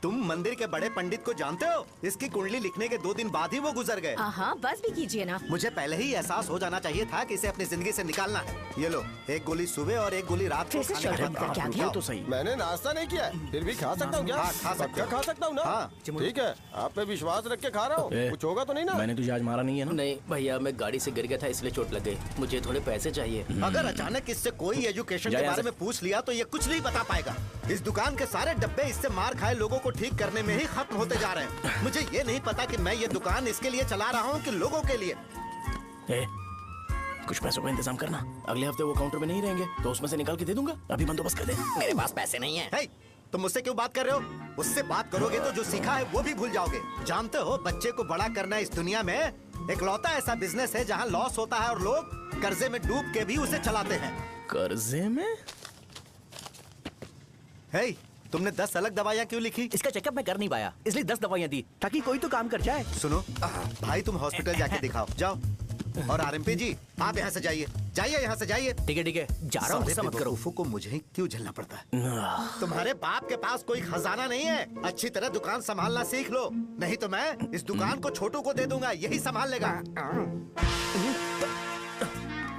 तुम मंदिर के बड़े पंडित को जानते हो? इसकी कुंडली लिखने के 2 दिन बाद ही वो गुजर गए। हाँ, बस भी कीजिए ना। मुझे पहले ही एहसास हो जाना चाहिए था कि इसे अपनी जिंदगी से निकालना है। ये लो, 1 गोली सुबह और 1 गोली रात को खाने के बाद। क्या तो सही। मैंने नाश्ता नहीं किया, फिर भी खा सकता हूँ क्या? खा सकता हूँ ना? हाँ। ठीक है, आप पे विश्वास रख के खा रहा हूँ। कुछ होगा तो नहीं ना? मैंने तुझे आज मारा नहीं है ना? नहीं भैया, मैं गाड़ी से गिर गया था इसलिए चोट लग गई। मुझे थोड़े पैसे चाहिए। अगर अचानक इससे कोई एजुकेशन के बारे में पूछ लिया तो ये कुछ नहीं बता पाएगा। इस दुकान के सारे डब्बे इससे मार खाए लोगों को ठीक करने में ही खत्म होते जा रहे हैं। मुझे ये नहीं पता कि मैं ये दुकान इसके लिए चला रहा हूँ कि लोगों के लिए। कुछ पैसों का इंतजाम करना। अगले हफ्ते वो काउंटर में नहीं रहेंगे तो उसमें से निकाल के दे दूंगा। अभी बंदोबस्त कर दे। मेरे पास पैसे नहीं है। तुम मुझसे क्यों बात कर रहे हो? उससे बात करोगे तो जो सीखा है वो भी भूल जाओगे। जानते हो, बच्चे को बड़ा करना इस दुनिया में इकलौता ऐसा बिजनेस है जहाँ लॉस होता है और लोग कर्जे में डूब के भी उसे चलाते हैं। कर्जे में? तुमने 10 अलग दवाइयाँ क्यों लिखी? इसका चेकअप मैं कर नहीं पाया, इसलिए 10 दवाइयाँ दी ताकि कोई तो काम कर जाए। सुनो भाई, तुम हॉस्पिटल जाके दिखाओ, जाओ। और आरएमपी जी, आप यहाँ से जाइए, यहाँ से जाइए। ठीक है, जा रहा हूँ। मत करो। उफू को मुझे ही क्यों झेलना पड़ता है? तुम्हारे बाप के पास कोई खजाना नहीं है। अच्छी तरह दुकान संभालना सीख लो, नहीं तो मैं इस दुकान को छोटू को दे दूंगा, यही संभाल लेगा।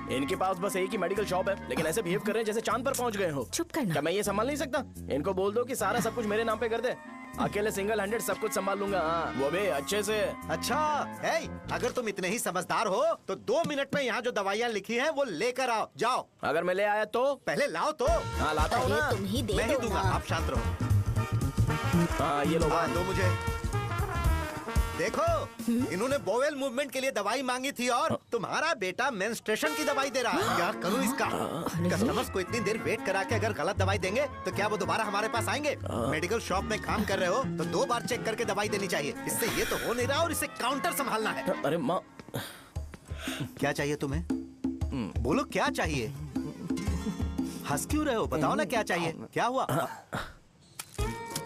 इनके पास बस एक ही मेडिकल शॉप है, लेकिन ऐसे बिहेव कर रहे हैं जैसे चांद पर पहुंच गए हो। चुप करना। क्या मैं ये संभाल नहीं सकता? इनको बोल दो कि सारा सब कुछ मेरे नाम पे कर दे। अकेले सिंगल हैंडेड सब कुछ संभाल लूंगा। हाँ, वो भी अच्छे से। अच्छा अगर तुम इतने ही समझदार हो तो 2 मिनट में यहाँ जो दवाइयाँ लिखी हैं वो लेकर आओ, जाओ। अगर मैं ले आया तो? पहले लाओ तो। हाँ, लाता हूँ ना। तुम ही दे मैं ही दूंगा, आप शांत रहो। हाँ, ये लो। हाँ, दो मुझे। देखो, इन्होंने बोवेल मूवमेंट के लिए दवाई मांगी थी और तुम्हारा बेटा मेंस्ट्रुएशन की दवाई दे रहा है। क्या करूं इसका? कस्टमर्स को इतनी देर वेट करा के अगर गलत दवाई देंगे तो क्या वो दोबारा हमारे पास आएंगे? मेडिकल शॉप में काम कर रहे हो तो 2 बार चेक करके दवाई देनी चाहिए। इससे ये तो हो नहीं रहा और इसे काउंटर संभालना है। अरे माँ, क्या चाहिए तुम्हें? बोलो क्या चाहिए? हंस क्यों रहे हो? बताओ ना क्या चाहिए? क्या हुआ?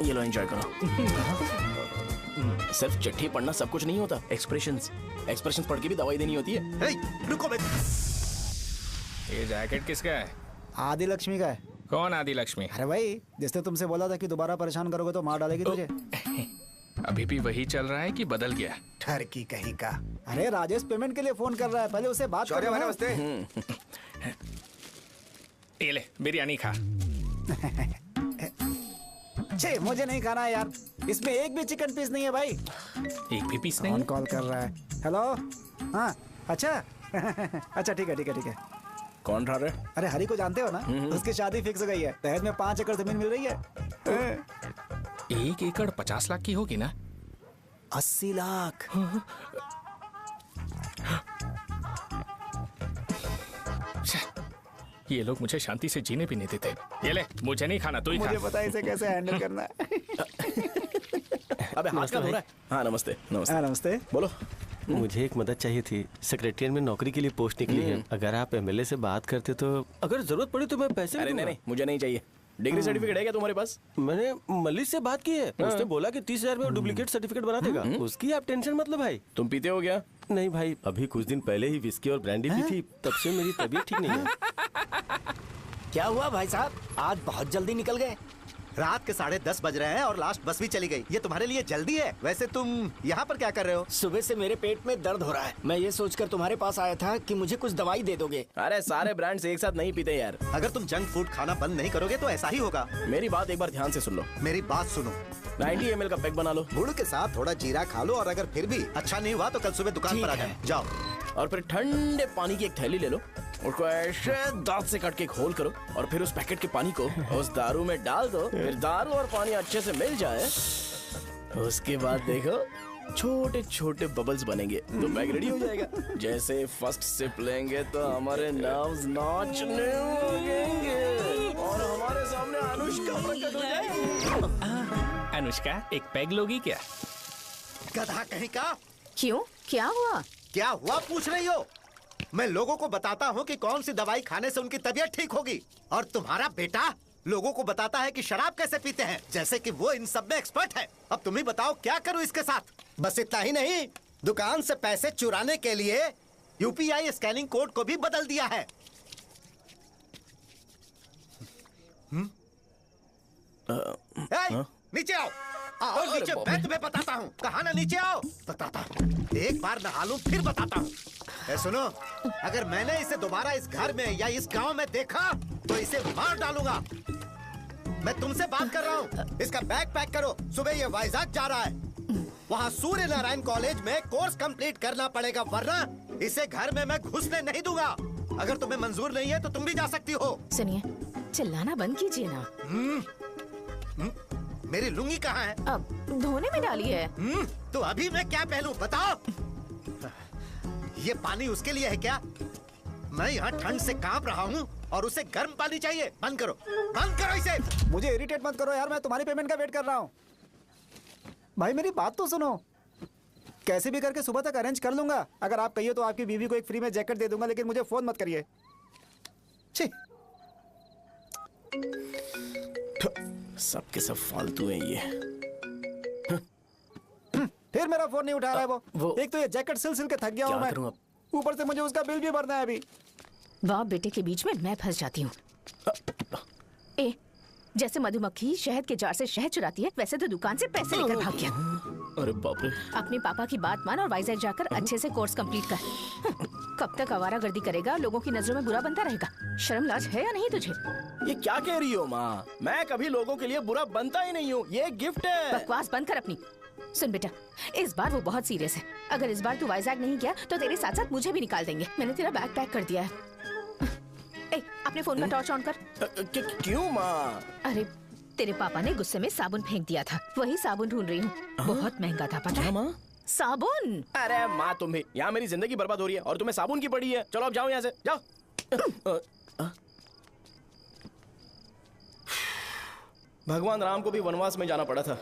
ये लो, एंजॉय करो। सिर्फ चिट्ठी पढ़ना सब कुछ नहीं होता। एक्सप्रेशंस पढ़ के भी दवाई देनी होती है। रुको बे। ये जैकेट किसका है? आदि लक्ष्मी का है। कौन आदि लक्ष्मी? अरे भाई, जिसने तुमसे बोला था कि दोबारा परेशान करोगे तो मार डालेगी तुझे। अभी भी वही चल रहा है कि बदल गया? ठरकी कहीं का। अरे राजेश पेमेंट के लिए फोन कर रहा है, पहले उसे बात करो। नमस्ते। ये ले बिरयानी खा। छे, मुझे नहीं खाना है यार, इसमें एक भी चिकन पीस नहीं है भाई। एक भी पीस नहीं? कौन कॉल कर रहा है? हेलो। हाँ, अच्छा। अच्छा, ठीक है। कौन रहा रे? अरे हरी को जानते हो ना? उसकी शादी फिक्स हो गई है, दहेज में 5 एकड़ जमीन मिल रही है। 1 एकड़ 50 लाख की होगी ना? 80 लाख। ये लोग मुझे शांति से जीने भी नहीं देते। ये ले, मुझे नहीं खाना, तू ही खा। मुझे पता है इसे कैसे हैंडल करना है। अबे हाथ का धो रहा है। हाँ, नमस्ते। नमस्ते। बोलो। मुझे एक मदद चाहिए थी। सेक्रेटरिएट में नौकरी के लिए पोस्ट निकली है। अगर आप एमएलए से बात करते तो अगर जरूरत पड़ी तो मैं पैसे। अरे नहीं, मुझे नहीं चाहिए। डिग्री सर्टिफिकेट है क्या तुम्हारे पास? मैंने मलिक से बात की है, उसने बोला कि 30,000 में डुप्लीकेट सर्टिफिकेट बना देगा। उसकी आप टेंशन मत लो भाई। तुम पीते हो क्या? नहीं भाई, अभी कुछ दिन पहले ही विस्की और ब्रांडी पी थी, तब से मेरी तबीयत ठीक नहीं है। क्या हुआ भाई साहब, आज बहुत जल्दी निकल गए? रात के 10:30 बज रहे हैं और लास्ट बस भी चली गई। ये तुम्हारे लिए जल्दी है? वैसे तुम यहाँ पर क्या कर रहे हो? सुबह से मेरे पेट में दर्द हो रहा है। मैं ये सोचकर तुम्हारे पास आया था कि मुझे कुछ दवाई दे दोगे। अरे सारे ब्रांड्स एक साथ नहीं पीते यार। अगर तुम जंक फूड खाना बंद नहीं करोगे तो ऐसा ही होगा। मेरी बात एक बार ध्यान से सुन लो। मेरी बात सुनो। 90 ml का पैक बना लो। गुड़ के साथ थोड़ा जीरा खा लो और अगर फिर भी अच्छा नहीं हुआ तो कल सुबह दुकान पर आ जाओ। और फिर ठंडे पानी की एक थैली ले लो, उसको ऐसे दांत से काट के खोल करो और फिर उस पैकेट के पानी को उस दारू में डाल दो। फिर दारू और पानी अच्छे से मिल जाए, उसके बाद देखो छोटे छोटे बबल्स बनेंगे तो पैक रेडी हो जाएगा। जैसे फर्स्ट सिप लेंगे तो हमारे नर्व्स नाचने लगेंगे और हमारे सामने अनुष्का प्रकट हो जाएगी। अनुष्का, एक पैग लोगी क्या? गधा कहीं का। क्यों, क्या हुआ? क्या हुआ पूछ रही हो? मैं लोगों को बताता हूँ कि कौन सी दवाई खाने से उनकी तबीयत ठीक होगी, और तुम्हारा बेटा लोगों को बताता है कि शराब कैसे पीते हैं, जैसे कि वो इन सब में एक्सपर्ट है। अब तुम ही बताओ क्या करूँ इसके साथ? बस इतना ही नहीं, दुकान से पैसे चुराने के लिए यूपीआई स्कैनिंग कोड को भी बदल दिया है। नीचे आओ। आओ नीचे, मैं तुम्हें बताता हूँ। कहा ना नीचे आओ, बताता हूँ। एक बार नहा लूं फिर बताता हूँ। सुनो, अगर मैंने इसे दोबारा इस घर में या इस गांव में देखा तो इसे मार डालूंगा। मैं तुमसे बात कर रहा हूँ। इसका बैग पैक करो, सुबह ये वाइजाग जा रहा है। वहाँ सूर्य नारायण कॉलेज में कोर्स कंप्लीट करना पड़ेगा, वरना इसे घर में मैं घुसने नहीं दूंगा। अगर तुम्हें मंजूर नहीं है तो तुम भी जा सकती हो। सुनिए, चिल्लाना बंद कीजिए ना। मेरी लुंगी कहाँ है? अब धोने में डाली है। तो अभी मैं क्या पहनूं बताओ? ये पानी उसके लिए है क्या? मैं यहाँ ठंड से कांप रहा हूँ और उसे गर्म पानी चाहिए। बंद करो, बंद करो इसे। मुझे इरिटेट मत करो यार, मैं तुम्हारी पेमेंट का वेट कर रहा हूँ। भाई मेरी बात तो सुनो, कैसे भी करके सुबह तक अरेंज कर लूंगा। अगर आप कहिए तो आपकी बीवी को एक फ्री में जैकेट दे दूंगा, लेकिन मुझे फोन मत करिए। छी, सबके सब फालतू है ये। फिर मेरा फोन नहीं उठा रहा है वो। वो- एक तो ये जैकेट सिल सिल के थक गया हूँ क्या मैं, करूं अब? ऊपर से मुझे उसका बिल भी भरना है अभी। बाप बेटे के बीच में मैं फंस जाती हूँ। ए, जैसे मधुमक्खी शहद के जार से शहद चुराती है, वैसे तो दुकान से पैसे लेकर भाग गया। अरे बाप रे। अपने पापा की बात मान और वाइजैक जाकर अच्छे से कोर्स कंप्लीट कर। कब तक आवारागर्दी करेगा, लोगों की नजरों में बुरा बनता रहेगा। शर्म लाज है या नहीं तुझे? ये क्या कह रही हो माँ? मैं कभी लोगों के लिए बुरा बनता ही नहीं हूँ, ये गिफ्ट है। बकवास बंद कर अपनी। सुन बेटा, इस बार वो बहुत सीरियस है। अगर इस बार तू वाइजैक नहीं गया तो तेरे साथ साथ मुझे भी निकाल देंगे। मैंने तेरा बैग पैक कर दिया है। ए, अपने फोन का टॉर्च ऑन कर। क्यों माँ? अरे तेरे पापा ने गुस्से में साबुन फेंक दिया था, वही साबुन ढूंढ रही हूँ। बहुत महंगा था, पता है? माँ? साबुन। अरे माँ तुम भी, यहाँ मेरी जिंदगी बर्बाद हो रही है और तुम्हें साबुन की पड़ी है। चलो अब जाओ यहाँ से, जाओ। भगवान राम को भी वनवास में जाना पड़ा था।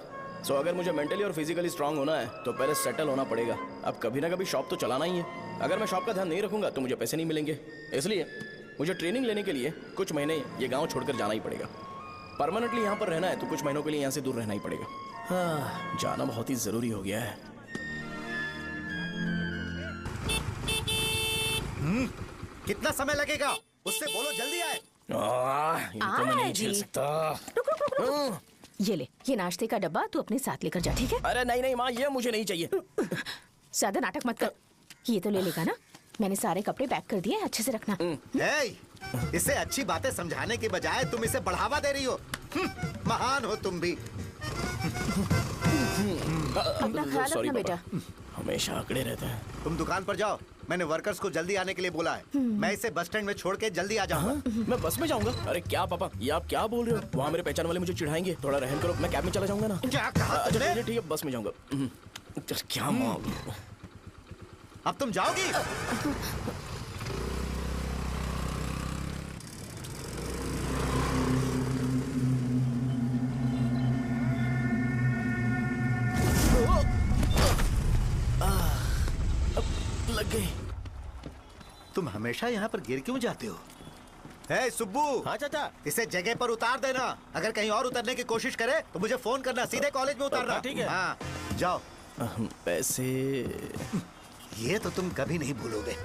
सो अगर मुझे मेंटली और फिजिकली स्ट्रांग होना है तो पहले सेटल होना पड़ेगा। अब कभी ना कभी शॉप तो चलाना ही है। अगर मैं शॉप का ध्यान नहीं रखूंगा तो मुझे पैसे नहीं मिलेंगे। इसलिए मुझे ट्रेनिंग लेने के लिए कुछ महीने ये गांव छोड़कर जाना ही पड़ेगा। परमानेंटली यहाँ पर रहना है तो कुछ महीनों के लिए यहाँ से दूर रहना ही पड़ेगा। हाँ, जाना बहुत ही जरूरी हो गया है। कितना समय लगेगा? उससे बोलो जल्दी आए। इनको मैं नहीं झेल सकता। रुक रुक रुक रुक। ये ले, ये नाश्ते का डब्बा तू अपने साथ लेकर जा, ठीक है? अरे नहीं नहीं माँ, ये मुझे नहीं चाहिए। ज्यादा नाटक मत कर। ये तो ले लेगा ना? मैंने सारे कपड़े पैक कर दिए, अच्छे से रखना। इसे अच्छी बातें समझाने के बजाय तुम इसे बढ़ावा दे रही हो। महान हो तुम भी। अपना ख्याल Sorry, रखना बेटा। हमेशा अकड़े रहते हैं। तुम दुकान पर जाओ, मैंने वर्कर्स को जल्दी आने के लिए बोला है। मैं इसे बस स्टैंड में छोड़ के जल्दी आ जाऊंगा। मैं बस में जाऊंगा? अरे क्या पापा, ये आप क्या बोल रहे हो? वहाँ मेरे पहचान वाले मुझे चिढ़ाएंगे। थोड़ा रहम करो, मैं कैब में चला जाऊंगा ना। क्या कहा अच्छा तुमने? ठीक है, बस में जाऊंगा। क्या माँ? अब तुम जाओगी? लग गई। तुम हमेशा यहाँ पर गिर क्यों जाते हो? हे सुब्बू। हाँ चाचा। इसे जगह पर उतार देना। अगर कहीं और उतरने की कोशिश करे तो मुझे फोन करना, सीधे कॉलेज में उतारना। हाँ, ठीक है। हाँ, जाओ। पैसे? ये तो तुम कभी नहीं भूलोगे।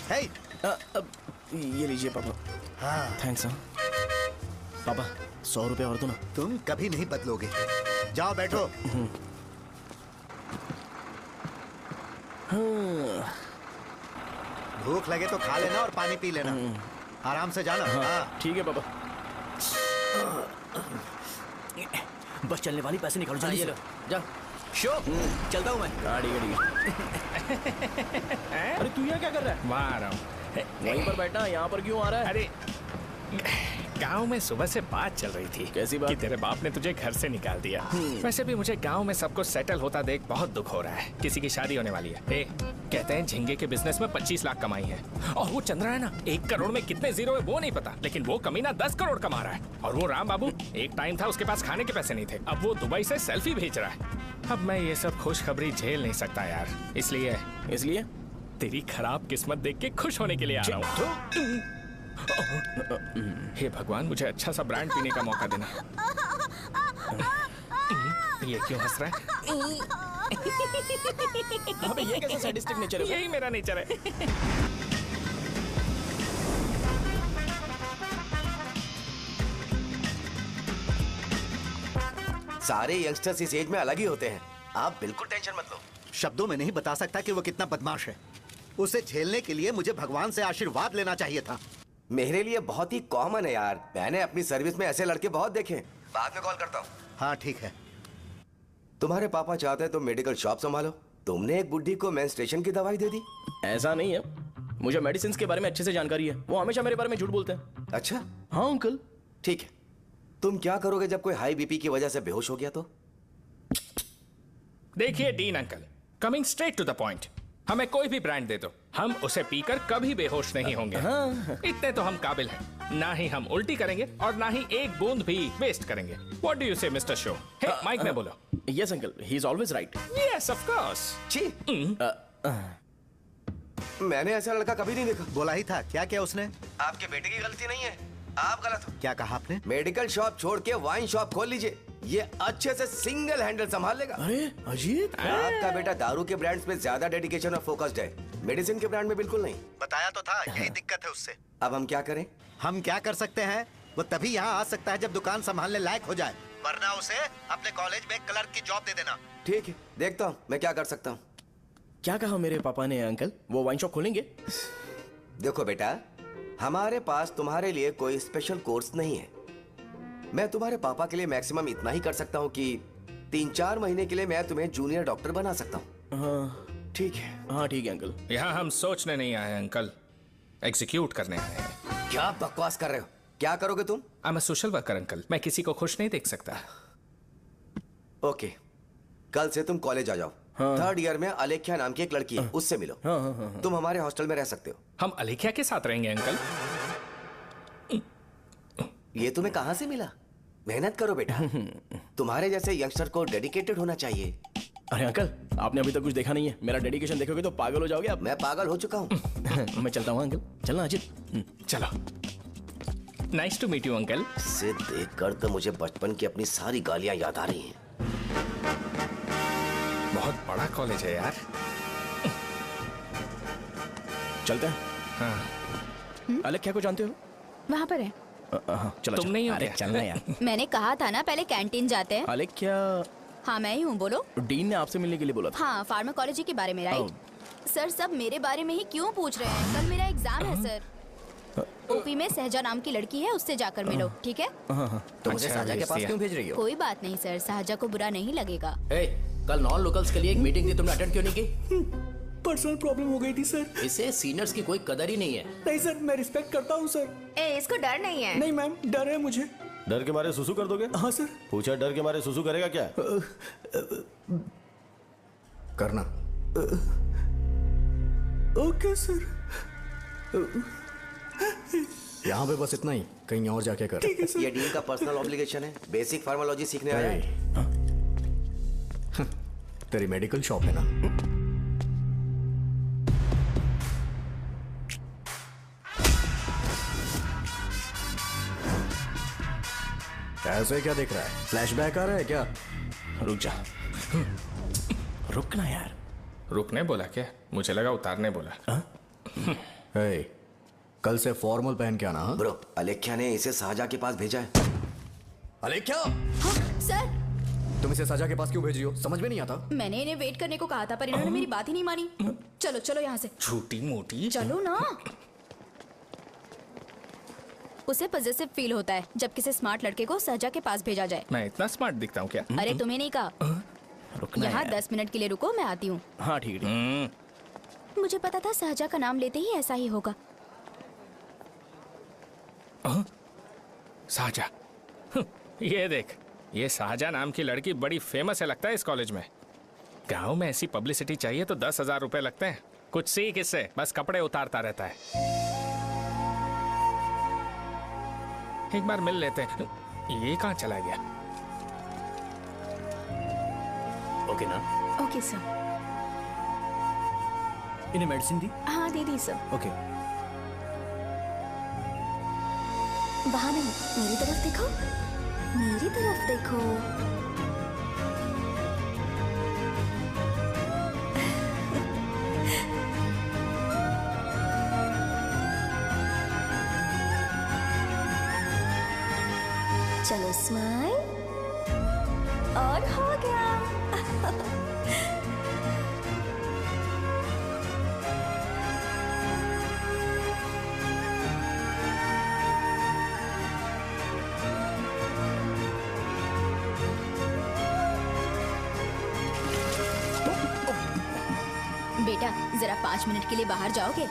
हे, अब ये लीजिए पापा। हाँ, थैंक्स। पापा 100 रुपए और दो ना। तुम कभी नहीं बदलोगे। जाओ बैठो। भूख लगे तो खा लेना और पानी पी लेना। आराम से जाना। हाँ। ठीक है पापा। बस चलने वाली, पैसे निकालो जल्दी ये से। लो, जा। शो, चलता हूँ मैं। गाड़ी गाड़ी। अरे तू यहाँ क्या कर रहा है? वहाँ आ रहा हूँ। वहीं पर बैठना, यहाँ पर क्यों आ रहा है? अरे गांव में सुबह से बात चल रही थी। कैसी बात? कि तेरे बाप ने तुझे घर से निकाल दिया। वैसे भी मुझे गांव में सब कुछ सेटल होता देख बहुत दुख हो रहा है। किसी की शादी होने वाली है। कहते हैं झींगे के बिजनेस में 25 लाख कमाई है। और वो चंद्रा है ना, 1 करोड़ में कितने जीरो है वो नहीं पता, लेकिन वो कमीना 10 करोड़ कमा रहा है। और वो राम बाबू, एक टाइम था उसके पास खाने के पैसे नहीं थे, अब वो दुबई से सेल्फी भेज रहा है। अब मैं ये सब खुशखबरी झेल नहीं सकता यार, इसलिए तेरी खराब किस्मत देख के खुश होने के लिए आ रहा हूँ। हे भगवान, मुझे अच्छा सा ब्रांड पीने का मौका देना। ये क्यों हंस रहा है? अबे ये कैसा सैडिस्टिक नेचर है? यही मेरा नेचर है। सारे यंगस्टर्स इस एज में अलग ही होते हैं। आप बिल्कुल टेंशन मत लो। शब्दों में नहीं बता सकता कि वो कितना बदमाश है। उसे झेलने के लिए मुझे भगवान से आशीर्वाद लेना चाहिए था। मेरे लिए बहुत ही कॉमन है यार, मैंने अपनी सर्विस में ऐसे लड़के बहुत देखे। बाद में कॉल करता हूँ। हाँ ठीक है। तुम्हारे पापा चाहते हैं तुम मेडिकल शॉप संभालो। तुमने एक बुढ़ी को मेंस्ट्रुएशन की दवाई दे दी। ऐसा नहीं है, मुझे मेडिसिन के बारे में अच्छे से जानकारी है। वो हमेशा मेरे बारे में झूठ बोलते हैं। अच्छा हाँ अंकल। ठीक है, तुम क्या करोगे जब कोई हाई बीपी की वजह से बेहोश हो गया तो? देखिए dean uncle, coming straight to the point, हमें कोई भी ब्रांड दे दो, हम उसे पीकर कभी बेहोश नहीं होंगे। इतने तो हम काबिल हैं। ना ही हम उल्टी करेंगे और ना ही एक बूंद भी वेस्ट करेंगे। व्हाट डू यू से मिस्टर शो? हे माइक में बोलो। Yes uncle, he is always right. Yes of course. छी, मैंने ऐसा लड़का कभी नहीं देखा। बोला ही था। क्या किया उसने? आपके बेटे की गलती नहीं है, आप गलत हो। क्या कहा आपने? मेडिकल शॉप छोड़ के वाइन शॉप खोल लीजिए, ये अच्छे से सिंगल हैंडल संभाल लेगा। अरे अजीत, आपका बेटा दारू के ब्रांड्स में ज्यादा डेडिकेशन और फोकस्ड है, मेडिसिन के ब्रांड में बिल्कुल नहीं। बताया तो था, यही दिक्कत है उससे। अब हम क्या करें? हम क्या कर सकते हैं? वो तभी यहाँ आ सकता है जब दुकान संभालने लायक हो जाए, वरना उसे अपने कॉलेज में क्लर्क की जॉब दे देना। ठीक है, देखता हूँ मैं क्या कर सकता हूँ। क्या कहा मेरे पापा ने अंकल? वो वाइन शॉप खोलेंगे? देखो बेटा, हमारे पास तुम्हारे लिए कोई स्पेशल कोर्स नहीं है। मैं तुम्हारे पापा के लिए मैक्सिमम इतना ही कर सकता हूँ कि 3-4 महीने के लिए मैं तुम्हें जूनियर डॉक्टर बना सकता हूँ। हाँ ठीक है। हाँ ठीक है अंकल। यहाँ हम सोचने नहीं आए अंकल, एग्जीक्यूट करने आए हैं। क्या बकवास कर रहे हो? क्या करोगे तुम? I am a social worker uncle, मैं किसी को खुश नहीं देख सकता। ओके, कल से तुम कॉलेज आ जाओ। हाँ। 3rd ईयर में अलेख्या नाम की एक लड़की है, उससे मिलो। हाँ, हाँ, हाँ, हाँ। तुम हमारे हॉस्टल में रह सकते हो। हम अलेख्या के साथ रहेंगे अंकल। ये तुम्हें कहाँ से मिला? मेहनत करो बेटा, तुम्हारे जैसे यंगस्टर को डेडिकेटेड होना चाहिए। अरे अंकल, आपने अभी तक कुछ देखा नहीं है। मेरा डेडिकेशन देखोगे तो पागल हो जाओगे आप। मैं पागल हो चुका हूँ। मैं चलता हूँ अंकल। चलना अजित। चलो, nice to meet you uncle. इसे देखकर तो मुझे बचपन की अपनी सारी गालियां याद आ रही हैं। बहुत बड़ा कॉलेज है यार। चलते हैं। हाँ। अलेख्या को जानते हो? वहाँ पर है। चलो तुम नहीं हो अरे क्या? चलना यार। मैंने कहा था ना पहले कैंटीन जाते हैं। अलेख्या, हाँ मैं ही हूँ, बोलो। डीन ने आपसे मिलने के लिए बोला था। हाँ, फार्माकोलॉजी के बारे में, राइट? सर सब मेरे बारे में ही क्यों पूछ रहे हैं? कल मेरा एग्जाम है सर। ओपी में सहजा नाम की लड़की है, उससे जाकर मिलो, ठीक है? तो मुझे अच्छा, साजा के भेज पास दिया। क्यों भेज रही हो? कोई बात नहीं सर, सहजा को बुरा नहीं लगेगा। कल नॉन लोकल्स के लिए एक मीटिंग थी, तुमने अटेंड क्यों नहीं की? पर्सनल प्रॉब्लम हो गई थी सर। इसे सीनियर्स की कोई कदर ही नहीं है। नहीं सर, मैं रिस्पेक्ट करता हूँ सर। ए, इसको डर नहीं है। नहीं मैम, डर है मुझे। डर के मारे सुसु कर दोगे? हाँ सर। पूछा डर के मारे सुसु करेगा क्या? करना। Okay sir. यहाँ पे बस इतना ही, कहीं और जाके कर। ठीक है सर। ये डीन का पर्सनल ऑब्लिगेशन है, बेसिक फार्माकोलॉजी सीखने आया है। तेरी मेडिकल शॉप है ना? ऐसे क्या देख रहा है? फ्लैशबैक आ रहा है क्या? रुक जा। रुकना यार। रुकने बोला क्या? मुझे लगा उतारने बोला। हे, कल से फॉर्मल पहन के आना। हाँ? ब्रो, अलेख्या ने इसे साजा के पास भेजा है। अलेख्या, हाँ सर। तुम इसे साजा के पास क्यों भेज रही हो? समझ में नहीं आता। मैंने इन्हें वेट करने को कहा था, पर इन्होंने मेरी बात ही नहीं मानी। चलो चलो यहाँ से। छोटी मोटी। चलो ना। उसे पॉजिटिव फील होता है जब किसी स्मार्ट लड़के को सहजा के पास भेजा जाए। मैं इतना स्मार्ट दिखता हूँ क्या? अरे तुम्हें नहीं कहा। रुकना यहाँ यार। 10 मिनट के लिए रुको, मैं आती हूँ। हाँ ठीक है। मुझे पता था सहजा का नाम लेते ही ऐसा ही होगा। साजा। ये देख, ये साजा नाम की लड़की बड़ी फेमस है लगता है इस कॉलेज में। गांव में ऐसी पब्लिसिटी चाहिए तो 10,000 रुपए लगते हैं। कुछ सीख इससे, बस कपड़े उतारता रहता है। एक बार मिल लेते हैं। ये कहाँ चला गया? ओके ना? Okay sir. इन्हें मेडिसिन दी? हाँ दे दी सर। ओके। वहाँ नहीं, मेरी तरफ देखो, मेरी तरफ देखो। चलो स्माइल। और हो गया। बेटा जरा 5 मिनट के लिए बाहर जाओगे?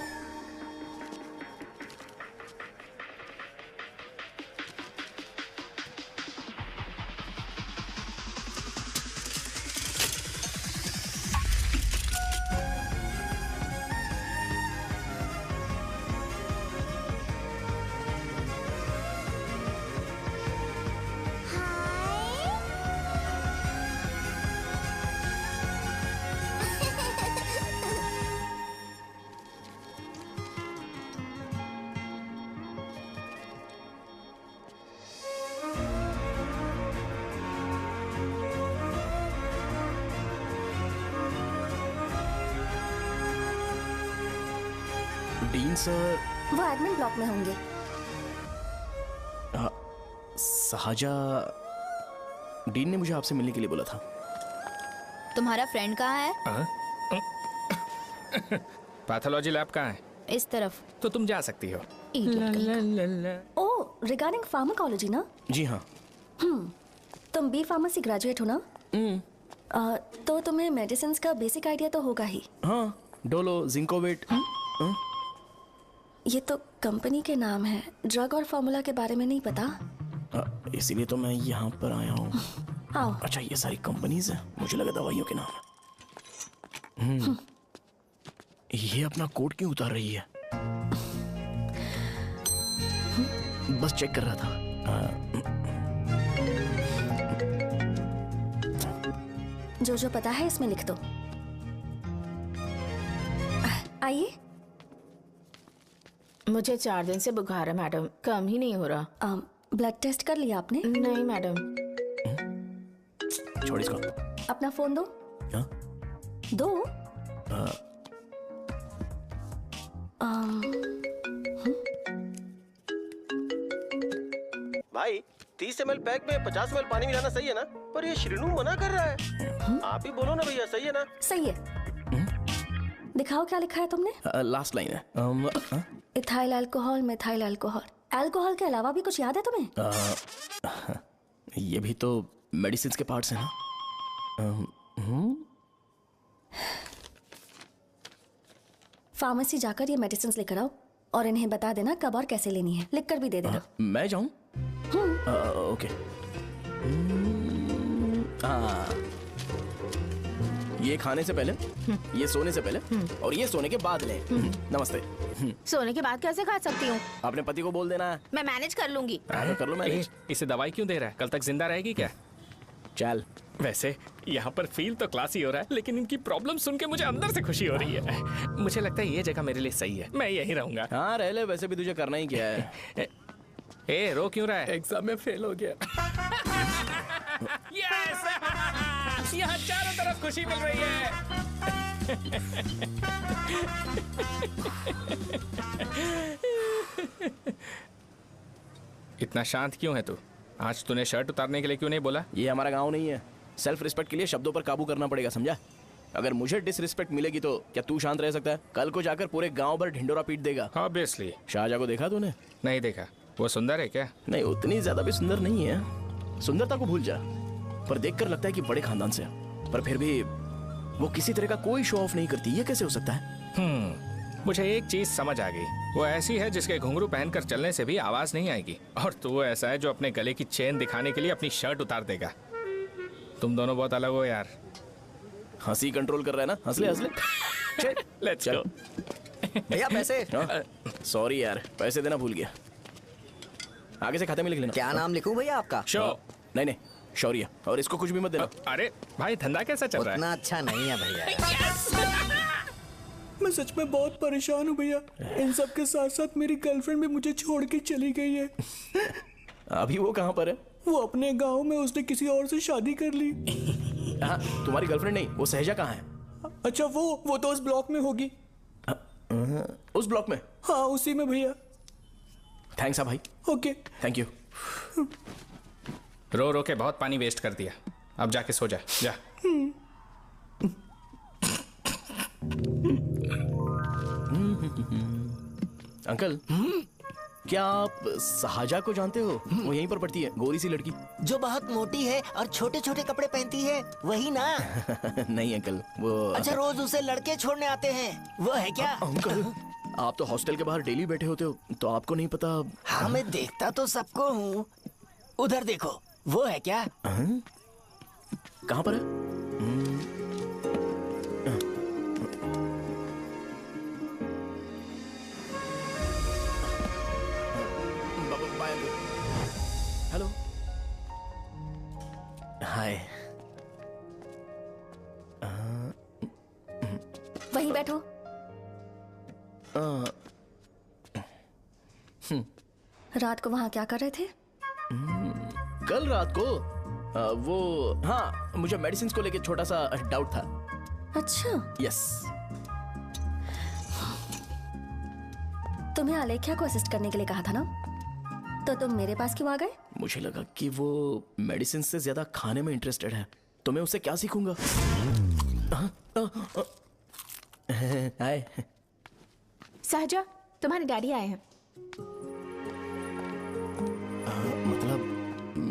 डीन सर वो एडमिन ब्लॉक में होंगे। साजा, डीन ने मुझे आपसे मिलने के लिए बोला था। तुम्हारा फ्रेंड कहाँ है? पैथोलॉजी लैब कहाँ है? इस तरफ। तो तुम जा सकती हो। ओह, रिगार्डिंग फार्माकोलॉजी ना? जी हाँ। तुम बी फार्मेसी ग्रेजुएट हो ना? तो तुम्हें मेडिसिन का बेसिक आइडिया तो होगा ही। हाँ, डोलो, जिंकोवेट। ये तो कंपनी के नाम है, ड्रग और फॉर्मूला के बारे में नहीं पता। इसीलिए तो मैं यहाँ पर आया हूँ। आओ। अच्छा, ये सारी कंपनीज है, मुझे लगा दवाइयों के नाम। ये अपना कोट क्यों उतार रही है? बस चेक कर रहा था। जो पता है इसमें लिख दो। आइए। मुझे 4 दिन से बुखार है मैडम, कम ही नहीं हो रहा। ब्लड टेस्ट कर लिया आपने? नहीं मैडम। छोड़ इसको। अपना फोन दो। हाँ? दो। भाई 30 ml पैक में 50 ml पानी मिलाना सही है ना? पर ये श्रीनू मना कर रहा है। आप ही बोलो ना भैया, सही है ना? सही है। दिखाओ क्या लिखा है तुमने? लास्ट लाइन है। Ethyl alcohol, methyl alcohol. Alcohol के अलावा भी कुछ याद है तुम्हें? ये भी तो मेडिसिन के पार्ट्स हैं ना। फार्मेसी जाकर ये मेडिसिन लेकर आओ और इन्हें बता देना कब और कैसे लेनी है। लिख कर भी दे देना। मैं जाऊं? ओके। ये खाने से पहले, ये सोने से पहले और ये सोने के बाद ले। नमस्ते। सोने के बाद कैसे खा सकती हूँ? अपने पति को बोल देना है। मैं मैनेज कर लूंगी। कर लो मैनेज। इसे दवाई क्यों दे रहा है? कल तक जिंदा रहेगी क्या? चल। वैसे यहाँ पर फील तो क्लासी हो रहा है, लेकिन इनकी प्रॉब्लम सुन के मुझे अंदर से खुशी हो रही है। मुझे लगता है ये जगह मेरे लिए सही है, मैं यहीं रहूंगा। हाँ रह ले, वैसे भी तुझे करना ही क्या है। ए रो क्यों रहा है? एग्जाम में फेल हो गया। यस! यहाँ चारों तरफ खुशी मिल रही है। इतना शांत क्यों है तू? आज तूने शर्ट उतारने के लिए क्यों नहीं बोला? ये हमारा गांव नहीं है। सेल्फ रिस्पेक्ट के लिए शब्दों पर काबू करना पड़ेगा, समझा? अगर मुझे डिसरिस्पेक्ट मिलेगी तो क्या तू शांत रह सकता है? कल को जाकर पूरे गांव भर ढिंडोरा पीट देगा। ऑब्वियसली। शाहजहां को देखा तूने? नहीं देखा। वो सुंदर है क्या? नहीं, उतनी ज्यादा भी सुंदर नहीं है। सुंदरता को भूल जा, पर देखकर लगता है कि बड़े खानदान से है। पर फिर भी वो किसी तरह का कोई शो ऑफ नहीं करती। ये कैसे हो सकता है? मुझे एक चीज समझ आ गई। वो ऐसी है जिसके घुंघरू पहनकर चलने से भी आवाज नहीं आएगी, और तू ऐसा है जो अपने गले की चेन दिखाने के लिए अपनी शर्ट उतार देगा। तुम दोनों बहुत अलग हो यार। हंसी कंट्रोल कर रहा है ना? हंस ले हंस ले। Let's go. भैया पैसे। सॉरी यार, पैसे देना भूल गया। आगे से खाते में लिख लेना। क्या नाम लिखूं भैया आपका? शो। नहीं, शौर्य। और इसको कुछ भी मत देना। अरे भाई, धंधा कैसा चल रहा है? उतना अच्छा नहीं है भैया। मैं सच में बहुत परेशान हूँ भैया। इन सब के साथ साथ मेरी गर्लफ्रेंड भी मुझे छोड़ के चली गई है। अभी वो कहाँ पर है? वो अपने गांव में, उसने किसी और से शादी कर ली। हाँ, तुम्हारी गर्लफ्रेंड नहीं, वो सहजा कहाँ है? अच्छा, वो तो उस ब्लॉक में होगी। उस ब्लॉक में? हाँ, उसी में भैया। थैंक्स भाई। Okay, thank you. रो रो के बहुत पानी वेस्ट कर दिया। अब जाके सो जा, जा। अंकल, क्या आप सहाजा को जानते हो? वो यहीं पर पढ़ती है, गोरी सी लड़की। जो बहुत मोटी है और छोटे छोटे कपड़े पहनती है, वही ना? नहीं अंकल, वो अच्छा, रोज उसे लड़के छोड़ने आते हैं, वो है क्या? अंकल, आप तो हॉस्टल के बाहर डेली बैठे होते हो, तो आपको नहीं पता? हाँ, मैं देखता तो सबको हूँ। उधर देखो, वो है क्या? कहाँ पर है? हेलो, हाय। वहीं बैठो। रात को वहाँ क्या कर रहे थे? कल रात को वो, हाँ, मुझे मेडिसिन को लेके छोटा सा डाउट था। अच्छा। यस। तुम्हें आलेख्या को असिस्ट करने के लिए कहा था ना, तो तुम मेरे पास क्यों आ गए? मुझे लगा कि वो मेडिसिन से ज्यादा खाने में इंटरेस्टेड है, तो मैं उससे क्या सीखूंगा। हाय। सहजा, तुम्हारे डैडी आए हैं। मतलब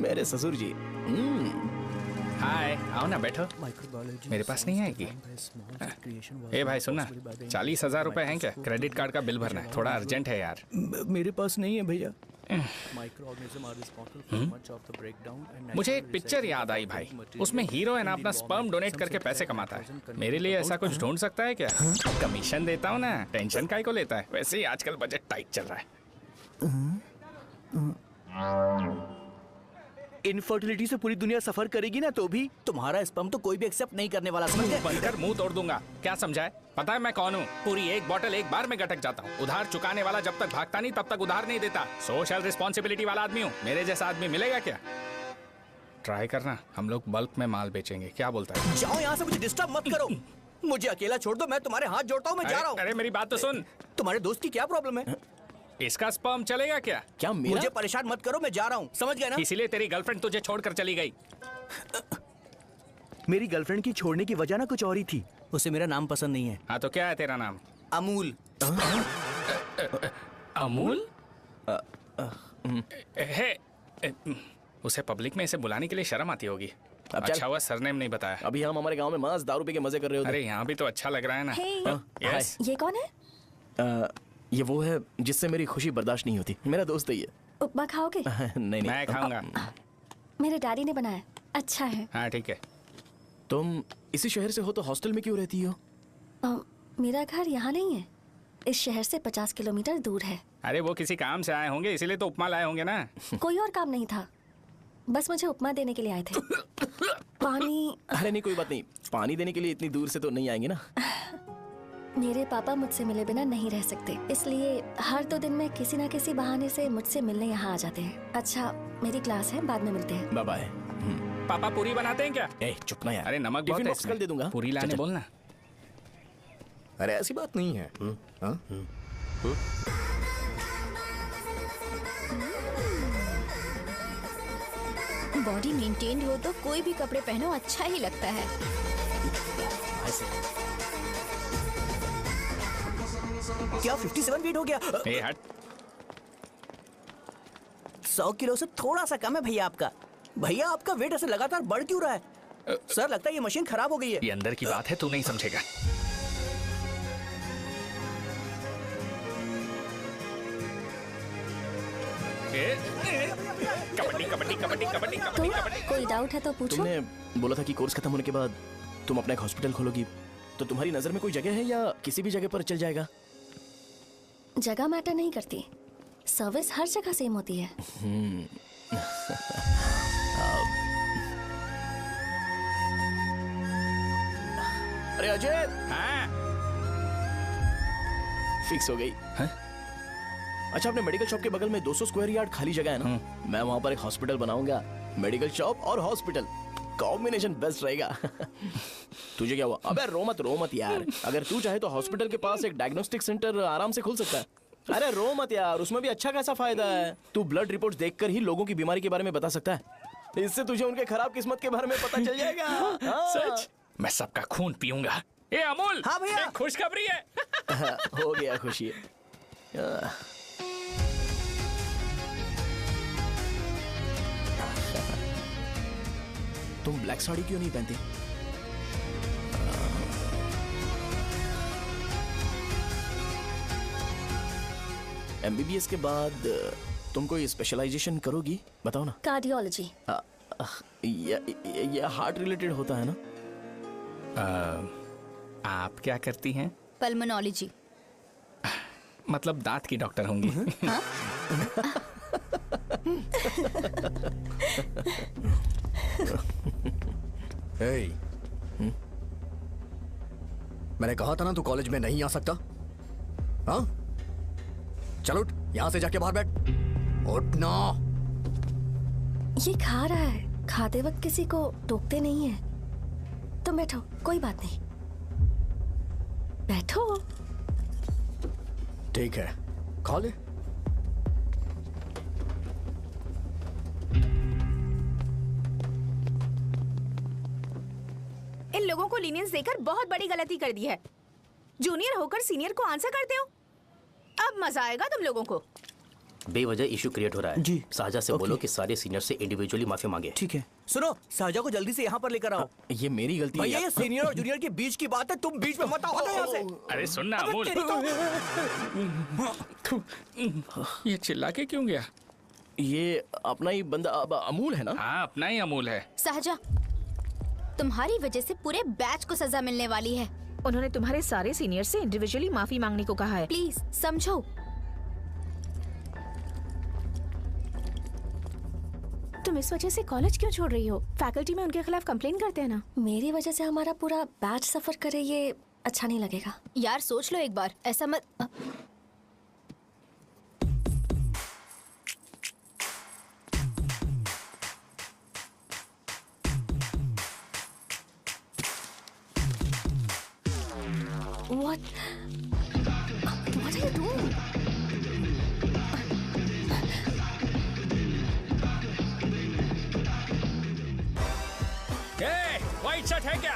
मेरे ससुर जी। हाय, आओ ना, बैठो। मेरे पास नहीं आएगी। ए भाई सुनना, 40,000 रुपए हैं क्या? क्रेडिट कार्ड का बिल भरना है, थोड़ा अर्जेंट है यार। मेरे पास नहीं है भैया। मुझे एक पिक्चर याद आई भाई, उसमें हीरो है ना अपना स्पर्म डोनेट करके पैसे कमाता है। मेरे लिए ऐसा कुछ ढूंढ सकता है क्या? कमीशन देता हूँ ना, टेंशन काहे को लेता है? वैसे ही आजकल बजट टाइट चल रहा है। इनफर्टिलिटी से पूरी दुनिया सफर करेगी ना, तो भी तुम्हारा स्पर्म तो कोई भी एक्सेप्ट नहीं करने वाला, समझ गए? बनकर मुंह तोड़ दूंगा। क्या समझा है? पता है मैं कौन हूँ? पूरी एक बोतल एक बार में गटक जाता हूँ। उधार चुकाने वाला जब तक भागता नहीं तब तक उधार नहीं देता। सोशल रिस्पॉन्सिबिलिटी वाला आदमी हूँ। मेरे जैसा आदमी मिलेगा क्या? ट्राई करना, हम लोग बल्क में माल बेचेंगे। क्या बोलता है? जाओ यहाँ से, मुझे डिस्टर्ब मत करो। मुझे अकेला छोड़ दो, मैं तुम्हारे हाथ जोड़ता हूँ, मैं जा रहा हूँ। अरे मेरी बात तो सुन। तुम्हारे दोस्त की क्या प्रॉब्लम है? इसका स्पर्म चलेगा क्या? क्या मेरा? मुझे परेशान मत करो, मैं जा रहा हूँ, समझ गए ना? इसीलिए तेरी गर्लफ्रेंड तुझे छोड़कर चली गई। मेरी गर्लफ्रेंड की छोड़ने की वजह ना कुछ और ही थी। उसे मेरा नाम पसंद नहीं है। हाँ तो क्या है तेरा नाम? अमूल। अमूल? उसे पब्लिक में इसे बुलाने के लिए शर्म आती होगी। अच्छा हुआ सरनेम नहीं बताया। अभी हम हमारे गांव में मस्त दारू पी के मजे कर रहे होते। अरे यहाँ भी तो अच्छा लग रहा है ना। यस। ये कौन है? ये वो है जिससे मेरी खुशी बर्दाश्त नहीं होती। मेरा दोस्त है ये। उपमा खाओगे? नहीं। मैं खाऊंगा। मेरे डैडी ने बनाया, अच्छा है। हाँ ठीक है। तुम इसी शहर से हो तो हॉस्टल में क्यों रहती हो? मेरा घर यहाँ नहीं है, इस शहर से 50 किलोमीटर दूर है। अरे वो किसी काम से आए होंगे, इसीलिए तो उपमा लाए होंगे ना। कोई और काम नहीं था, बस मुझे उपमा देने के लिए आए थे। पानी? अरे नहीं, कोई बात नहीं। पानी देने के लिए इतनी दूर से तो नहीं आएंगे ना। मेरे पापा मुझसे मिले बिना नहीं रह सकते, इसलिए हर 2 दिन में किसी न किसी बहाने से मुझसे मिलने यहाँ आ जाते हैं। अच्छा, मेरी क्लास है, बाद में मिलते हैं। Bye bye. पापा पूरी बनाते हैं क्या? चुप ना यार। अरे नमक बहुत है इसमें। दे दूंगा। पूरी लाने बोलना। अरे ऐसी बात नहीं है। बॉडी मेंटेन्ड हो तो कोई भी कपड़े पहनो अच्छा ही लगता है। क्या 57 वेट हो गया? हट। 100 किलो से थोड़ा सा कम है भैया आपका। भैया आपका वेट ऐसे लगातार बढ़ क्यों रहा है? सर लगता है ये मशीन खराब हो गई है। ये अंदर की बात है, तू नहीं समझेगा। कबड्डी कबड्डी कबड्डी कबड्डी कबड्डी कबड्डी। कोई डाउट है तो पूछो। तुमने बोला था कि कोर्स खत्म होने के बाद तुम अपना एक हॉस्पिटल खोलोगी, तो तुम्हारी नजर में कोई जगह है या किसी भी जगह पर चल जाएगा? जगह मैटर नहीं करती, सर्विस हर जगह सेम होती है। अरे अजय। हाँ? फिक्स हो गई। हाँ? अच्छा, अपने मेडिकल शॉप के बगल में 200 स्क्वायर यार्ड खाली जगह है ना, मैं वहां पर एक हॉस्पिटल बनाऊंगा। मेडिकल शॉप और हॉस्पिटल कॉम्बिनेशन बेस्ट रहेगा। तुझे क्या हुआ? अबे रो मत यार। अगर तू चाहे तो हॉस्पिटल के पास एक डायग्नोस्टिक सेंटर आराम से खुल सकता है। अरे रो मत यार, उसमें भी अच्छा खासा फायदा है। तू ब्लड रिपोर्ट्स देखकर ही लोगों की बीमारी के बारे में बता सकता है। इससे तुझे उनके खराब किस्मत के बारे में पता चल जाएगा। हाँ। सच? मैं सबका खून पीऊंगा। ए अमूल, हाँ भैया। एक खुशखबरी है। हो गया खुशी। तुम ब्लैक साड़ी क्यों नहीं पहनती? एमबीबीएस के बाद तुम कोई स्पेशलाइजेशन करोगी? बताओ ना। कार्डियोलॉजी। ये हार्ट रिलेटेड होता है ना? आप क्या करती हैं? पल्मोनोलॉजी। मतलब दांत की डॉक्टर होंगी। हाँ? hey. मैंने कहा था ना तू कॉलेज में नहीं आ सकता। हाँ? चल उठ, यहां से जाके बाहर बैठ। उठ ना। ये खा रहा है, खाते वक्त किसी को टोकते नहीं है। तुम बैठो, कोई बात नहीं, बैठो। ठीक है, खा ले। इन लोगों को लीनियंस देकर बहुत बड़ी गलती कर दी है। जूनियर होकर सीनियर को आंसर करते हो। अब मजा आएगा तुम लोगों को। बेवजह इशू क्रिएट हो रहा है जी। साजा से बोलो कि सारे सीनियर से इंडिविजुअली माफी मांगे। ठीक है। सुनो, साजा को जल्दी से यहाँ पर लेकर आओ। ये मेरी गलती है। भैया ये सीनियर और जूनियर के बीच की बात है, तुम बीच में मत आओ यहाँ से। अरे सुन ना अमूल, ये चिल्ला के क्यों गया? ये अपना ही बंदा अमूल है ना? हाँ, अपना ही अमूल है। साजा, तुम्हारी वजह से पूरे बैच को सजा मिलने वाली है। उन्होंने तुम्हारे सारे सीनियर से इंडिविजुअली माफी मांगने को कहा है। प्लीज समझो। तुम इस वजह से कॉलेज क्यों छोड़ रही हो? फैकल्टी में उनके खिलाफ कंप्लेन करते हैं ना। मेरी वजह से हमारा पूरा बैच सफर करे, ये अच्छा नहीं लगेगा। यार सोच लो एक बार, ऐसा मत। What are you doing? White shirt है क्या?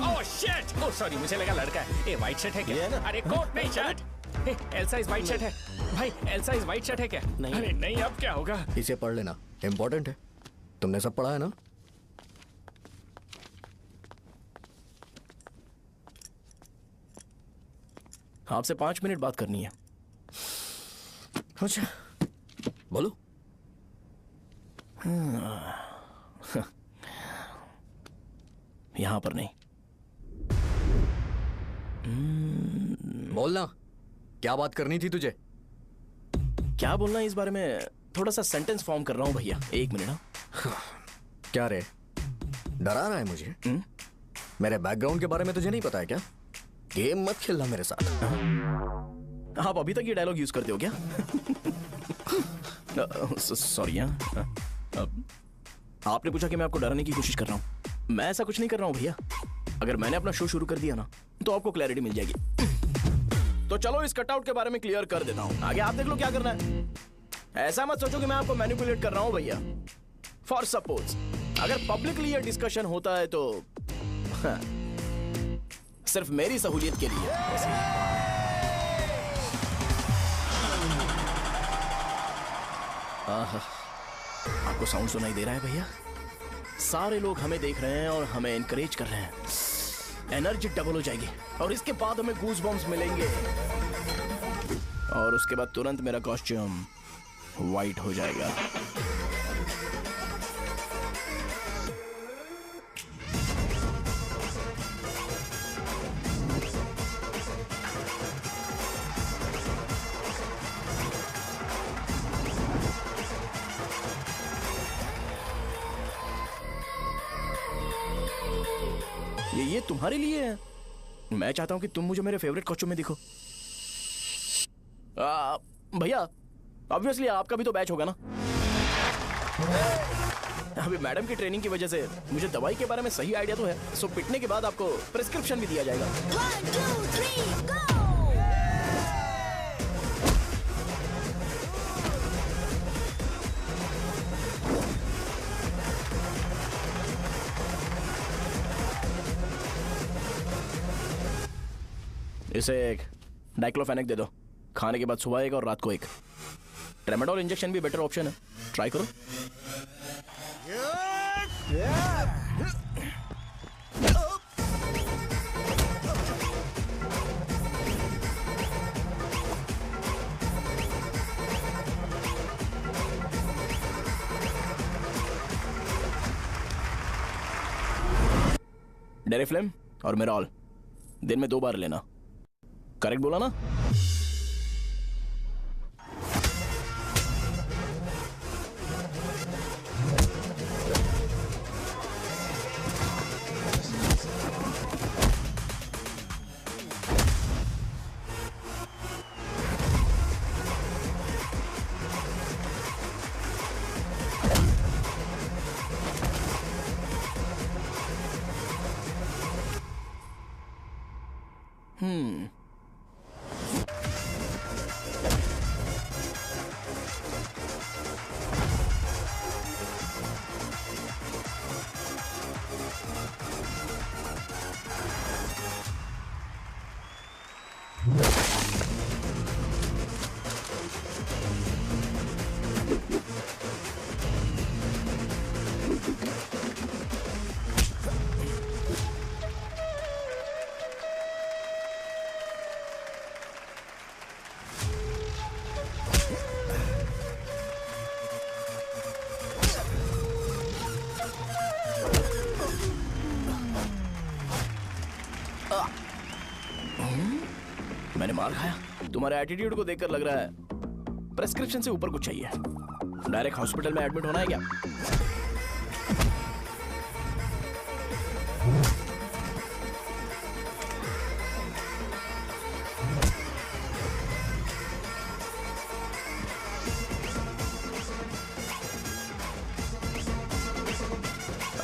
Oh shit! ओह सॉरी, मुझे लगा लड़का है। ए व्हाइट शर्ट है क्या? अरे कोट नहीं shirt. L size white shirt है भाई। एल साइज व्हाइट शर्ट है क्या? नहीं। अरे नहीं, अब क्या होगा? इसे पढ़ लेना, इम्पोर्टेंट है। तुमने सब पढ़ा है ना? आपसे 5 मिनट बात करनी है। अच्छा, बोलो। यहां पर नहीं। बोलना, क्या बात करनी थी तुझे? क्या बोलना है इस बारे में? थोड़ा सा सेंटेंस फॉर्म कर रहा हूं भैया, 1 मिनट। क्या रे, डरा रहा है मुझे? मेरे बैकग्राउंड के बारे में तुझे नहीं पता है क्या? गेम मत खेलना मेरे साथ। आप अभी तक ये डायलॉग यूज करते हो क्या? सॉरी। आपने पूछा कि मैं आपको डराने की कोशिश कर रहा हूं। मैं ऐसा कुछ नहीं कर रहा हूं भैया। अगर मैंने अपना शो शुरू कर दिया ना, तो आपको क्लैरिटी मिल जाएगी। तो चलो इस कटआउट के बारे में क्लियर कर देता हूं। आगे आप देख लो क्या करना है। ऐसा मत सोचो कि मैं आपको मैनिपुलेट कर रहा हूं भैया। फॉर सपोज अगर पब्लिकली ये डिस्कशन होता है तो सिर्फ मेरी सहूलियत के लिए। आपको साउंड सुनाई दे रहा है भैया? सारे लोग हमें देख रहे हैं और हमें एनकरेज कर रहे हैं। एनर्जी डबल हो जाएगी और इसके बाद हमें गूज बम्स मिलेंगे और उसके बाद तुरंत मेरा कॉस्ट्यूम वाइट हो जाएगा। ये तुम्हारे लिए है। मैं चाहता हूं कि तुम मुझे मेरे फेवरेट कॉस्ट्यूम में दिखो। भैया ऑब्वियसली आपका भी तो बैच होगा ना। अभी मैडम की ट्रेनिंग की वजह से मुझे दवाई के बारे में सही आइडिया तो है। सो पिटने के बाद आपको प्रिस्क्रिप्शन भी दिया जाएगा। 1 2 3 गो। इसे एक डाइक्लोफेनेक दे दो, खाने के बाद सुबह एक और रात को एक। ट्रेमाडोल इंजेक्शन भी बेटर ऑप्शन है, ट्राई करो। डेरिफ्लेम और मेरॉल दिन में 2 बार लेना। करेक्ट बोला ना? मैंने मार खाया? तुम्हारे एटीट्यूड को देखकर लग रहा है प्रेस्क्रिप्शन से ऊपर कुछ चाहिए। डायरेक्ट हॉस्पिटल में एडमिट होना है क्या?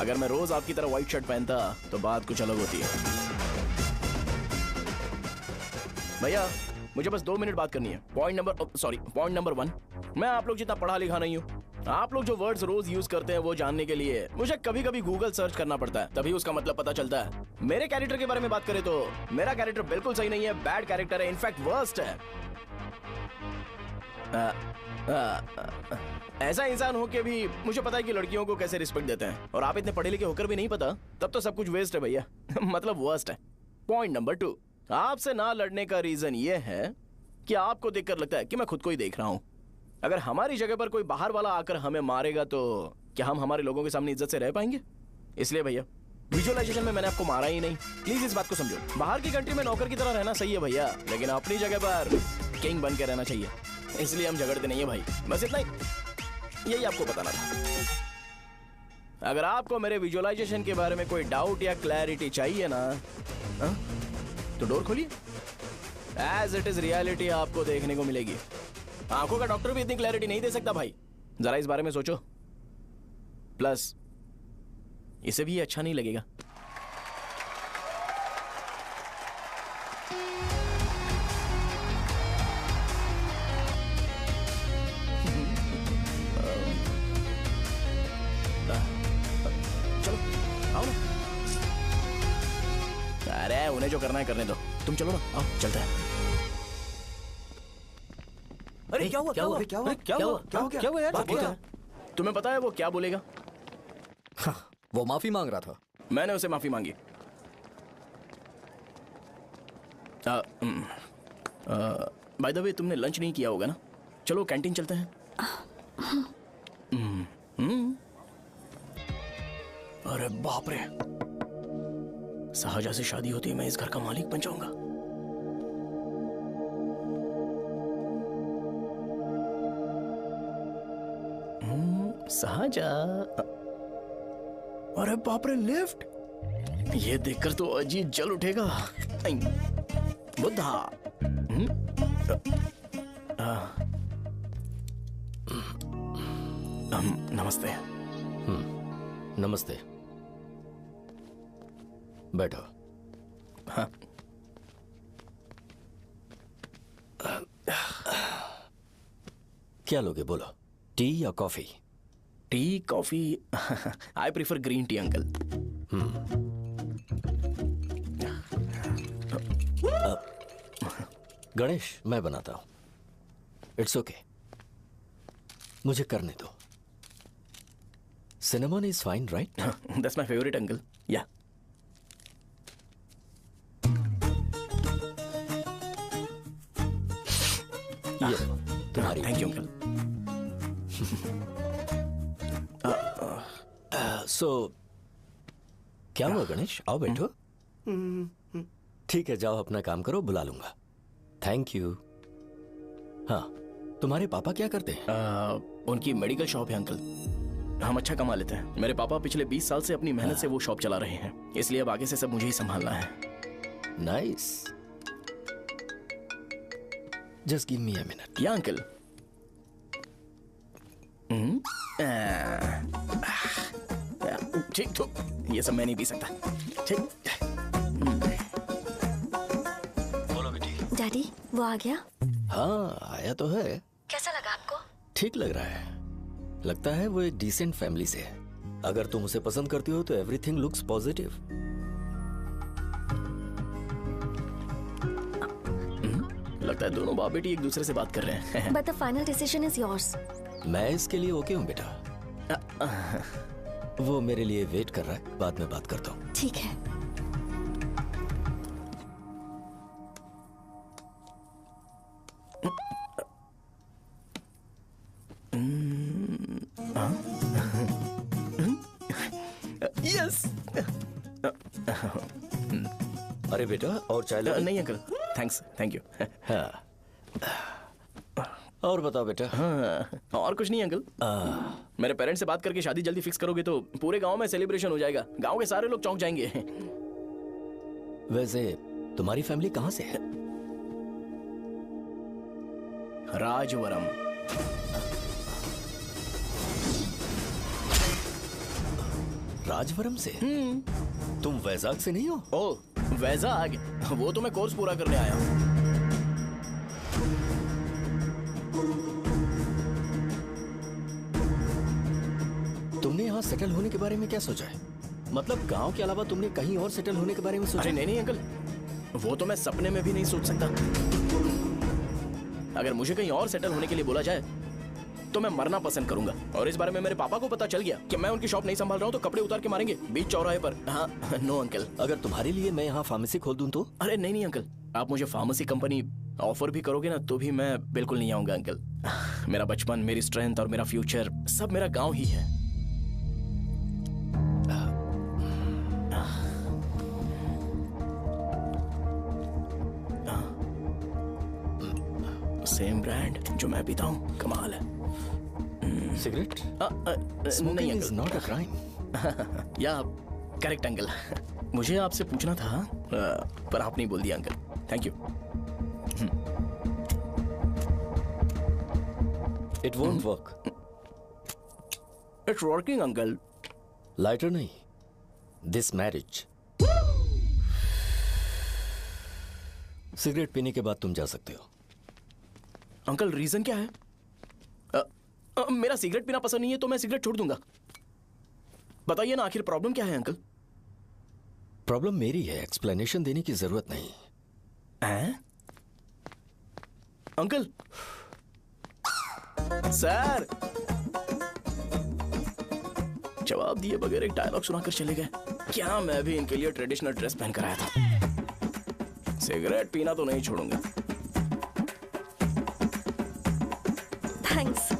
अगर मैं रोज आपकी तरह व्हाइट शर्ट पहनता तो बात कुछ अलग होती है। भैया मुझे बस 2 मिनट बात करनी है। पॉइंट नंबर 1, मैं आप लोग जितना पढ़ा लिखा नहीं हूँ। आप लोग जो वर्ड्स रोज यूज करते हैं वो जानने के लिए मुझे कभी कभी गूगल सर्च करना पड़ता है, तभी उसका मतलब पता चलता है। मेरे कैरेक्टर के बारे में बात करें तो मेरा कैरेक्टर बिल्कुल सही नहीं है, बैड कैरेक्टर है, इनफैक्ट वर्स्ट है। ऐसा इंसान हो के भी मुझे पता है कि लड़कियों को कैसे रिस्पेक्ट देते हैं, और आप इतने पढ़े लिखे होकर भी नहीं पता, तब तो सब कुछ वेस्ट है भैया। मतलब वर्स्ट है। पॉइंट नंबर 2, आपसे ना लड़ने का रीजन ये है कि आपको देखकर लगता है कि मैं खुद को ही देख रहा हूं। अगर हमारी जगह पर कोई बाहर वाला आकर हमें मारेगा तो क्या हम हमारे लोगों के सामने इज्जत से रह पाएंगे? इसलिए भैया विजुअलाइजेशन में मैंने आपको मारा ही नहीं, प्लीज इस बात को समझो। बाहर की कंट्री में नौकर की तरह रहना सही है भैया, लेकिन अपनी जगह पर किंग बन के रहना चाहिए। इसलिए हम झगड़ते नहीं है भाई, बस इतना ही, यही आपको बताना था। अगर आपको मेरे विजुअलाइजेशन के बारे में कोई डाउट या क्लैरिटी चाहिए ना, तो डोर खोलिए। एज इट इज रियलिटी आपको देखने को मिलेगी। आंखों का डॉक्टर भी इतनी क्लैरिटी नहीं दे सकता भाई, जरा इस बारे में सोचो। प्लस इसे भी अच्छा नहीं लगेगा। चलो आओ ना। अरे उन्हें जो करना है करने दो, तुम चलो ना, आओ चलते हैं। अरे क्या हुआ? क्या हुआ? क्या हुआ? क्या हुआ? क्या हुआ यार? तुम्हें पता है वो क्या बोलेगा? वो माफी मांग रहा था। मैंने उसे माफी मांगी। बाय द वे तुमने लंच नहीं किया होगा ना? चलो कैंटीन चलते हैं। अरे बाप रे, सहजा से शादी होती है मैं इस घर का मालिक बन जाऊंगा। सहजा, अरे बाप रे लिफ्ट, ये देखकर तो अजीत जल उठेगा। बुद्धा। नमस्ते। नमस्ते, बैठो। हाँ। क्या लोगे बोलो, टी या coffee? Tea coffee? I prefer green tea uncle. Ganesh, मैं बनाता हूँ। इट्स ओके, मुझे करने दो। Cinnamon is fine, right? That's my favourite uncle. या ये तुम्हारी। Thank you uncle. सो क्या हुआ गणेश? आओ बैठो। ठीक है, जाओ अपना काम करो, बुला लूंगा। Thank you. हाँ, तुम्हारे पापा क्या करते हैं? उनकी मेडिकल शॉप है अंकल। हम अच्छा कमा लेते हैं। मेरे पापा पिछले 20 साल से अपनी मेहनत से वो शॉप चला रहे हैं, इसलिए अब आगे से सब मुझे ही संभालना है। Nice. Just give me a minute. या अंकल। ठीक, तो ये सब मैं नहीं पी सकता। ठीक। बोलो बेटी। डैडी, वो आ गया? हाँ, आया तो है। कैसा लगा आपको? ठीक लग रहा है। लगता है वो एक डिसेंट फैमिली से है। अगर तुम उसे पसंद करती हो तो एवरीथिंग लुक्स पॉजिटिव। लगता है दोनों बाप बेटी एक दूसरे से बात कर रहे हैं। But the final decision is yours. मैं इसके लिए ओके हूँ बेटा। वो मेरे लिए वेट कर रहा है, बाद में बात करता हूँ। ठीक है। यस। अरे बेटा, और चाय लो। नहीं अंकल, थैंक्स, थैंक यू। हाँ। और बताओ बेटा। हाँ, और कुछ नहीं अंकल। मेरे पेरेंट्स से बात करके शादी जल्दी फिक्स करोगे तो पूरे गांव में सेलिब्रेशन हो जाएगा। गांव के सारे लोग चौंक जाएंगे। वैसे तुम्हारी फैमिली कहाँ से है? राजवरम। राजवरम से? तुम वैजाग से नहीं हो? ओ, वैजाग? वो तो मैं कोर्स पूरा करने आया हूँ। तुमने यहाँ सेटल होने के बारे में क्या सोचा है? मतलब गांव के अलावा तुमने कहीं और सेटल होने के बारे में सोचा? अरे नहीं अंकल, वो तो मैं सपने में भी नहीं सोच सकता। अगर मुझे कहीं और सेटल होने के लिए बोला जाए तो मैं मरना पसंद करूंगा। और इस बारे में मेरे पापा को पता चल गया कि मैं उनकी शॉप नहीं संभाल रहा हूँ तो कपड़े उतार के मारेंगे बीच चौराहे पर। हाँ, नो अंकल। अगर तुम्हारे लिए मैं यहाँ फार्मेसी खोल दूं तो? अरे नहीं अंकल, आप मुझे फार्मेसी कंपनी ऑफर भी करोगे ना तो भी मैं बिल्कुल नहीं आऊंगा अंकल। मेरा बचपन, मेरी स्ट्रेंथ और मेरा फ्यूचर सब मेरा गाँव ही है। सेम ब्रांड जो मैं पीता हूँ, कमाल है। सिगरेट? नहीं अंकल, नॉट अ क्राइम। या करेक्ट अंकल। मुझे आपसे पूछना था पर आप नहीं बोल दिया uncle. Thank you. It won't work. It's working uncle. Lighter नहीं, दिस मैरिज। सिगरेट पीने के बाद तुम जा सकते हो। अंकल रीजन क्या है? मेरा सिगरेट पीना पसंद नहीं है तो मैं सिगरेट छोड़ दूंगा। बताइए ना, आखिर प्रॉब्लम क्या है अंकल? प्रॉब्लम मेरी है, एक्सप्लेनेशन देने की जरूरत नहीं। अंकल, सर जवाब दिए बगैर एक डायलॉग सुनाकर चले गए। क्या मैं भी इनके लिए ट्रेडिशनल ड्रेस पहन कर आया था? सिगरेट पीना तो नहीं छोड़ूंगा। थैंक्स।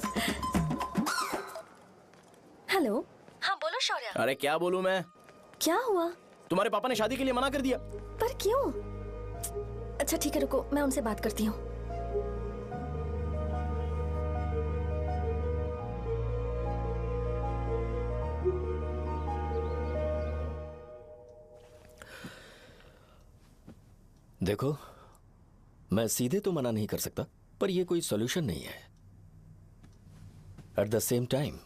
हेलो। हाँ बोलो शौर्य। अरे क्या बोलूं मैं? क्या हुआ? तुम्हारे पापा ने शादी के लिए मना कर दिया। पर क्यों? अच्छा ठीक है, रुको, मैं उनसे बात करती हूँ। देखो, मैं सीधे तो मना नहीं कर सकता, पर यह कोई सॉल्यूशन नहीं है। एट द सेम टाइम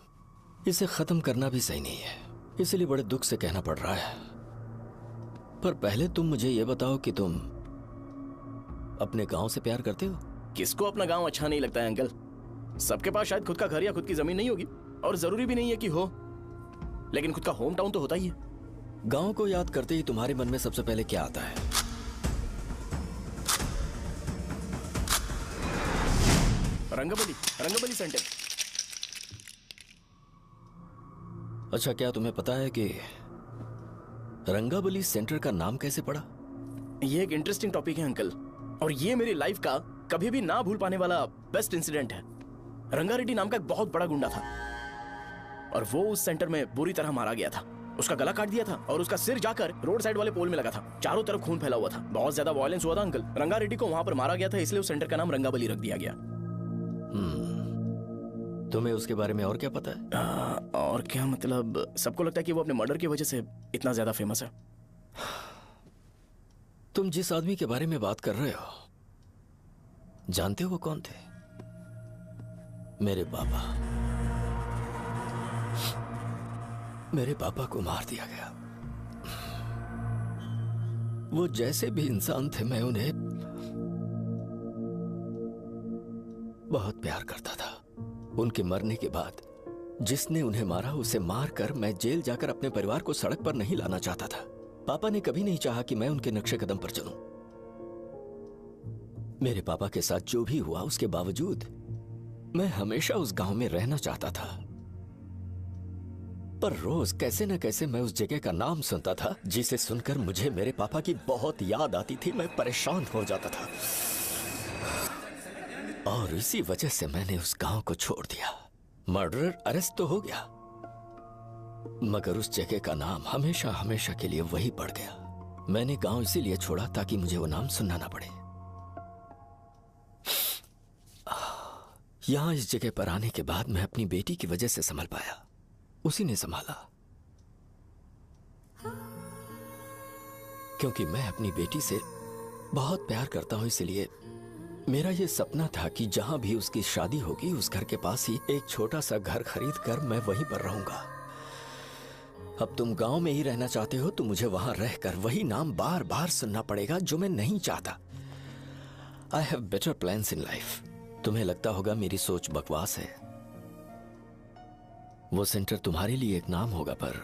इसे खत्म करना भी सही नहीं है, इसलिए बड़े दुख से कहना पड़ रहा है। पर पहले तुम मुझे यह बताओ कि तुम अपने गांव से प्यार करते हो? किसको अपना गांव अच्छा नहीं लगता है अंकल? सबके पास शायद खुद का घर या खुद की जमीन नहीं होगी, और जरूरी भी नहीं है कि हो, लेकिन खुद का होम टाउन तो होता ही है। गांव को याद करते ही तुम्हारे मन में सबसे पहले क्या आता है? रंगबली सेंटर। अच्छा, क्या तुम्हें पता है कि रंगाबली सेंटर का नाम कैसे पड़ा? ये एक इंटरेस्टिंग टॉपिक है अंकल, और ये मेरी लाइफ का कभी भी ना भूल पाने वाला बेस्ट इंसिडेंट है। रंगारेड्डी नाम का एक बहुत बड़ा गुंडा था और वो उस सेंटर में बुरी तरह मारा गया था। उसका गला काट दिया था और उसका सिर जाकर रोड साइड वाले पोल में लगा था। चारों तरफ खून फैला हुआ था, बहुत ज्यादा वायलेंस हुआ था अंकल। रंगारेड्डी को वहां पर मारा गया था, इसलिए उस सेंटर का नाम रंगाबली रख दिया गया। तुम्हें उसके बारे में और क्या पता है? और क्या मतलब, सबको लगता है कि वो अपने मर्डर की वजह से इतना ज्यादा फेमस है। तुम जिस आदमी के बारे में बात कर रहे हो, जानते हो वो कौन थे? मेरे पापा। मेरे पापा को मार दिया गया। वो जैसे भी इंसान थे, मैं उन्हें बहुत प्यार करता था। उनके मरने के बाद जिसने उन्हें मारा उसे मारकर मैं जेल जाकर अपने परिवार को सड़क पर नहीं लाना चाहता था। पापा ने कभी नहीं चाहा कि मैं उनके नक्शे कदम पर चलूं। मेरे पापा के साथ जो भी हुआ, उसके बावजूद मैं हमेशा उस गांव में रहना चाहता था। पर रोज कैसे न कैसे मैं उस जगह का नाम सुनता था, जिसे सुनकर मुझे मेरे पापा की बहुत याद आती थी। मैं परेशान हो जाता था और इसी वजह से मैंने उस गांव को छोड़ दिया। मर्डरर अरेस्ट तो हो गया, मगर उस जगह का नाम हमेशा हमेशा के लिए वही पड़ गया। मैंने गांव इसीलिए छोड़ा ताकि मुझे वो नाम सुनना ना पड़े। यहां इस जगह पर आने के बाद मैं अपनी बेटी की वजह से संभल पाया। उसी ने संभाला, क्योंकि मैं अपनी बेटी से बहुत प्यार करता हूं। इसलिए मेरा यह सपना था कि जहां भी उसकी शादी होगी, उस घर के पास ही एक छोटा सा घर खरीद कर मैं वहीं पर रहूंगा। अब तुम गांव में ही रहना चाहते हो तो मुझे वहां रहकर वही नाम बार बार सुनना पड़ेगा, जो मैं नहीं चाहता। I have better plans in life. तुम्हें लगता होगा मेरी सोच बकवास है। वो सेंटर तुम्हारे लिए एक नाम होगा, पर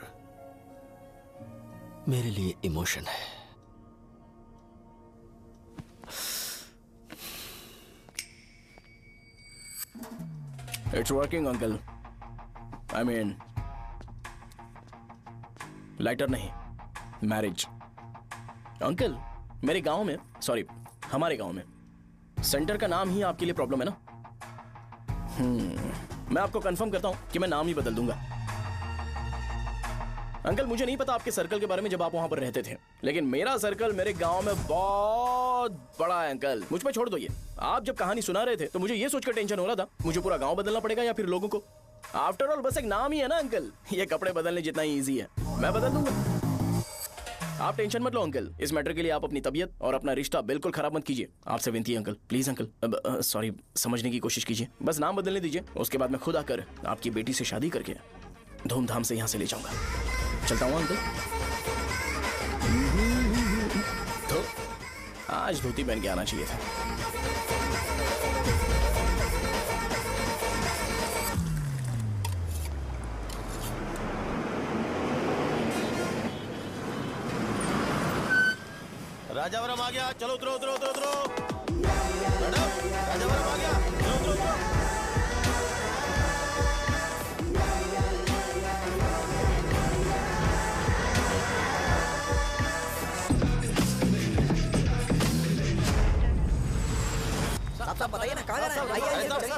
मेरे लिए इमोशन है। It's working uncle. I mean, lighter नहीं, मैरिज। अंकल, मेरे गांव में, सॉरी हमारे गांव में सेंटर का नाम ही आपके लिए प्रॉब्लम है ना? मैं आपको कंफर्म करता हूं कि मैं नाम ही बदल दूंगा। अंकल, मुझे नहीं पता आपके सर्कल के बारे में जब आप वहां पर रहते थे, लेकिन मेरा सर्कल मेरे गांव में बहुत बड़ा है अंकल। मुझ पे छोड़ दो ये। आप जब कहानी सुना रहे थे तो मुझे ये सोचकर टेंशन हो रहा था मुझे पूरा गांव बदलना पड़ेगा या फिर लोगों को। आफ्टर ऑल बस एक नाम ही है ना अंकल, ये कपड़े बदलने जितना ही ईजी है। मैं बदल दूंगा, आप टेंशन मत लो अंकल। इस मैटर के लिए आप अपनी तबीयत और अपना रिश्ता बिल्कुल खराब मत कीजिए। आपसे विनती है अंकल, प्लीज अंकल। सॉरी, समझने की कोशिश कीजिए। बस नाम बदलने दीजिए, उसके बाद मैं खुद आकर आपकी बेटी से शादी करके धूमधाम से यहाँ से ले जाऊंगा। चलता हूँ अंकल। तो आज धोती पहन के आना चाहिए था। राजावरम आ गया, चलो उतरो उतरो उतरो उतरो। मैडम, राजावरम आ गया, चलो उतरो उतरो। साहब बताइए ना, कहाँ जाना है? आइए आइए, चलिए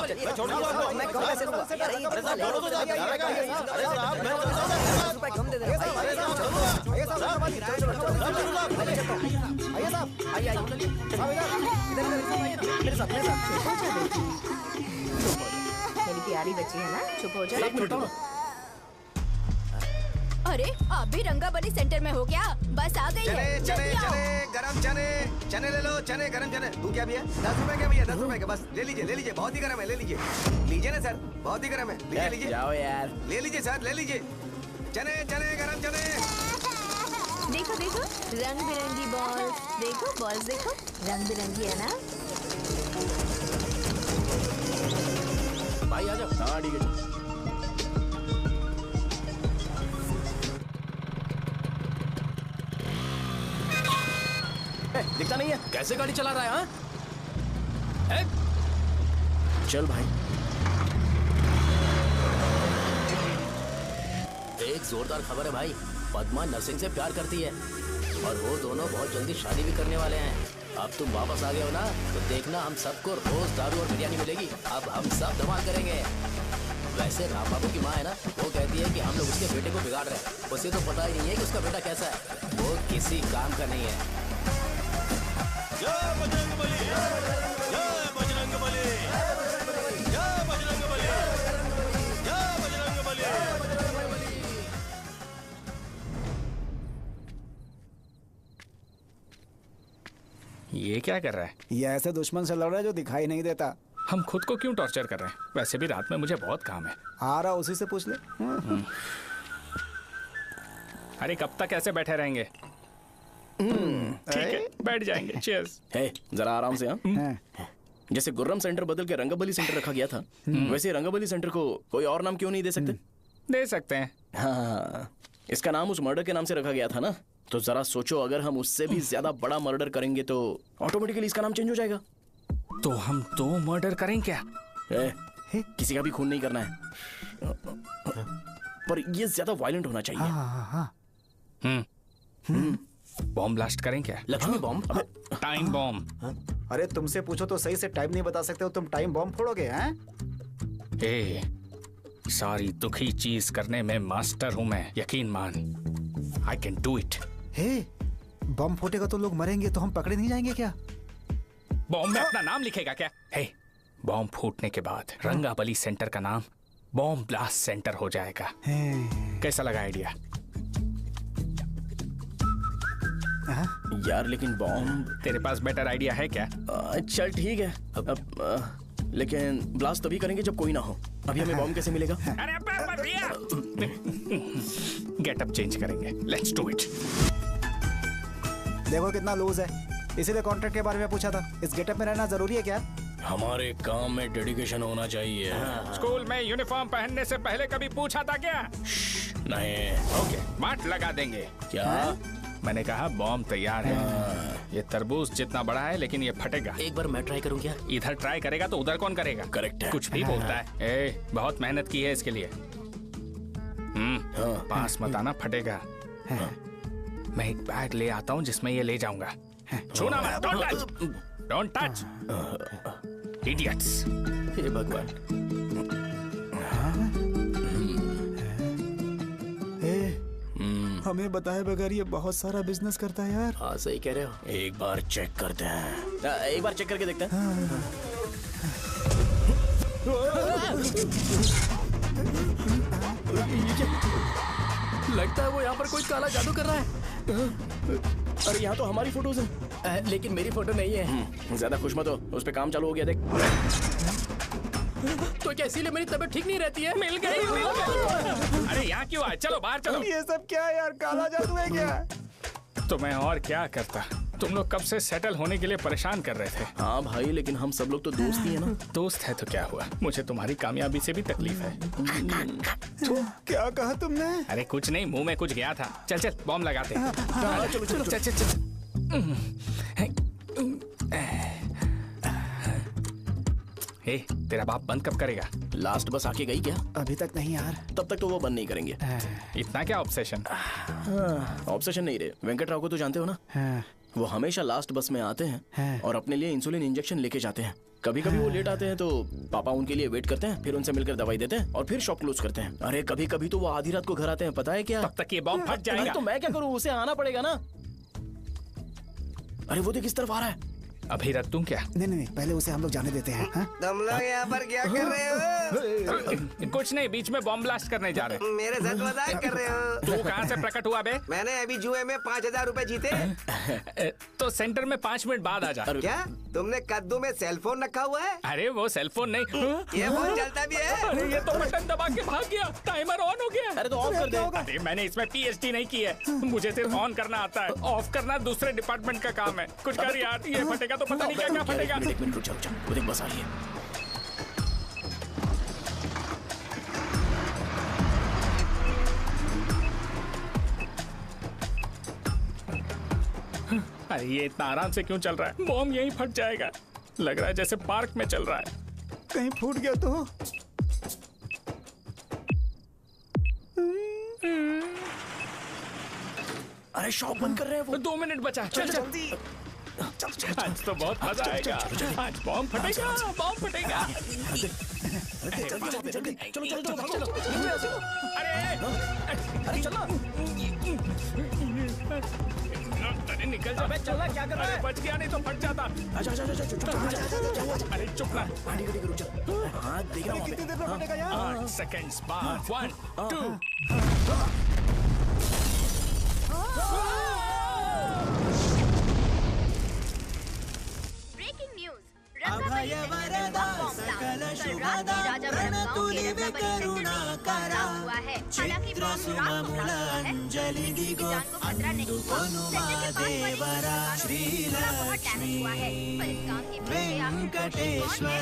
चलिए। मैं छोड़ दूंगा आपको। मैं कम कैसे दूंगा? अरे साहब, छोड़ो तो साहब। अरे साहब, मैं रुपए कम दे दे रहा हूँ। अरे साहब, छोड़ूंगा। आइए साहब, साहब, चलो चलो चलो साहब, छोड़ूंगा। आइए साहब, आइए आइए, साहब इधर मेरे साथ मेरे साथ। मेरी प्यारी बच्ची है ना, चुप हो जा। एक मिनट। अरे आप भी रंगाबली सेंटर में हो क्या? बस आ गई है, चने चने जल्दी आओ। चने गरम चने चने ले लो, चने गरम चने। तू क्या भैया? 10 रुपए के भैया, 10 रुपए के। बस ले लीजिए, बहुत ही गरम है, ले लीजिए। लीजिए ना सर, बहुत ही गरम है, लीजिए लीजिए। जाओ यार, ले लीजिए सर, ले लीजिए। चने चने गरम चने। देखो देखो, रंग बिरंगी बॉल्स। देखो बॉल्स, देखो रंग बिरंगी है ना। भाई आ जाओ। हाँ ठीक है। दिखता नहीं है, कैसे गाड़ी चला रहा है? हाँ? चल भाई। एक जोरदार खबर है भाई, पद्मा नर्सिंग से प्यार करती है और वो दोनों बहुत जल्दी शादी भी करने वाले हैं। अब तुम वापस आ गए हो ना, तो देखना हम सबको रोज दारू और बिरयानी मिलेगी। अब हम सब धमाल करेंगे। वैसे राम बाबू की माँ है ना, वो कहती है कि हम लोग उसके बेटे को बिगाड़ रहे हैं। उसे तो पता ही नहीं है कि उसका बेटा कैसा है, वो किसी काम का नहीं है। जय बजरंग बली, जय बजरंग बली, जय बजरंग बली, जय बजरंग बली। ये क्या कर रहा है? ये ऐसे दुश्मन से लड़ रहा है जो दिखाई नहीं देता। हम खुद को क्यों टॉर्चर कर रहे हैं? वैसे भी रात में मुझे बहुत काम है। आ रहा उसी से पूछ ले। अरे कब तक ऐसे बैठे रहेंगे? ठीक है, बैठ जाएंगे। चीयर्स। हे, जरा आराम से। हाँ, जैसे गुर्रम सेंटर बदल के रंगबली सेंटर रखा गया था, वैसे रंगबली सेंटर को कोई और नाम क्यों नहीं दे सकते? दे सकते हैं। हाँ, इसका नाम उस मर्डर के नाम से रखा गया था ना, तो जरा सोचो अगर हम उससे भी ज्यादा बड़ा मर्डर करेंगे तो ऑटोमेटिकली इसका नाम चेंज हो जाएगा। तो हम 2 मर्डर करें क्या? किसी का भी खून नहीं करना है, पर ये ज्यादा वायलेंट होना चाहिए। बॉम्ब ब्लास्ट करें क्या? लक्ष्मी बॉम्ब? Time bomb. अरे तुमसे पूछो तो सही से टाइम नहीं बता सकते हो, तुम टाइम बॉम्ब फोड़ोगे? हैं? ए, सारी दुखी चीज करने में मास्टर हूं मैं, यकीन मान। I can do it. हे, बम फूटेगा तो लोग मरेंगे, तो हम पकड़े नहीं जाएंगे क्या? बॉम्ब में अपना नाम लिखेगा क्या? हे, बॉम्ब फूटने के बाद रंगाबली सेंटर का नाम बॉम्ब ब्लास्ट सेंटर हो जाएगा। कैसा लगा आइडिया? यार लेकिन बॉम्ब, तेरे पास बेटर आइडिया है क्या? चल ठीक है, लेकिन ब्लास्ट तभी करेंगे जब कोई ना हो। अभी हमें बॉम्ब कैसे मिलेगा? अरे गेटअप चेंज करेंगे। Let's do it. देखो कितना लूज है, इसीलिए कॉन्ट्रैक्ट के बारे में पूछा था। इस गेटअप में रहना जरूरी है क्या? हमारे काम में डेडिकेशन होना चाहिए। स्कूल में यूनिफॉर्म पहनने से पहले कभी पूछा था क्या? नहीं। ओके, बात लगा देंगे। क्या? मैंने कहा बॉम्ब तैयार है। ये तरबूज जितना बड़ा है, लेकिन ये फटेगा। एक बार मैं ट्राई करूं क्या? इधर ट्राई करेगा तो उधर कौन करेगा? करेक्ट है। कुछ भी बोलता है। ए, बहुत मेहनत की है इसके लिए। पास मत आना, फटेगा। मैं एक बैग ले आता हूँ जिसमें ये ले जाऊंगा। छूना मत, don't touch, don't touch, idiots. हे भगवान। हमें बताए बगैर ये बहुत सारा बिजनेस करता है यार। हाँ सही कह रहे हो। एक बार चेक करते हैं। एक बार चेक करके देखते हैं। लगता है वो यहाँ पर कोई काला जादू कर रहा है। अरे यहाँ तो हमारी फोटोज हैं, लेकिन मेरी फोटो नहीं है। ज्यादा खुश मत हो, उस पे काम चालू हो गया देख। तो क्या इसीलिए मेरी तबीयत ठीक नहीं रहती है? मिल गई, मिल गई। अरे यहाँ क्यों आए? चलो बाहर चलो। ये सब क्या है यार? काला जादू है क्या? तो मैं और क्या करता? तुम लोग कब से सेटल होने के लिए परेशान कर रहे थे। हाँ भाई, लेकिन हम सब लोग तो दोस्त ही है ना। दोस्त है तो क्या हुआ? मुझे तुम्हारी कामयाबी से भी तकलीफ है। क्या कहा तुमने? अरे कुछ नहीं, मुंह में कुछ गया था। चल चल बॉम्ब लगाते हैं। चलो चलो चल चल चल। ए, तेरा बाप बंद कब करेगा? लास्ट बस आके गई क्या? अभी तक नहीं यार। तब तक तो वो बंद नहीं करेंगे। इतना क्या ऑब्सेशन? ऑब्सेशन नहीं रहे। वेंकट राव को तो जानते हो ना? वो हमेशा लास्ट बस में आते हैं और अपने लिए इंसुलिन इंजेक्शन लेके जाते हैं। कभी कभी वो लेट आते हैं तो पापा उनके लिए वेट करते हैं, फिर उनसे मिलकर दवाई देते हैं और फिर शॉप क्लोज करते हैं। अरे कभी कभी तो वो आधी रात को घर आते हैं, पता है क्या? तब तक ये बॉम्ब फट जाएगा। तो मैं क्या करूँ? उसे आना पड़ेगा ना। अरे वो देख किस तरफ आ रहा है। अभी रख दूं क्या? नहीं, पहले उसे हम लोग जाने देते हैं। तुम लोग यहाँ पर क्या कर रहे हो? कुछ नहीं, बीच में बॉम्ब ब्लास्ट करने जा रहे हैं। मेरे साथ मजाक कर रहे हो? तू कहाँ से प्रकट हुआ बे? मैंने अभी जुए में 5000 रुपए जीते। तो सेंटर में 5 मिनट बाद आ जा। क्या तुमने कद्दू में सेलफोन रखा हुआ है? अरे वो सेलफोन नहीं, ये फोन चलता भी है। अरे ये तो बटन दबा के भाग गया, टाइमर ऑन हो गया। अरे तो ऑफ कर दे। अरे मैंने इसमें पीएचडी नहीं की है, मुझे सिर्फ ऑन करना आता है। ऑफ करना दूसरे डिपार्टमेंट का काम है। कुछ कर यार, ये फटेगा तो पता नहीं क्या क्या फटेगा। एक मिनट रुक जाओ, वो देख बस आ रही है। अरे ये इतना आराम से क्यों चल रहा है? बॉम्ब यहीं फट जाएगा। लग रहा है जैसे पार्क में चल रहा है। कहीं फूट गया तो। अरे शॉप बंद कर रहे हैं वो। 2 मिनट बचा। चल जल्दी। आज तो बहुत मजा आएगा। आज बॉम्ब फटेगा, बॉम्ब फटेगा। चलो। अरे चलो। अरे निकल जा। चला क्या कर रहा है? बच गया नहीं तो फट जाता। अरे चुप ना। रुक जा। हाँ देख रहा हूँ। कितनी देर में फटेगा यार? 8 सेकंड्स बाद 1 2। Breaking news. रंगाबली सेंटर में बॉम्ब ब्लास्ट। कल रात में राजावरम गांव के रंगाबली सेंटर में बॉम्ब हुआ है। हालांकि बॉम्ब रात को ब्लास्ट हुआ है। किसी की जान को खतरा नहीं हुआ। सेंटर के पास वाली थोड़ा बहुत डैमेज हुआ है। पर इस काम की वजह कौन है इसका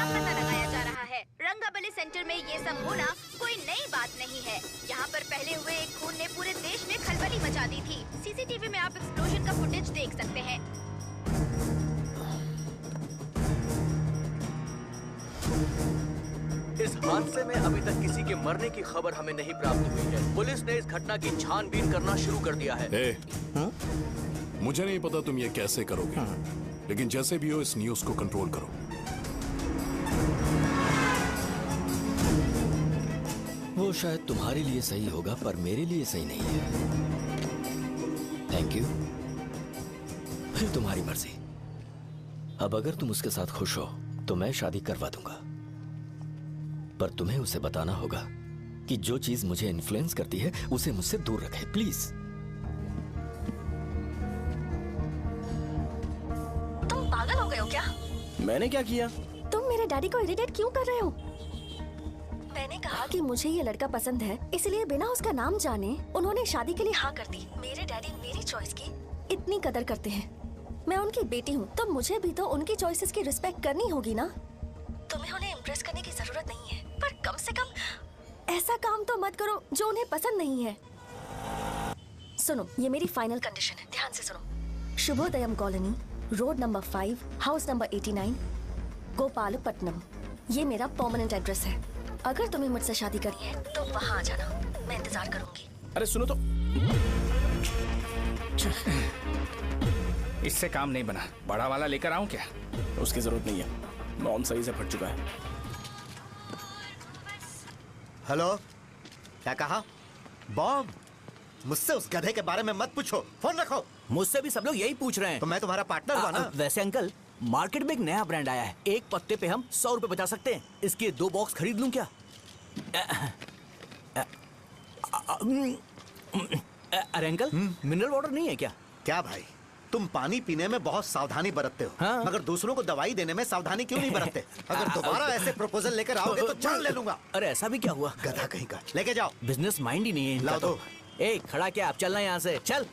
पता लगाया जा रहा है। रंगाबली सेंटर में ये सब होना कोई नई बात नहीं है। यहाँ पर पहले हुए एक खून ने पूरे देश में खलबली मचा दी थी। सीसीटीवी में आप एक्सप्लोजन का फुटेज देख सकते हैं। इस हादसे में अभी तक किसी के मरने की खबर हमें नहीं प्राप्त हुई है। पुलिस ने इस घटना की छानबीन करना शुरू कर दिया है। मुझे नहीं पता तुम ये कैसे करोगे, लेकिन जैसे भी हो इस न्यूज को कंट्रोल करो। वो शायद तुम्हारे लिए सही होगा पर मेरे लिए सही नहीं है। Thank you. फिर तुम्हारी मर्जी। अब अगर तुम उसके साथ खुश हो तो मैं शादी करवा दूंगा, पर तुम्हें उसे बताना होगा कि जो चीज मुझे इन्फ्लुएंस करती है उसे मुझसे दूर रखे, प्लीज। तुम पागल हो गए हो क्या? मैंने क्या किया? तुम मेरे डैडी को इरिटेट क्यों कर रहे हो? मैंने कहा कि मुझे ये लड़का पसंद है, इसलिए बिना उसका नाम जाने उन्होंने शादी के लिए हाँ कर दी। मेरे डैडी मेरी चॉइस की इतनी कदर करते हैं। मैं उनकी बेटी हूँ तो मुझे भी तो उनकी चॉइसेस की रिस्पेक्ट करनी होगी ना। तुम्हें उन्हें इम्प्रेस करने की जरूरत नहीं है, पर कम से कम ऐसा काम तो मत करो जो उन्हें पसंद नहीं है। सुनो, ये मेरी फाइनल कंडीशन है, ध्यान से सुनो। Shubhodayam colony, road number 5, house number 89, Gopalapatnam. ये मेरा परमानेंट एड्रेस है। अगर तुम्हें मुझसे शादी करनी है तो वहाँ आ जाना, मैं इंतजार करूंगी। अरे सुनो तो। इससे काम नहीं बना। बड़ा वाला लेकर आऊं क्या? उसकी जरूरत नहीं है, बॉम्ब सही से फट चुका है। हेलो, क्या कहा? बॉम्ब? मुझसे उस गधे के बारे में मत पूछो, फोन रखो। मुझसे भी सब लोग यही पूछ रहे हैं। तो मैं तुम्हारा पार्टनर हुआ ना। वैसे अंकल, मार्केट में एक नया ब्रांड आया है, एक पत्ते पे हम 100 रुपए बचा सकते हैं। इसके 2 बॉक्स खरीद लूं क्या? अरे अंकल, मिनरल वाटर नहीं है क्या? क्या भाई, तुम पानी पीने में बहुत सावधानी बरतते हो, हाँ? मगर दूसरों को दवाई देने में सावधानी क्यों नहीं बरतते? अगर दोबारा ऐसे प्रपोजल लेकर आओगे तो जान ले लूंगा। अरे ऐसा भी क्या हुआ? गधा कहीं का, लेके जाओ। बिजनेस माइंड ही नहीं है इनका। लाओ दो। ए, खड़ा क्या? आप चलना यहाँ से, चल।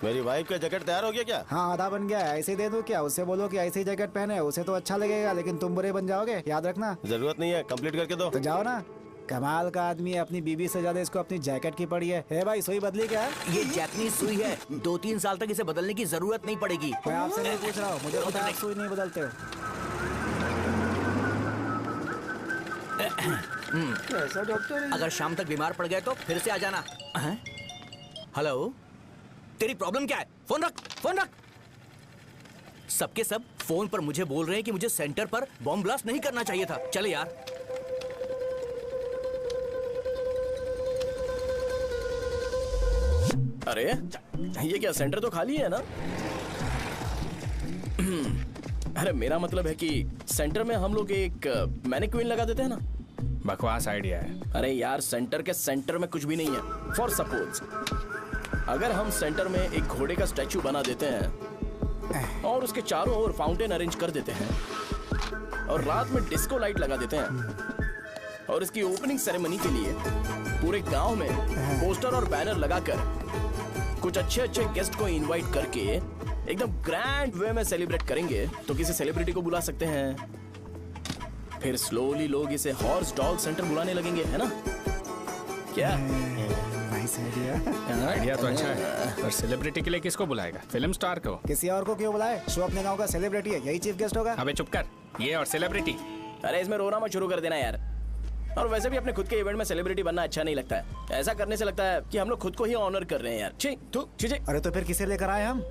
मेरी वाइफ का जैकेट तैयार हो गया क्या? हाँ, आधा बन गया है। ऐसे ही दे दूं क्या? उससे बोलो कि ऐसे ही जैकेट पहने, उसे तो अच्छा लगेगा, लेकिन तुम बुरे बन जाओगे, याद रखना। जरूरत नहीं है, कंप्लीट करके दो। तो जाओ ना। कमाल का आदमी है, अपनी बीबी से ज्यादा इसको अपनी जैकेट की पड़ी है। हे भाई, सुई बदली क्या? ये जैपनीज सुई है, 2-3 साल तक इसे बदलने की जरूरत नहीं पड़ेगी। मैं आपसे नहीं पूछ रहा हूँ, मुझे पता है आप सुई नहीं बदलते हो। कैसा डॉक्टर है? अगर शाम तक बीमार पड़ गए तो फिर से आ जाना। हेलो, तेरी प्रॉब्लम क्या है? फोन रख, फोन रख। सबके सब फोन पर मुझे बोल रहे हैं कि मुझे सेंटर पर बॉम्ब ब्लास्ट नहीं करना चाहिए था। चले यार। अरे ये क्या, सेंटर तो खाली है ना? अरे मेरा मतलब है कि सेंटर में हम लोग एक मैनिक्विन लगा देते हैं ना। बकवास आइडिया है। अरे यार, सेंटर के सेंटर में कुछ भी नहीं है। फॉर सपोज अगर हम सेंटर में एक घोड़े का स्टैचू बना देते हैं और उसके चारों ओर फाउंटेन अरेंज कर देते हैं और रात में डिस्को लाइट लगा देते हैं और इसकी ओपनिंग सेरेमनी के लिए पूरे गांव में पोस्टर और बैनर लगाकर कुछ अच्छे अच्छे गेस्ट को इनवाइट करके एकदम ग्रैंड वे में सेलिब्रेट करेंगे तो किसी सेलिब्रिटी को बुला सकते हैं। फिर स्लोली लोग इसे हॉर्स डॉग सेंटर बुलाने लगेंगे, है ना? क्या आइडिया तो अच्छा है, पर सेलिब्रिटी के लिए किसको बुलाएगा? फिल्म स्टार को। किसी और को क्यों बुलाए? शो अपने गांव का सेलिब्रिटी है, यही चीफ गेस्ट होगा। अबे चुप कर। ये और सेलिब्रिटी अरे इसमें रोना मत शुरू कर देना यार। और वैसे भी अपने खुद के इवेंट में सेलिब्रिटी बनना अच्छा नहीं लगता है। ऐसा करने से लगता है कि हम लोग खुद को ही ऑनर कर रहे हैं यार। छी तू छी। अरे तो फिर किसे लेकर आए हम?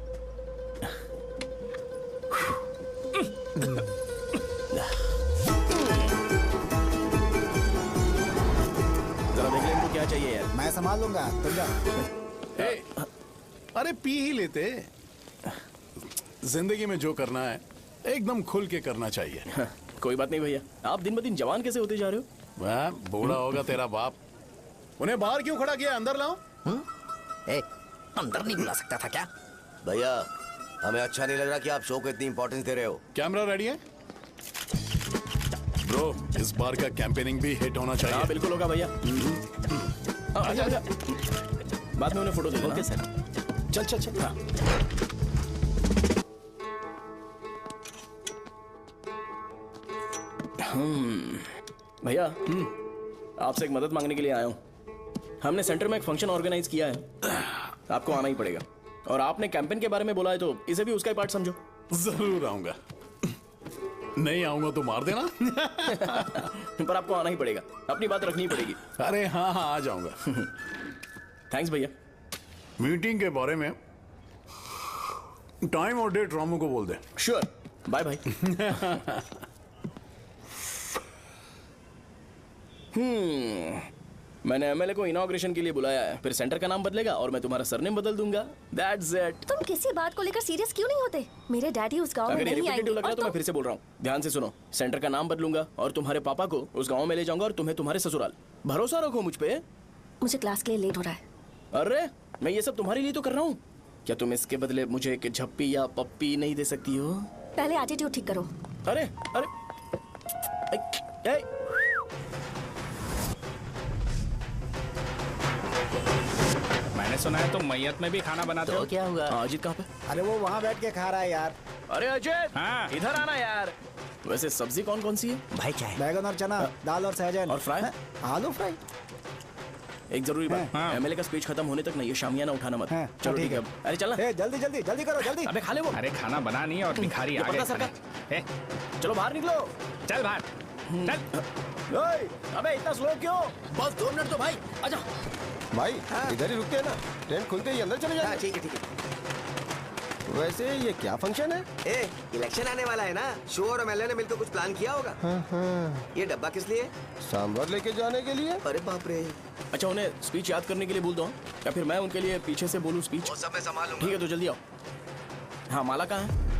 जरा देख ले इनको क्या चाहिए यार। मैं संभाल लूंगा, तुम जा। अरे पी ही लेते। जिंदगी में जो करना है एकदम खुल के करना चाहिए। कोई बात नहीं भैया, आप दिन ब दिन जवान कैसे होते जा रहे हो? वह बूढ़ा होगा तेरा बाप। उन्हें बाहर क्यों खड़ा किया? अंदर लाओ। अंदर नहीं बुला सकता था क्या? भैया हमें अच्छा नहीं लग रहा कि आप शो को इतनी इंपॉर्टेंस दे रहे हो। कैमरा रेडी है ब्रो? इस बार का कैंपेनिंग भी हिट होना चाहिए। हाँ बिल्कुल होगा भैया। आजा आजा, बाद में उन्हें फोटो दे दो। Okay sir. चल चल चल। हाँ। भैया आपसे एक मदद मांगने के लिए आया हूँ। हमने सेंटर में एक फंक्शन ऑर्गेनाइज किया है, आपको आना ही पड़ेगा। और आपने कैंपेन के बारे में बोला है तो इसे भी उसका ही पार्ट समझो। जरूर आऊंगा। नहीं आऊंगा तो मार देना। पर आपको आना ही पड़ेगा, अपनी बात रखनी पड़ेगी। अरे हाँ हाँ आ जाऊंगा। थैंक्स भैया। मीटिंग के बारे में टाइम और डेट रामू को बोल दे। Sure, bye bye. मैंने एमएलए को इनॉग्रेशन के लिए बुलाया है, फिर सेंटर का नाम बदलेगा और मैं तुम्हारा सरनेम बदल दूंगा। That's it. तुम किसी बात को लेकर सीरियस क्यों नहीं होते? मेरे डैडी उस गांव में अगर ये नहीं रिपीटेटिव आएंगे। लग रहा है तो मैं फिर से बोल रहा हूँ, ध्यान से सुनो। सेंटर का नाम बदलूंगा और तुम्हारे पापा को उस गांव में ले जाऊंगा और तुम्हें तुम्हारे ससुराल। भरोसा रखो मुझ पे। मुझे क्लास के लिए लेट हो रहा है। अरे मैं ये सब तुम्हारे लिए तो कर रहा हूँ। क्या तुम इसके बदले मुझे एक झप्पी या पप्पी नहीं दे सकती हो? पहले एटीट्यूड ठीक करो। अरे अरे मैंने सुना है तुम मैयत में भी खाना बनाते हो। क्या हुआ? अजीत कहाँ पे? अरे वो वहाँ बैठ के खा रहा है यार। अरे अजीत हाँ। इधर आना यार। वैसे सब्जी कौन कौन सी है? भाई क्या है? बैगन और चना, दाल और सहजन और फ्राई? आलू फ्राई। एक जरूरी बात, एमएलए का स्पीच खत्म होने तक ना ये शामियाना उठाना मत। चलो ठीक है। अरे चलना। जल्दी जल्दी जल्दी करो जल्दी। अबे खा ले वो। अरे खाना बना नहीं है और भिखारी आ गए। चलो बाहर निकलो। चल बाहर चल। अबे इतना स्लो क्यों? बस 2 मिनट तो भाई, आजा। भाई इधर ही रुकते हैं ना, ट्रेन खुलते ही अंदर चले जाए। ठीक है ठीक है। वैसे ये क्या फंक्शन है? ए, इलेक्शन आने वाला है ना, शो और एमएलए ने मिलकर कुछ प्लान किया होगा। ये डब्बा किस लिए? सांभर लेके जाने के लिए। अरे बाप रे। अच्छा उन्हें स्पीच याद करने के लिए बोल दो या फिर मैं उनके लिए पीछे से बोलूं स्पीच? वो सब मैं संभालूंगा। ठीक है तो जल्दी आओ। हाँ माला कहाँ है?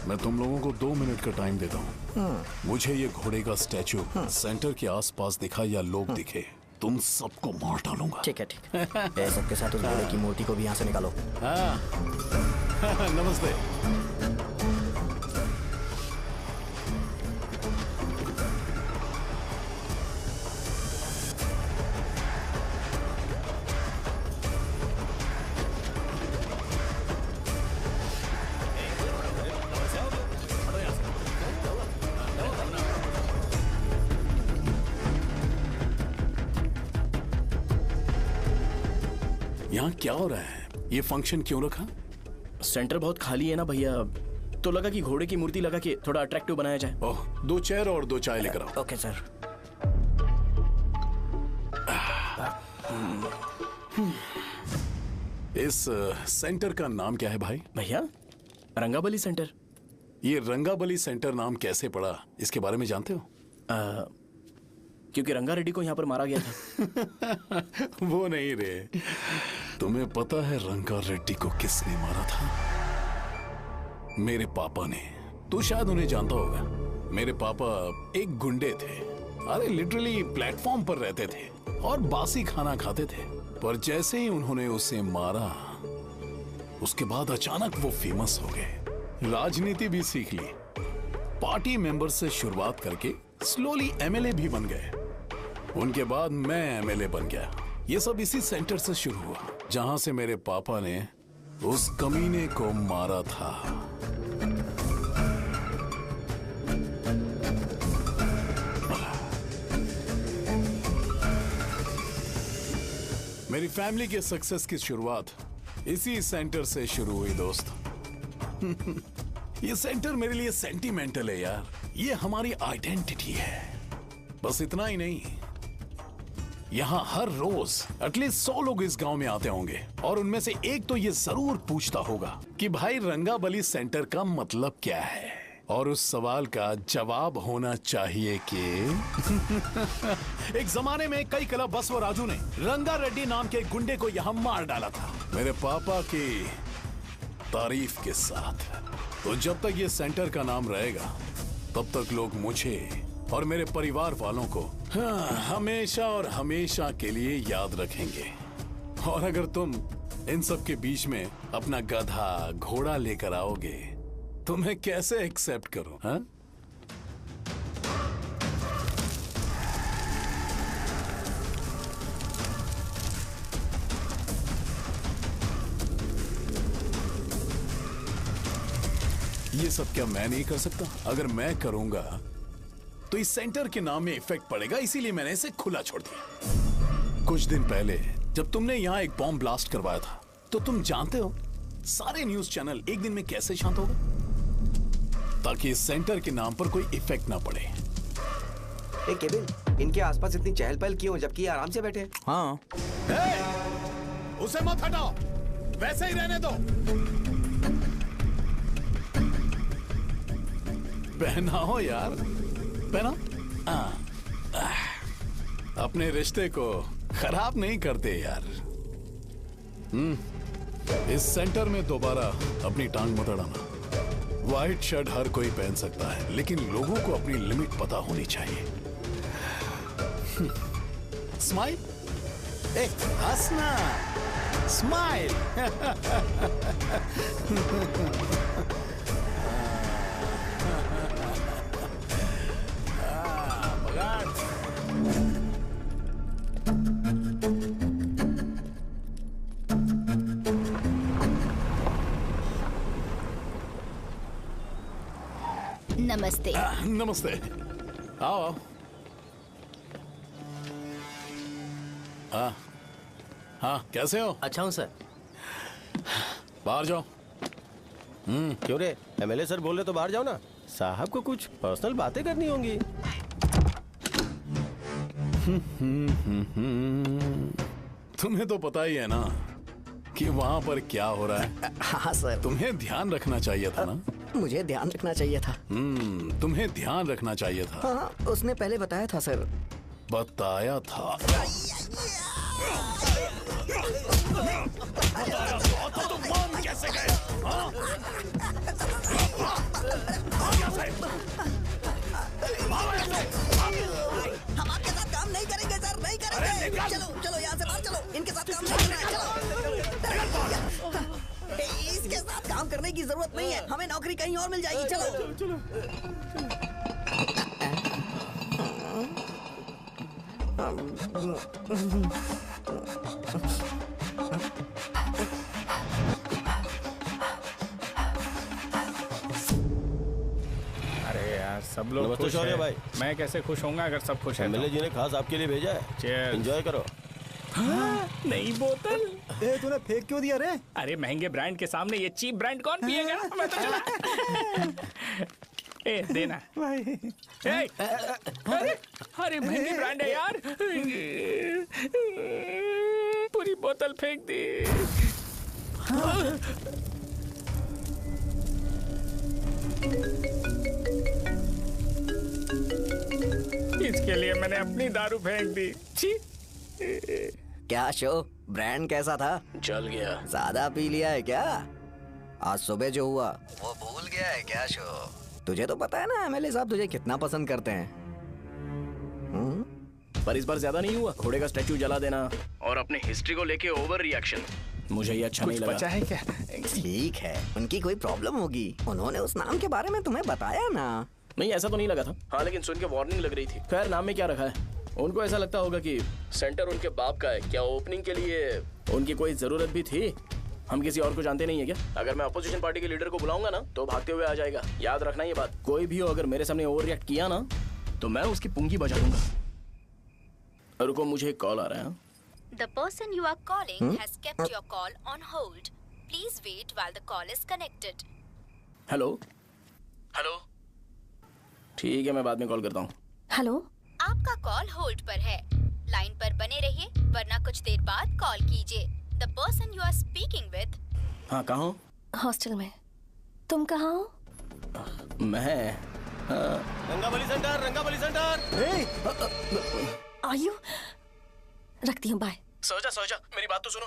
मैं तुम लोगों को 2 मिनट का टाइम देता हूँ। मुझे ये घोड़े का स्टैचू सेंटर के आसपास दिखा या लोग दिखे, तुम सबको मार डालूंगा। ठीक है ठीक है। सबके साथ उस घोड़े की मूर्ति को भी यहाँ से निकालो। हाँ। नमस्ते। यहाँ क्या हो रहा है? ये फंक्शन क्यों रखा? सेंटर बहुत खाली है ना भैया, तो लगा कि घोड़े की मूर्ति लगा के थोड़ा अट्रैक्टिव बनाया जाए। ओह, 2 चेयर और 2 चाय लेकर आओ। Okay sir. इस सेंटर का नाम क्या है भाई? भैया रंगाबली सेंटर। ये रंगाबली सेंटर नाम कैसे पड़ा, इसके बारे में जानते हो? क्योंकि रंगा रेड्डी को यहाँ पर मारा गया था। वो नहीं रे, तुम्हें पता है रंगा रेड्डी को किसने मारा था? मेरे पापा ने। तू शायद उन्हें जानता होगा। मेरे पापा एक गुंडे थे। अरे लिटरली प्लेटफॉर्म पर रहते थे और बासी खाना खाते थे। पर जैसे ही उन्होंने उसे मारा, उसके बाद अचानक वो फेमस हो गए। राजनीति भी सीख ली, पार्टी मेंबर से शुरुआत करके स्लोली एमएलए भी बन गए। उनके बाद मैं एमएलए बन गया ये सब इसी सेंटर से शुरू हुआ जहां से मेरे पापा ने उस कमीने को मारा था। मेरी फैमिली के सक्सेस की शुरुआत इसी सेंटर से शुरू हुई दोस्त। ये सेंटर मेरे लिए सेंटिमेंटल है यार, ये हमारी आइडेंटिटी है। बस इतना ही नहीं, यहाँ हर रोज एटलीस्ट 100 लोग इस गांव में आते होंगे और उनमें से एक तो ये जरूर पूछता होगा कि भाई रंगाबली सेंटर का मतलब क्या है, और उस सवाल का जवाब होना चाहिए कि एक जमाने में कई क्लब बसव राजू ने रंगा रेड्डी नाम के गुंडे को यहाँ मार डाला था मेरे पापा की तारीफ के साथ। तो जब तक ये सेंटर का नाम रहेगा तब तक लोग मुझे और मेरे परिवार वालों को हमेशा और हमेशा के लिए याद रखेंगे। और अगर तुम इन सब के बीच में अपना गधा घोड़ा लेकर आओगे तो मैं कैसे एक्सेप्ट करूं? हाँ? ये सब क्या मैं नहीं कर सकता? अगर मैं करूंगा तो इस सेंटर के नाम में इफेक्ट पड़ेगा, इसीलिए मैंने इसे खुला छोड़ दिया। कुछ दिन पहले जब तुमने यहाँ एक बॉम्ब ब्लास्ट करवाया था तो तुम जानते हो सारे न्यूज चैनल एक दिन में कैसे शांत हो गए, ताकि इस सेंटर के नाम पर कोई इफेक्ट ना पड़े। केविन, इनके आसपास इतनी चहल पहल क्यों जबकि आराम से बैठे? हाँ। उसे मत हटाओ, वैसे ही रहने दो। पहनाओ यार, पहना। अपने रिश्ते को खराब नहीं करते यार। इस सेंटर में दोबारा अपनी टांग मत अड़ाना। व्हाइट शर्ट हर कोई पहन सकता है, लेकिन लोगों को अपनी लिमिट पता होनी चाहिए। स्माइल, हंसना, स्माइल। नमस्ते। नमस्ते, आओ। हाँ, कैसे हो? अच्छा हूँ सर। बाहर जाओ। क्यों रे, एमएलए सर बोल रहे तो बाहर जाओ ना। साहब को कुछ पर्सनल बातें करनी होंगी। तुम्हें तो पता ही है ना कि वहाँ पर क्या हो रहा है। हाँ सर। तुम्हें ध्यान रखना चाहिए था ना। मुझे ध्यान रखना चाहिए था। तुम्हें ध्यान रखना चाहिए था। हाँ, उसने पहले बताया था सर। बताया था? तो मान कैसे गए? हम आपके साथ काम नहीं करेंगे सर, नहीं करेंगे। चलो चलो यहाँ से बाहर चलो, इनके साथ काम नहीं करना है। चलो, इसके साथ काम करने की जरूरत नहीं है, हमें नौकरी कहीं और मिल जाएगी। चलो चलो। अरे यार, सब लोग नमस्ते खुश शौर्य हैं। भाई। मैं कैसे खुश होऊंगा अगर सब खुश हैं? एमएलए जी ने खास आपके लिए भेजा है। Cheers। एंजॉय करो। नई बोतल। तूने फेंक क्यों दिया रे? अरे महंगे ब्रांड के सामने ये चीप ब्रांड कौन पिएगा? मैं तो चला। ए देना भाई। अरे महंगी ब्रांड है यार। पूरी बोतल फेंक दी। इसके लिए मैंने अपनी दारू फेंक दी। छी। क्या शो, ब्रांड कैसा था? जल गया। ज्यादा पी लिया है क्या? आज सुबह जो हुआ वो भूल गया है क्या शो? तुझे तो पता है ना एमएलए साहब तुझे कितना पसंद करते हैं। पर इस बार ज्यादा नहीं हुआ। घोड़े का स्टैचू जला देना और अपने हिस्ट्री को लेके ओवर रिएक्शन, मुझे ये अच्छा नहीं लगा। बचा है क्या? ठीक है, उनकी कोई प्रॉब्लम होगी, उन्होंने उस नाम के बारे में तुम्हें बताया ना। नहीं, ऐसा तो नहीं लगा था। हाँ, लेकिन सुन के वार्निंग लग रही थी। खैर, नाम में क्या रखा है? उनको ऐसा लगता होगा कि सेंटर उनके बाप का है। क्या ओपनिंग के लिए उनकी कोई जरूरत भी थी? हम किसी और को जानते नहीं है क्या? अगर मैं अपोजिशन पार्टी के लीडर को बुलाऊंगा ना तो भागते हुए आ जाएगा। याद रखना ये बात। कोई भी हो अगर मेरे सामने ओवर रिएक्ट किया ना तो मैं उसकी पुंगी बजा दूंगा। रुको, मुझे एक कॉल आ रहा है। The person you are calling has kept your call on hold. Please wait while the call is connected. Hello hello, ठीक है मैं बाद में कॉल करता हूँ। हेलो, आपका कॉल होल्ड पर है। लाइन पर बने रहिए वरना कुछ देर बाद कॉल कीजिए। The person you are speaking with. हाँ, कहाँ हो? हॉस्टल में। तुम कहाँ हो? मैं रंगाबली सेंटर, रंगाबली सेंटर। आयु, रखती हूँ, बाय। सोचा मेरी बात तो सुनो।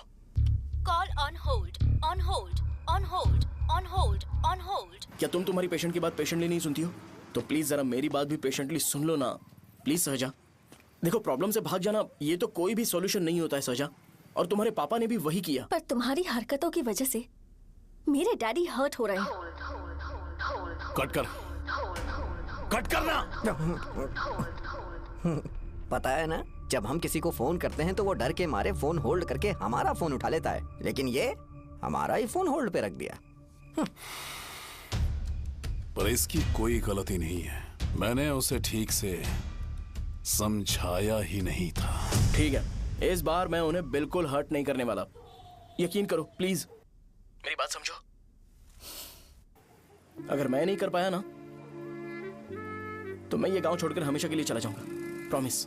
Call on hold, on hold, on hold, on hold, on hold. क्या तुम तुम्हारी पेशेंट की बात पेशेंटली नहीं सुनती हो? तो प्लीज जरा मेरी बात भी पेशेंटली सुन लो ना। प्लीज सहजा, देखो प्रॉब्लम से भाग जाना ये तो कोई भी सॉल्यूशन नहीं होता है सहजा, और तुम्हारे पापा ने भी वही किया। पर तुम्हारी हरकतों की वजह से मेरे डैडी हर्ट हो रहे हैं। कट करना। पता है ना, जब हम किसी को फोन करते हैं तो वो डर के मारे फोन होल्ड करके हमारा फोन उठा लेता है, लेकिन ये हमारा ही फोन होल्ड पे रख दिया। पर इसकी कोई गलती नहीं है। मैंने उसे ठीक से समझाया ही नहीं था। ठीक है, इस बार मैं उन्हें बिल्कुल हर्ट नहीं करने वाला। यकीन करो प्लीज, मेरी बात समझो। अगर मैं नहीं कर पाया ना तो मैं ये गांव छोड़कर हमेशा के लिए चला जाऊंगा। प्रॉमिस।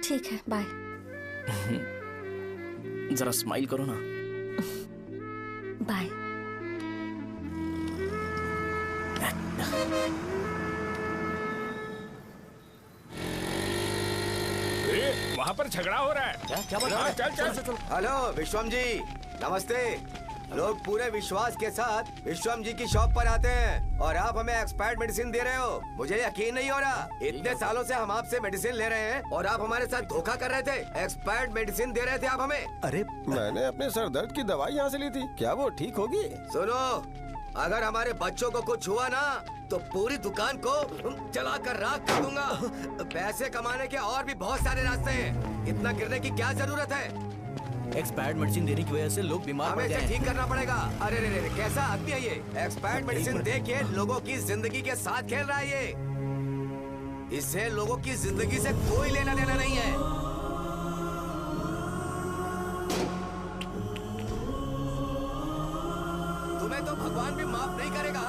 ठीक है, बाय। जरा स्माइल करो ना। बाय। वहाँ पर झगड़ा हो रहा है। क्या बात है? चल। हेलो विश्वम जी, नमस्ते। लोग पूरे विश्वास के साथ विश्वम जी की शॉप पर आते हैं और आप हमें एक्सपायर्ड मेडिसिन दे रहे हो। मुझे यकीन नहीं हो रहा। इतने सालों से हम आपसे मेडिसिन ले रहे हैं और आप हमारे साथ धोखा कर रहे थे। एक्सपायर्ड मेडिसिन दे रहे थे आप हमें। अरे मैंने अपने सर दर्द की दवाई यहाँ से ली थी, क्या वो ठीक होगी? सुनो, अगर हमारे बच्चों को कुछ हुआ ना तो पूरी दुकान को जला कर राख कर दूंगा। पैसे कमाने के और भी बहुत सारे रास्ते हैं, इतना गिरने की क्या जरूरत है? एक्सपायर्ड मेडिसिन देने की वजह से लोग बीमार पड़ हमें गए इसे हैं। ठीक करना पड़ेगा। अरे रे, कैसा आदमी है ये? एक्सपायर्ड मेडिसिन दे के लोगों की जिंदगी के साथ खेल रहा है ये। इससे लोगों की जिंदगी से कोई लेना देना नहीं है। तुम्हें तो भगवान भी माफ नहीं करेगा।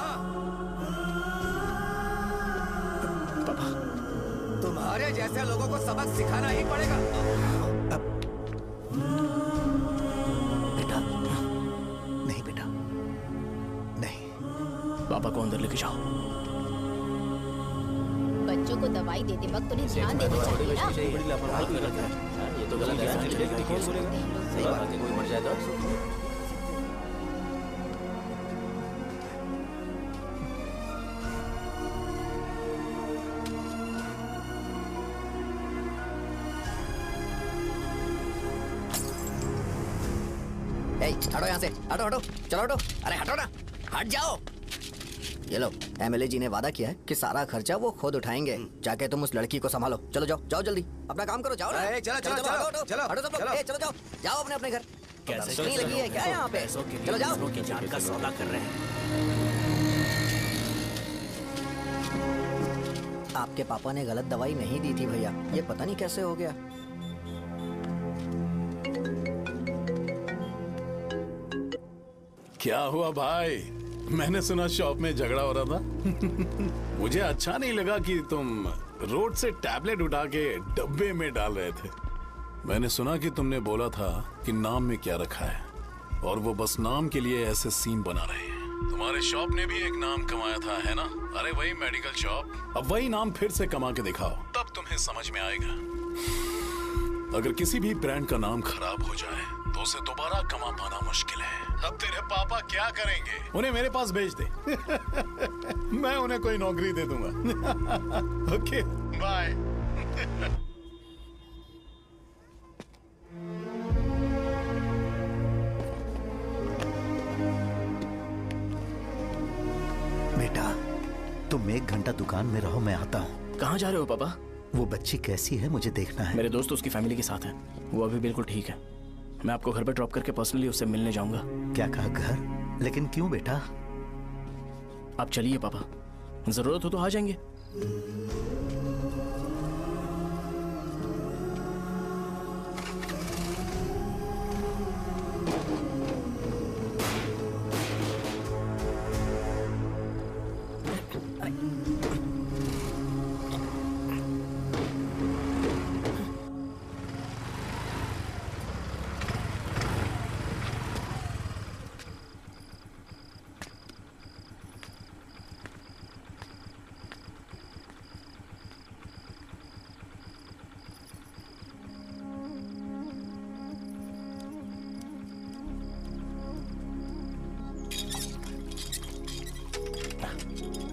तुम्हारे जैसे लोगों को सबक सिखाना ही पड़ेगा। पापा को अंदर लेके जाओ। बच्चों को दवाई देते वक्त उन्हें ध्यान देना चाहिए ना। ये तो गलत है। सही बात है, कोई मर जाए तो। हटो यहाँ से, हटो, चलो हटो। अरे हटो ना, हट जाओ। ये लो, एमएलए जी ने वादा किया है कि सारा खर्चा वो खुद उठाएंगे। जाके तुम उस लड़की को संभालो। चलो जाओ जल्दी, अपना काम करो। जाओ ना। चलो हटो सब लोग। जाओ अपने घर। कैसे नहीं लगी है क्या यहाँ पे? चलो जाओ। की जान का सौदा कर रहे हैं। आपके पापा ने गलत दवाई नहीं दी थी भैया, ये पता नहीं कैसे हो गया। क्या हुआ भाई? मैंने सुना शॉप में झगड़ा हो रहा था। मुझे अच्छा नहीं लगा कि तुम रोड से टैबलेट उठा के डब्बे में डाल रहे थे। मैंने सुना कि तुमने बोला था कि नाम में क्या रखा है, और वो बस नाम के लिए ऐसे सीन बना रहे हैं। तुम्हारे शॉप ने भी एक नाम कमाया था, है ना? अरे वही मेडिकल शॉप। अब वही नाम फिर से कमा के दिखाओ, तब तुम्हें समझ में आएगा। अगर किसी भी ब्रांड का नाम खराब हो जाए तो उसे दोबारा कमा पाना मुश्किल है। अब तेरे पापा क्या करेंगे? उन्हें मेरे पास भेज दे। मैं उन्हें कोई नौकरी दे दूंगा। Okay, bye. बेटा, तुम 1 घंटा दुकान में रहो, मैं आता हूँ। कहाँ जा रहे हो पापा? वो बच्ची कैसी है मुझे देखना है। मेरे दोस्त उसकी फैमिली के साथ हैं। वो अभी बिल्कुल ठीक है। मैं आपको घर पे ड्रॉप करके पर्सनली उससे मिलने जाऊंगा। क्या कहा घर? लेकिन क्यों बेटा? आप चलिए पापा, जरूरत हो तो आ जाएंगे।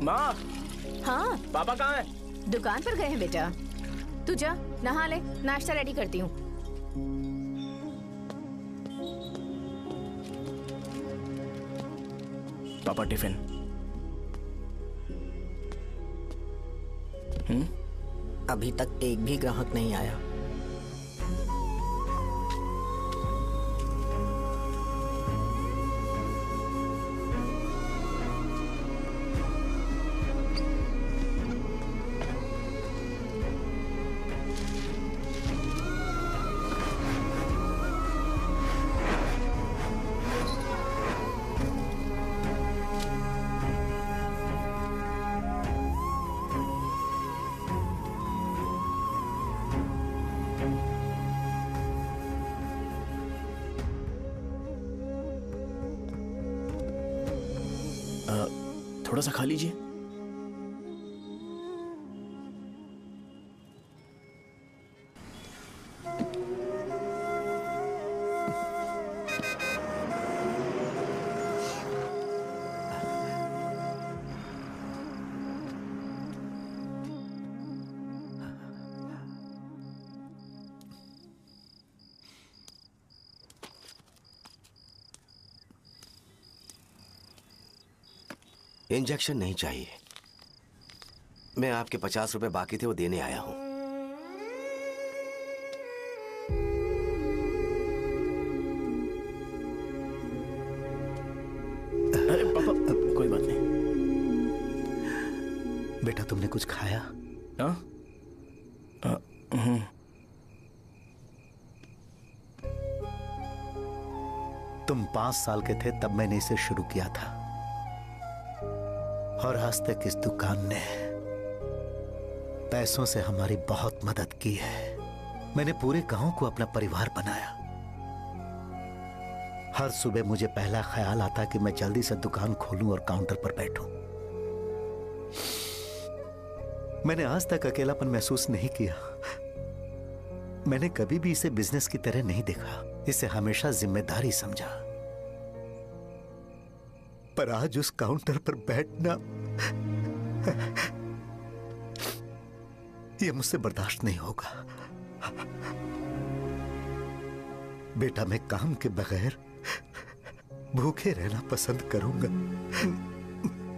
माँ, हाँ पापा कहाँ हैं? दुकान पर गए हैं बेटा। तू जा नहा ले, नाश्ता रेडी करती हूँ। पापा टिफिन। अभी तक एक भी ग्राहक नहीं आया। थोड़ा सा खा लीजिए। इंजेक्शन नहीं चाहिए। मैं आपके 50 रुपए बाकी थे वो देने आया हूं। अरे पापा कोई बात नहीं। बेटा तुमने कुछ खाया? हाँ? तुम 5 साल के थे तब मैंने इसे शुरू किया था और आज तक इस दुकान ने पैसों से हमारी बहुत मदद की है। मैंने पूरे गांव को अपना परिवार बनाया। हर सुबह मुझे पहला ख्याल आता कि मैं जल्दी से दुकान खोलूं और काउंटर पर बैठूं। मैंने आज तक अकेलापन महसूस नहीं किया। मैंने कभी भी इसे बिजनेस की तरह नहीं देखा, इसे हमेशा जिम्मेदारी समझा। पर आज उस काउंटर पर बैठना यह मुझसे बर्दाश्त नहीं होगा। बेटा मैं काम के बगैर भूखे रहना पसंद करूंगा।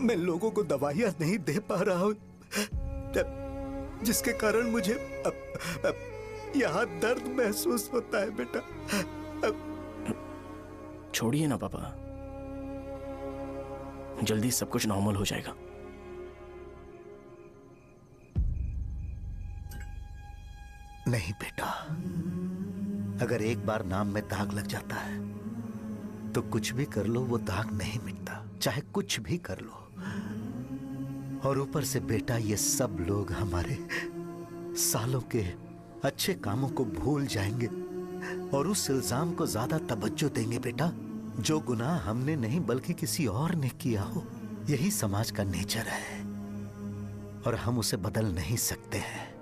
मैं लोगों को दवाइयां नहीं दे पा रहा हूं, जिसके कारण मुझे यहां दर्द महसूस होता है। बेटा छोड़िए ना पापा, जल्दी सब कुछ नॉर्मल हो जाएगा। नहीं बेटा, अगर एक बार नाम में दाग लग जाता है तो कुछ भी कर लो वो दाग नहीं मिटता, चाहे कुछ भी कर लो। और ऊपर से बेटा ये सब लोग हमारे सालों के अच्छे कामों को भूल जाएंगे और उस इल्जाम को ज्यादा तवज्जो देंगे बेटा जो गुनाह हमने नहीं बल्कि किसी और ने किया हो। यही समाज का नेचर है और हम उसे बदल नहीं सकते हैं।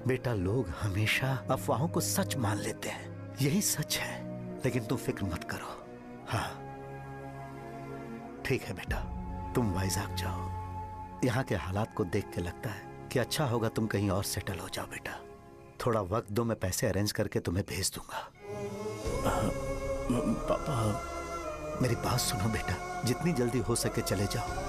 बेटा लोग हमेशा अफवाहों को सच मान लेते हैं, यही सच है। लेकिन तुम फिक्र मत करो। हाँ ठीक है बेटा, तुम वाइजैक जाओ। यहाँ के हालात को देख के लगता है कि अच्छा होगा तुम कहीं और सेटल हो जाओ। बेटा थोड़ा वक्त दो, मैं पैसे अरेंज करके तुम्हें भेज दूंगा। पापा मेरी बात सुनो बेटा, जितनी जल्दी हो सके चले जाओ।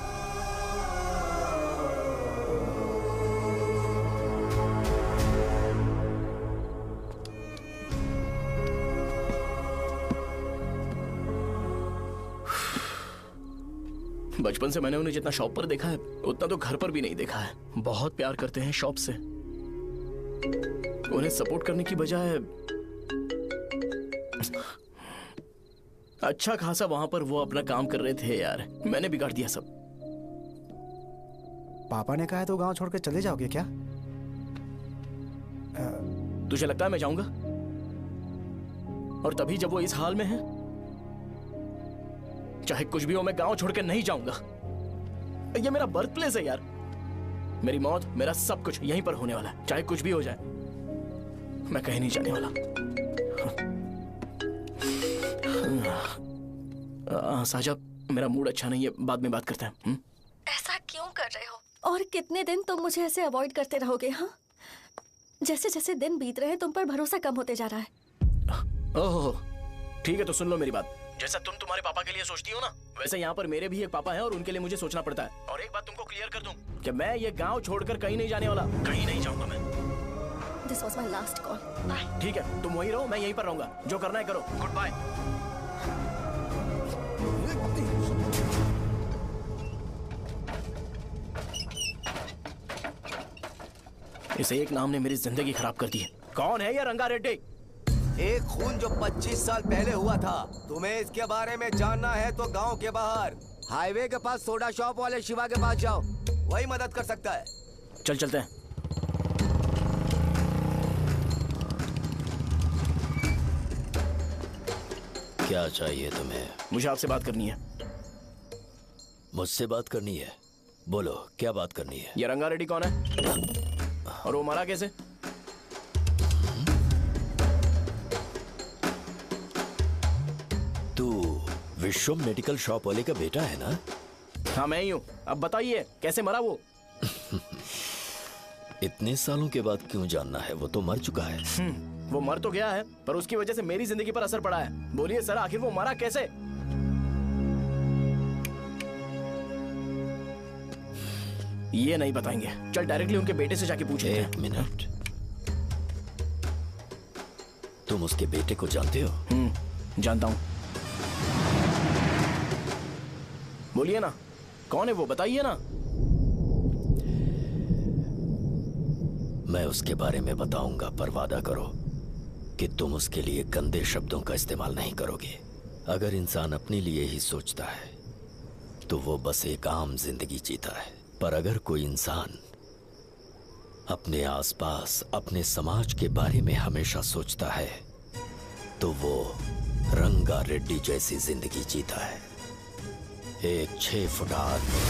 बचपन से मैंने उन्हें जितना शॉप पर देखा है उतना तो घर पर भी नहीं देखा है। बहुत प्यार करते हैं शॉप से। उन्हें सपोर्ट करने की बजाय अच्छा खासा वहां पर वो अपना काम कर रहे थे यार। मैंने बिगाड़ दिया सब। पापा ने कहा है तो गांव छोड़कर चले जाओगे क्या? तुझे लगता है मैं जाऊंगा? और तभी जब वो इस हाल में है, चाहे कुछ भी हो मैं गांव छोड़कर नहीं जाऊंगा। ये मेरा बर्थ प्लेस है यार। मेरी मौत, मेरा सब कुछ यहीं पर होने वाला है। चाहे कुछ भी हो जाए मैं कहीं नहीं जाने वाला। साजा, मेरा मूड अच्छा नहीं है, बाद में बात करते हैं। ऐसा क्यों कर रहे हो? और कितने दिन तुम मुझे ऐसे अवॉइड करते रहोगे? हाँ, जैसे जैसे दिन बीत रहे हैं तुम पर भरोसा कम होते जा रहा है। ओह ठीक है, तो सुन लो मेरी बात। जैसा तुम तुम्हारे पापा के लिए सोचती हो ना, वैसे यहाँ पर मेरे भी एक पापा हैं और उनके लिए मुझे सोचना पड़ता है। और एक बात तुमको क्लियर कर दूं कि मैं ये गांव छोड़कर कहीं नहीं जाने वाला। कहीं नहीं जाऊंगा मैं। This was my last call. Bye. ठीक है, तुम वहीं रहो, मैं यहीं पर रहूंगा। जो करना है करो। Goodbye. इस एक नाम ने मेरी जिंदगी खराब कर दी है। कौन है ये रंगा रेड्डी? एक खून जो 25 साल पहले हुआ था। तुम्हें इसके बारे में जानना है तो गांव के बाहर हाईवे के पास सोडा शॉप वाले शिवा के पास जाओ, वही मदद कर सकता है। चल चलते हैं। क्या चाहिए तुम्हें? मुझे आपसे बात करनी है। मुझसे बात करनी है? बोलो क्या बात करनी है? ये रंगा रेड्डी कौन है और वो मरा कैसे? तू विश्वम मेडिकल शॉप वाले का बेटा है ना? हाँ मैं ही हूँ। अब बताइए कैसे मरा वो? इतने सालों के बाद क्यों जानना है? वो तो मर चुका है। वो मर तो गया है पर उसकी वजह से मेरी जिंदगी पर असर पड़ा है। बोलिए सर, आखिर वो मरा कैसे? ये नहीं बताएंगे। चल डायरेक्टली उनके बेटे से जाके पूछे। एक मिनट, तुम उसके बेटे को जानते हो? जानता हूं। बोलिए ना, कौन है वो? बताइए ना। मैं उसके बारे में बताऊंगा, पर वादा करो कि तुम उसके लिए गंदे शब्दों का इस्तेमाल नहीं करोगे। अगर इंसान अपने लिए ही सोचता है तो वो बस एक आम जिंदगी जीता है, पर अगर कोई इंसान अपने आसपास, अपने समाज के बारे में हमेशा सोचता है तो वो रंगा रेड्डी जैसी जिंदगी जीता है। एक 6 फुट आदमी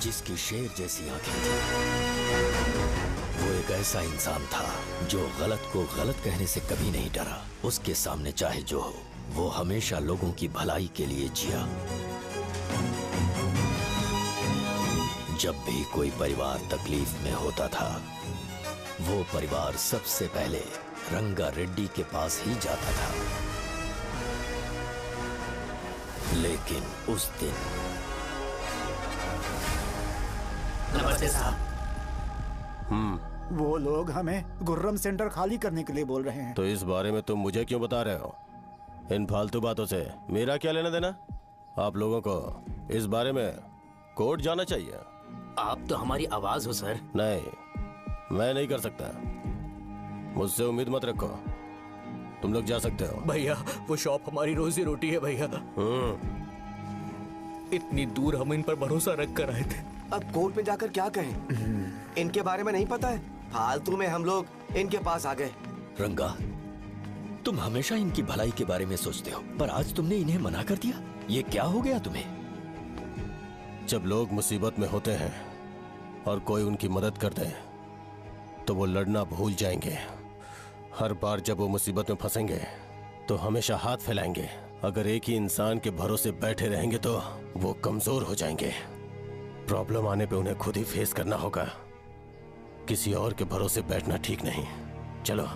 जिसकी शेर जैसी आंखें थी। वो एक ऐसा इंसान था जो गलत को गलत कहने से कभी नहीं डरा। उसके सामने चाहे जो हो, वो हमेशा लोगों की भलाई के लिए जिया। जब भी कोई परिवार तकलीफ में होता था, वो परिवार सबसे पहले रंगा रेड्डी के पास ही जाता था। लेकिन उस दिन नमस्ते साहब। वो लोग हमें गुर्रम सेंटर खाली करने के लिए बोल रहे हैं। तो इस बारे में तुम मुझे क्यों बता रहे हो? इन फालतू बातों से मेरा क्या लेना देना? आप लोगों को इस बारे में कोर्ट जाना चाहिए। आप तो हमारी आवाज हो सर। नहीं, मैं नहीं कर सकता। मुझसे उम्मीद मत रखो। तुम लोग जा सकते हो। भैया वो शॉप हमारी रोजी रोटी है भैया। इतनी दूर हम इन पर भरोसा रख कर आए थे। अब कोर्ट में जाकर क्या कहें? इनके बारे में नहीं पता है। फालतू में हम लोग इनके पास आ गए। रंगा, तुम हमेशा इनकी भलाई के बारे में सोचते हो, पर आज तुमने इन्हें मना कर दिया। ये क्या हो गया तुम्हें? जब लोग मुसीबत में होते हैं और कोई उनकी मदद कर दे तो वो लड़ना भूल जाएंगे। हर बार जब वो मुसीबत में फंसेंगे तो हमेशा हाथ फैलाएंगे। अगर एक ही इंसान के भरोसे बैठे रहेंगे तो वो कमजोर हो जाएंगे। प्रॉब्लम आने पे उन्हें खुद ही फेस करना होगा। किसी और के भरोसे बैठना ठीक नहीं। चलो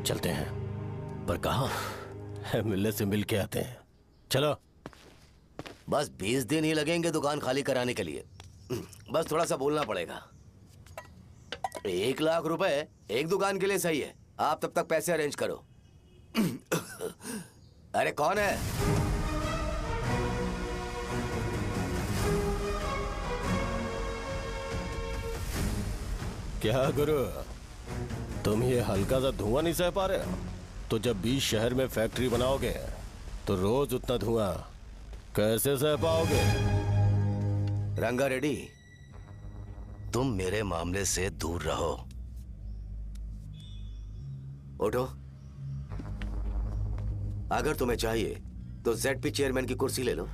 चलते हैं। पर कहाँ? मिलने से मिल के आते हैं। चलो। बस 20 दिन ही लगेंगे दुकान खाली कराने के लिए। बस थोड़ा सा बोलना पड़ेगा। 1 लाख रुपए एक दुकान के लिए सही है। आप तब तक पैसे अरेंज करो। अरे कौन है? क्या गुरु, तुम ये हल्का सा धुआं नहीं सह पा रहे हो? तो जब 20 शहर में फैक्ट्री बनाओगे तो रोज उतना धुआं कैसे सह पाओगे? रंगा रेड्डी, तुम मेरे मामले से दूर रहो। उठो। अगर तुम्हें चाहिए तो जेडपी चेयरमैन की कुर्सी ले लो।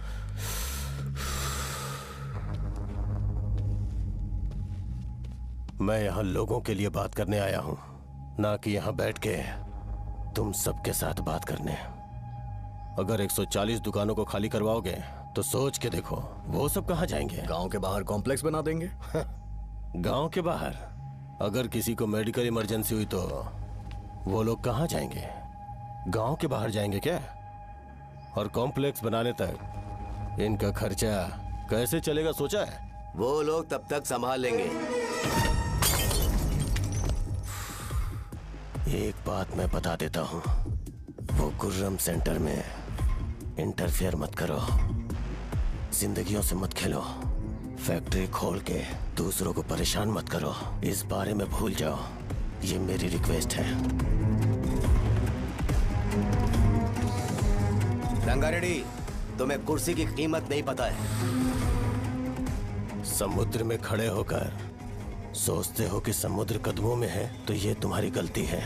मैं यहां लोगों के लिए बात करने आया हूं, ना कि यहां बैठ के तुम सबके साथ बात करने। अगर 140 दुकानों को खाली करवाओगे तो सोच के देखो वो सब कहां जाएंगे? गांव के बाहर कॉम्प्लेक्स बना देंगे। गांव के बाहर? अगर किसी को मेडिकल इमरजेंसी हुई तो वो लोग कहां जाएंगे? गांव के बाहर जाएंगे क्या? और कॉम्प्लेक्स बनाने तक इनका खर्चा कैसे चलेगा सोचा है? वो लोग तब तक संभाल लेंगे। एक बात मैं बता देता हूं, वो गुर्रम सेंटर में इंटरफेयर मत करो, जिंदगियों से मत खेलो, फैक्ट्री खोल के दूसरों को परेशान मत करो। इस बारे में भूल जाओ, ये मेरी रिक्वेस्ट है। रंगा रेड्डी, तुम्हें कुर्सी की कीमत नहीं पता है। समुद्र में खड़े होकर सोचते हो कि समुद्र कदमों में है तो ये तुम्हारी गलती है।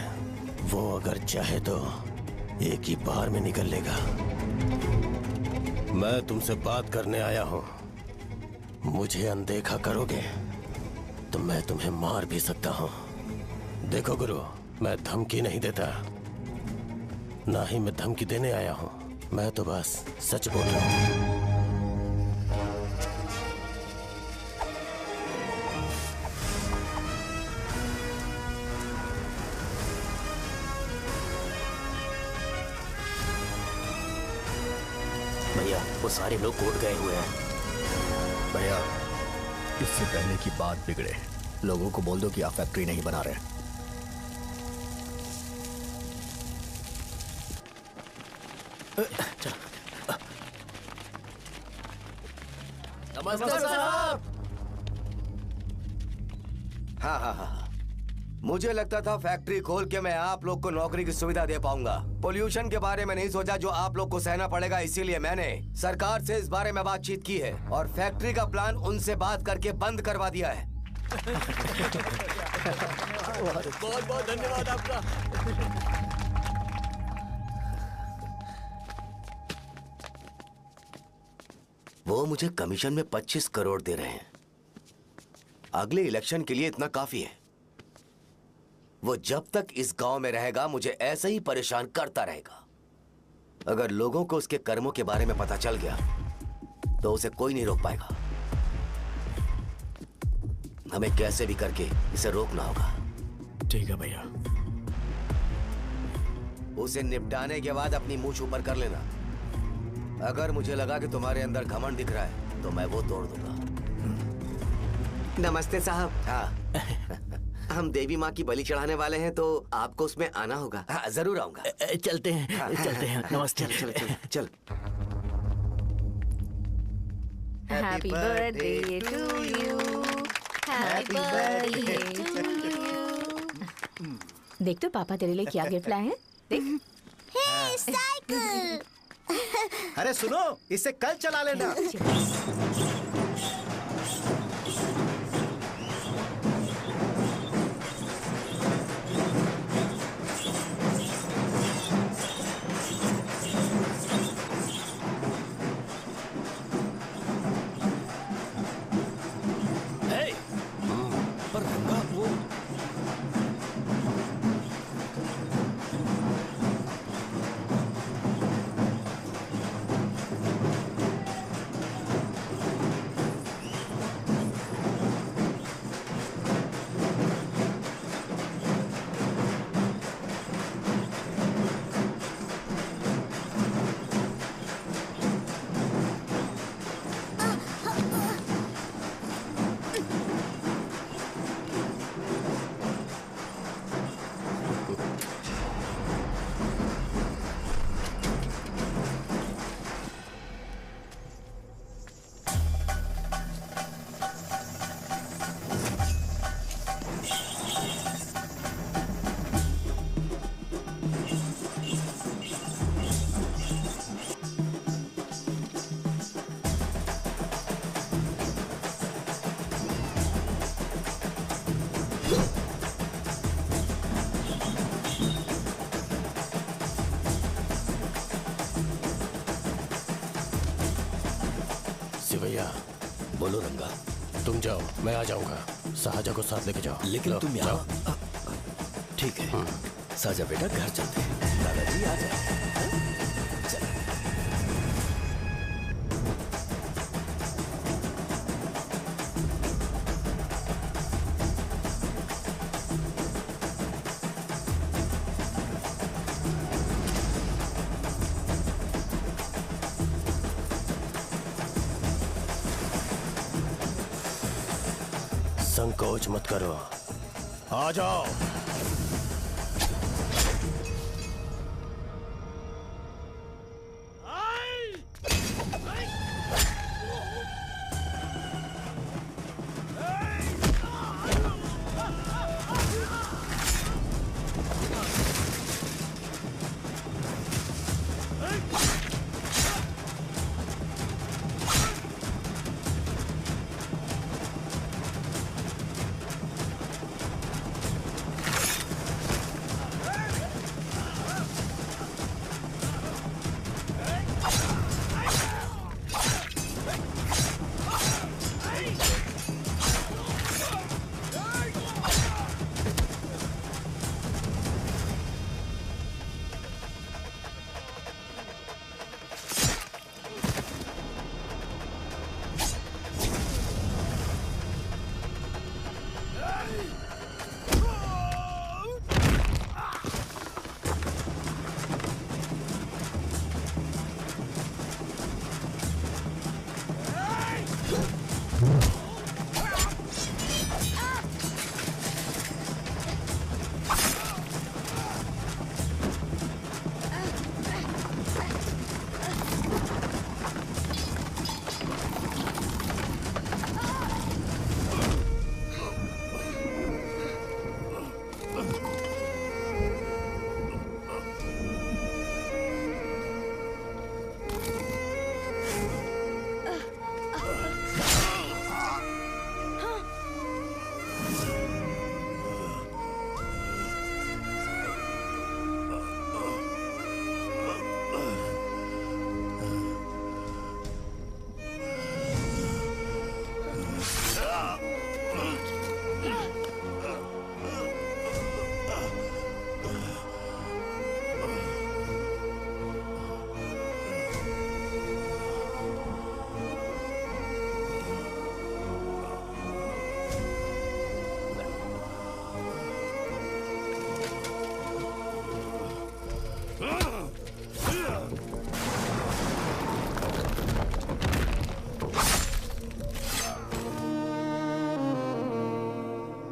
वो अगर चाहे तो एक ही बार में निकल लेगा। मैं तुमसे बात करने आया हूं, मुझे अनदेखा करोगे तो मैं तुम्हें मार भी सकता हूं। देखो गुरु, मैं धमकी नहीं देता, ना ही मैं धमकी देने आया हूं, मैं तो बस सच बोल रहा हूं। भैया, वो सारे लोग कोर्ट गए हुए हैं। भैया, इससे पहले की बात बिगड़े, लोगों को बोल दो कि आप फैक्ट्री नहीं बना रहे। नमस्ते साहब। हाँ हाँ हाँ, मुझे लगता था फैक्ट्री खोल के मैं आप लोग को नौकरी की सुविधा दे पाऊंगा। पोल्यूशन के बारे में नहीं सोचा जो आप लोग को सहना पड़ेगा, इसीलिए मैंने सरकार से इस बारे में बातचीत की है और फैक्ट्री का प्लान उनसे बात करके बंद करवा दिया है। बहुत बहुत धन्यवाद आपका। वो मुझे कमीशन में 25 करोड़ दे रहे हैं। अगले इलेक्शन के लिए इतना काफी है। वो जब तक इस गांव में रहेगा मुझे ऐसे ही परेशान करता रहेगा। अगर लोगों को उसके कर्मों के बारे में पता चल गया तो उसे कोई नहीं रोक पाएगा। हमें कैसे भी करके इसे रोकना होगा। ठीक है भैया। उसे निपटाने के बाद अपनी मूंछ ऊपर कर लेना। अगर मुझे लगा कि तुम्हारे अंदर घमंड दिख रहा है तो मैं वो तोड़ दूंगा। नमस्ते साहब। हाँ। हम देवी माँ की बलि चढ़ाने वाले हैं तो आपको उसमें आना होगा। हाँ, जरूर आऊंगा। चलते हैं। हाँ, चलते हैं। नमस्ते। चल चल चल। Happy birthday to you, happy birthday to you. देख तो पापा तेरे लिए क्या गिफ्ट लाए हैं, देख। हे साइकिल। अरे सुनो, इसे कल चला लेना। पर रंगा वो ओसी भैया। बोलो रंगा। तुम जाओ, मैं आ जाऊंगा। साजा को साथ लेके जाओ। लेकिन लो, तुम जाओ। यहाँ। ठीक है साजा बेटा, घर चलते हैं। दादाजी आ जाओ। संकोच मत करो, आ जाओ।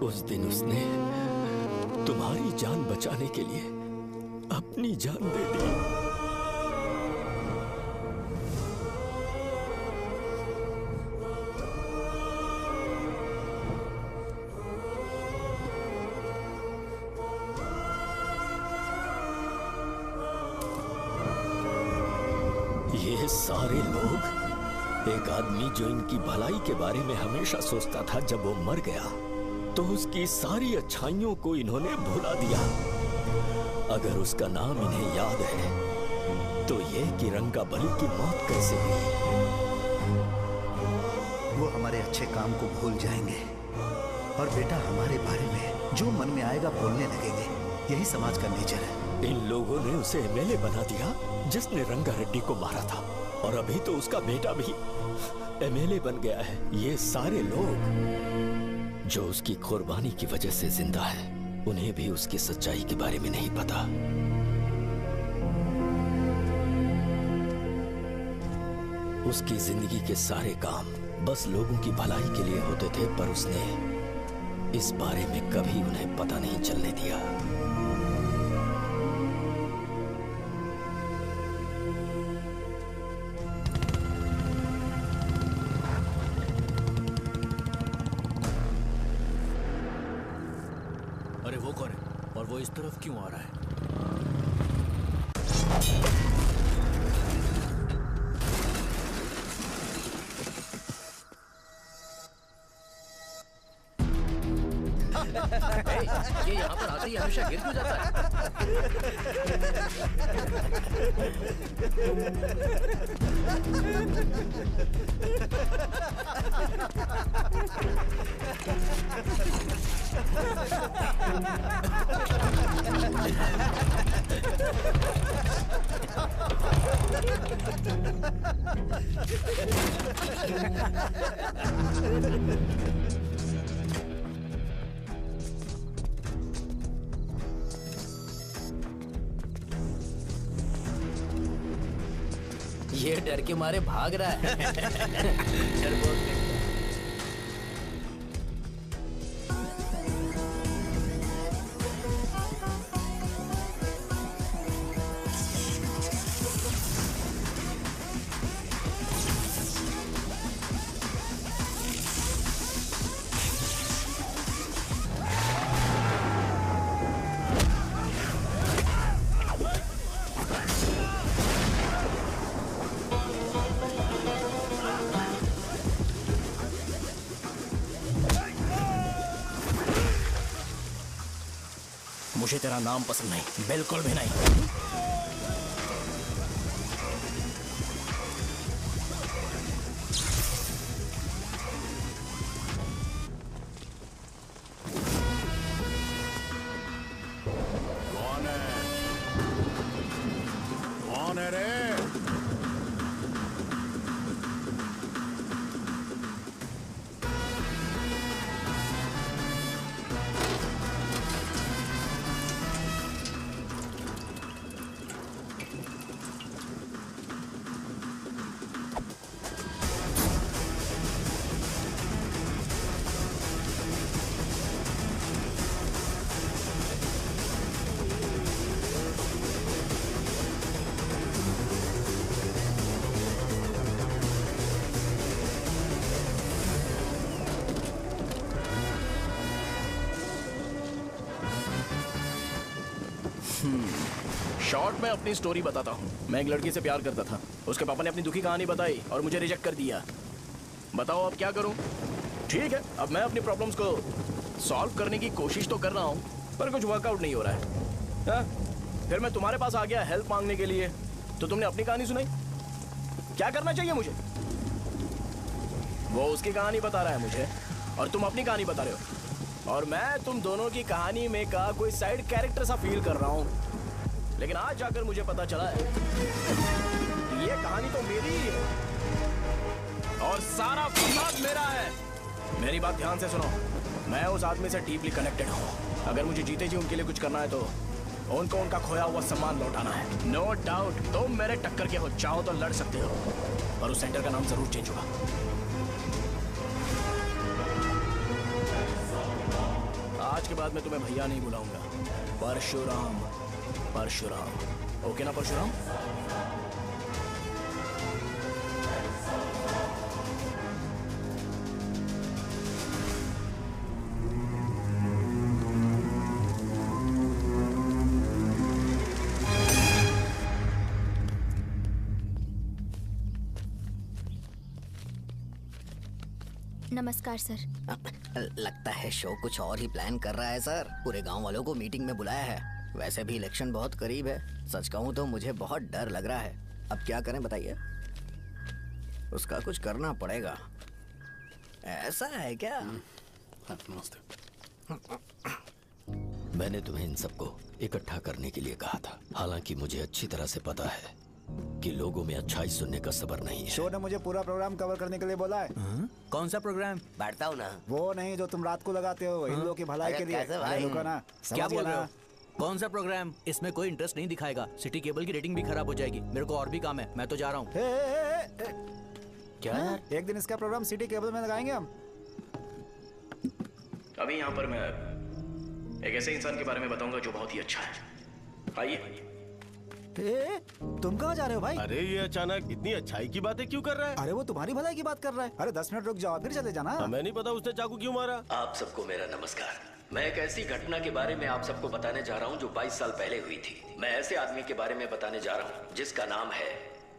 उस दिन उसने तुम्हारी जान बचाने के लिए अपनी जान दे दी। ये सारे लोग, एक आदमी जो इनकी भलाई के बारे में हमेशा सोचता था, जब वो मर गया तो उसकी सारी अच्छाइयों को इन्होंने भुला दिया। अगर उसका नाम इन्हें याद है तो ये कि रंगाबली की मौत कैसे हुई। वो हमारे अच्छे काम को भूल जाएंगे और बेटा हमारे बारे में जो मन में आएगा बोलने लगेंगे। यही समाज का नेचर है। इन लोगों ने उसे एमएलए बना दिया जिसने रंगा रेड्डी को मारा था, और अभी तो उसका बेटा भी एमएलए बन गया है। ये सारे लोग जो उसकी कुर्बानी की वजह से जिंदा है, उन्हें भी उसकी सच्चाई के बारे में नहीं पता। उसकी जिंदगी के सारे काम बस लोगों की भलाई के लिए होते थे, पर उसने इस बारे में कभी उन्हें पता नहीं चलने दिया। अरे वो कौन है और वो इस तरफ क्यों आ रहा है? ये यहाँ पर आते ही हमेशा गिर क्यों जाता है? ये डर के मारे भाग रहा है। डरपोक नहीं। मुझे तेरा नाम पसंद नहीं, बिल्कुल भी नहीं। कौन है रे? शॉर्ट में अपनी स्टोरी बताता हूँ। मैं एक लड़की से प्यार करता था। उसके पापा ने अपनी दुखी कहानी बताई और मुझे रिजेक्ट कर दिया। बताओ अब क्या करूँ? ठीक है, अब मैं अपनी प्रॉब्लम्स को सॉल्व करने की कोशिश तो कर रहा हूँ, पर कुछ वर्कआउट नहीं हो रहा है। हाँ? फिर मैं तुम्हारे पास आ गया हेल्प मांगने के लिए, तो तुमने अपनी कहानी सुनाई। क्या करना चाहिए मुझे? वो उसकी कहानी बता रहा है मुझे और तुम अपनी कहानी बता रहे हो, और मैं तुम दोनों की कहानी में का कोई साइड कैरेक्टर सा फील कर रहा हूँ। लेकिन आज जाकर मुझे पता चला है कि ये कहानी तो मेरी ही है और सारा फसाद मेरा है। मेरी बात ध्यान से सुनो, मैं उस आदमी से डीपली कनेक्टेड हूँ। अगर मुझे जीते जी उनके लिए कुछ करना है तो उनको उनका खोया हुआ सम्मान लौटाना है। नो डाउट तुम मेरे टक्कर के हो, चाहो तो लड़ सकते हो, पर उस सेंटर का नाम जरूर चेंज होगा। आज के बाद मैं तुम्हें भैया नहीं बुलाऊंगा, परशुराम। परशुराम, ओके ना परशुराम? नमस्कार सर। लगता है शो कुछ और ही प्लान कर रहा है सर। पूरे गांव वालों को मीटिंग में बुलाया है। वैसे भी इलेक्शन बहुत करीब है। सच कहूँ तो मुझे बहुत डर लग रहा है। अब क्या करें बताइए? उसका कुछ करना पड़ेगा। ऐसा है क्या? मैंने तुम्हें इन सबको इकट्ठा करने के लिए कहा था। हालांकि मुझे अच्छी तरह से पता है कि लोगों में अच्छाई सुनने का सब्र नहीं है। शो ने मुझे पूरा प्रोग्राम कवर करने के लिए बोला है। कौन सा प्रोग्राम? बैठता हूँ ना। वो नहीं जो तुम रात को लगाते हो इन लोगों की भलाई के लिए। क्या बोल रहे हो? कौन सा प्रोग्राम? इसमें कोई इंटरेस्ट नहीं दिखाएगा। सिटी केबल की रेटिंग भी खराब हो जाएगी। मेरे को और भी काम है, मैं तो जा रहा हूँ। क्या? एक दिन इसका प्रोग्राम सिटी केबल में लगाएंगे हम। अभी यहाँ पर मैं एक ऐसे इंसान के बारे में बताऊंगा जो बहुत ही अच्छा है। आइए। तुम कहाँ जा रहे हो भाई? अरे ये अचानक इतनी अच्छाई की बातें क्यों कर रहा है? अरे वो तुम्हारी भलाई की बात कर रहा है। अरे 10 मिनट रुक जाओ फिर चले जाना। हमें नहीं पता उसने चाकू क्यों मारा। आप सबको मेरा नमस्कार। मैं एक ऐसी घटना के बारे में आप सबको बताने जा रहा हूँ जो 22 साल पहले हुई थी। मैं ऐसे आदमी के बारे में बताने जा रहा हूँ जिसका नाम है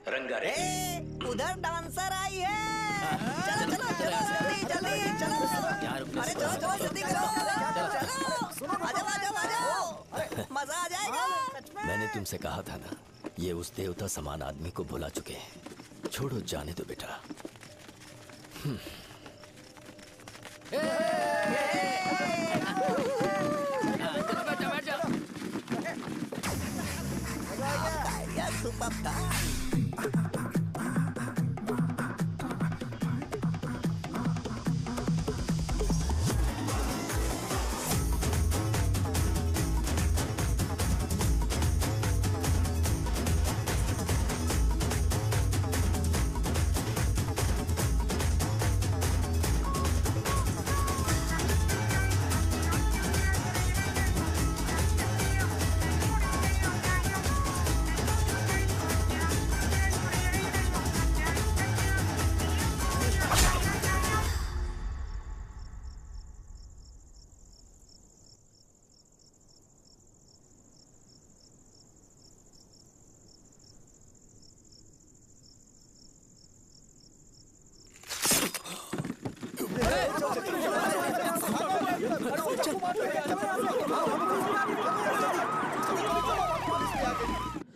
रंगारेड्डी। उधर डांसर आई है। चलो चलो चलो जल्दी जल्दी चलो। अरे चलो चलो जल्दी करो। चलो आ जाओ आ जाओ, मजा आ जाएगा। मैंने तुमसे कहा था ना, ये उस देवता समान आदमी को भुला चुके हैं। छोड़ो जाने दो बेटा।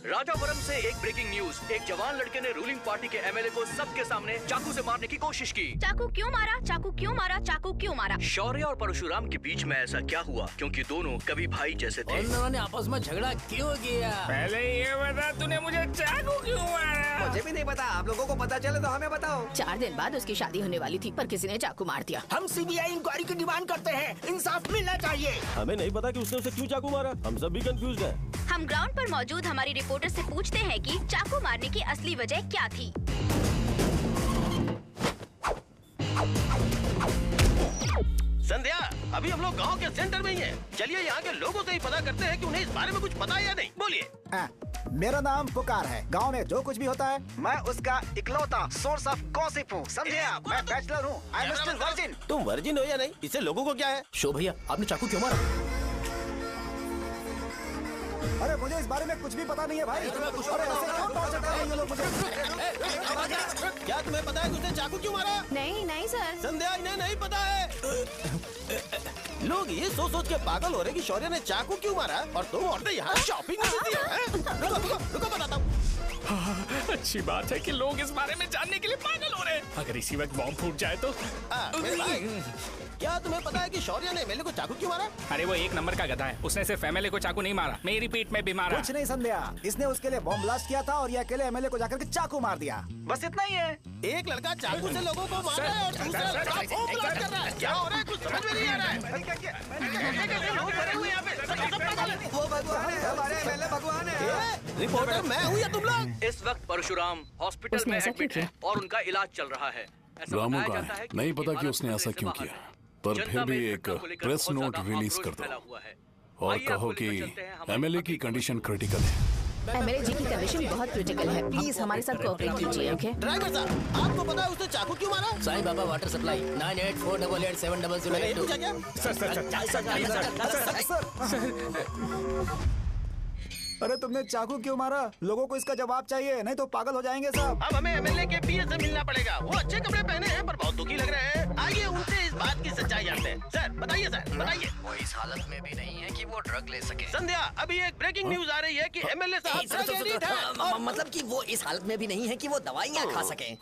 राजावरम से एक ब्रेकिंग न्यूज। एक जवान लड़के ने रूलिंग पार्टी के एमएलए को सबके सामने चाकू से मारने की कोशिश की। चाकू क्यों मारा? चाकू क्यों मारा? चाकू क्यों मारा? शौर्य और परशुराम के बीच में ऐसा क्या हुआ? क्योंकि दोनों कभी भाई जैसे थे। उन दोनों ने आपस में झगड़ा क्यों किया? पहले ये बता, तूने मुझे चाकू क्यों मारा? मुझे भी नहीं पता। आप लोगों को पता चले तो हमें बताओ। 4 दिन बाद उसकी शादी होने वाली थी, पर किसी ने चाकू मार दिया। हम सीबीआई इंक्वायरी की डिमांड करते हैं। इंसाफ मिलना चाहिए। हमें नहीं पता कि उसने उसे क्यों चाकू मारा। हम सब भी कंफ्यूज हैं। हम ग्राउंड पर मौजूद हमारी रिपोर्टर से पूछते हैं कि चाकू मारने की असली वजह क्या थी। संध्या, अभी हम लोग गांव के सेंटर में ही हैं। चलिए यहाँ के लोगों से ही पता करते हैं कि उन्हें इस बारे में कुछ पता है या नहीं। बोलिए। मेरा नाम पुकार है। गांव में जो कुछ भी होता है मैं उसका इकलौता सोर्स ऑफ गॉसिप हूँ, समझे आप? मैं बैचलर हूँ। I am still virgin. तुम वर्जिन हो या नहीं, इससे लोगों को क्या है? शो भैया, आपने चाकू क्यों मारा? अरे मुझे इस बारे में कुछ भी पता नहीं है भाई। अरे ऐसे क्यों टॉर्चर कर रहे हैं ये लोग मुझे? क्या तुम्हें पता है कि उसने चाकू क्यों मारा? नहीं सर। संध्या, इन्हें नहीं पता है। लोग ये सोच के पागल हो रहे कि शौर्य ने चाकू क्यों मारा और तुम औरतें यहाँ शॉपिंग में बिजी हैं। रुको बताता हूँ। अच्छी बात है कि लोग इस बारे में जानने के लिए पागल हो रहे हैं। अगर इसी वक्त बॉम्ब फूट जाए तो। मेरे भाई, क्या तुम्हें पता है कि शौर्य ने एमएलए को चाकू क्यों मारा? अरे वो एक नंबर का गधा है। उसने सिर्फ एमएलए को चाकू नहीं मारा, मेरी पीठ में भी मारा। कुछ नहीं संध्या, इसने उसके लिए बॉम्ब ब्लास्ट किया था और ये अकेले एमएलए को जाकर के चाकू मार दिया। बस इतना ही है। एक लड़का चाकू से लोगों को मार रहा है और दूसरा लड़का बॉम्ब ब्लास्ट कर रहा है। क्या हो रहा है? कुछ समझ में नहीं आ रहा है। लोग भरे हुए यहाँ पे। वो भगवान है, हमारे एमएलए भगवान है। रिपोर्टर मैं हूँ या तुम लोग? इस वक्त परशुराम हॉस्पिटल में एडमिट है और उनका इलाज चल रहा है। रामू का है, नहीं पता कि उसने ऐसा क्यों किया, पर फिर भी एक प्रेस नोट रिलीज कर दो और कहो कि एमएलए की कंडीशन क्रिटिकल है। एमएलए जी की कंडीशन बहुत क्रिटिकल है। प्लीज हमारे साथ कोऑपरेट कीजिए, ओके? ड्राइवर साहब, आपको पता है उसने चाकू क्यों मारा? Sai Baba water supply 9848870082। अरे तुमने चाकू क्यों मारा? लोगों को इसका जवाब चाहिए, नहीं तो पागल हो जाएंगे सब। अब हमें एमएलए के पीए से मिलना पड़ेगा। वो अच्छे कपड़े पहने हैं पर बहुत दुखी लग रहे हैं। आइए उनसे इस बात की सच्चाई जानते हैं। सर बताइए, सर बताइए। वो इस हालत में भी नहीं है कि वो ड्रग ले सके। संध्या, अभी एक ब्रेकिंग न्यूज आ रही है कि एमएलए साहब ड्रग एडिक्ट हैं। मतलब कि वो इस हालत में भी नहीं है कि वो दवाइयाँ खा सके।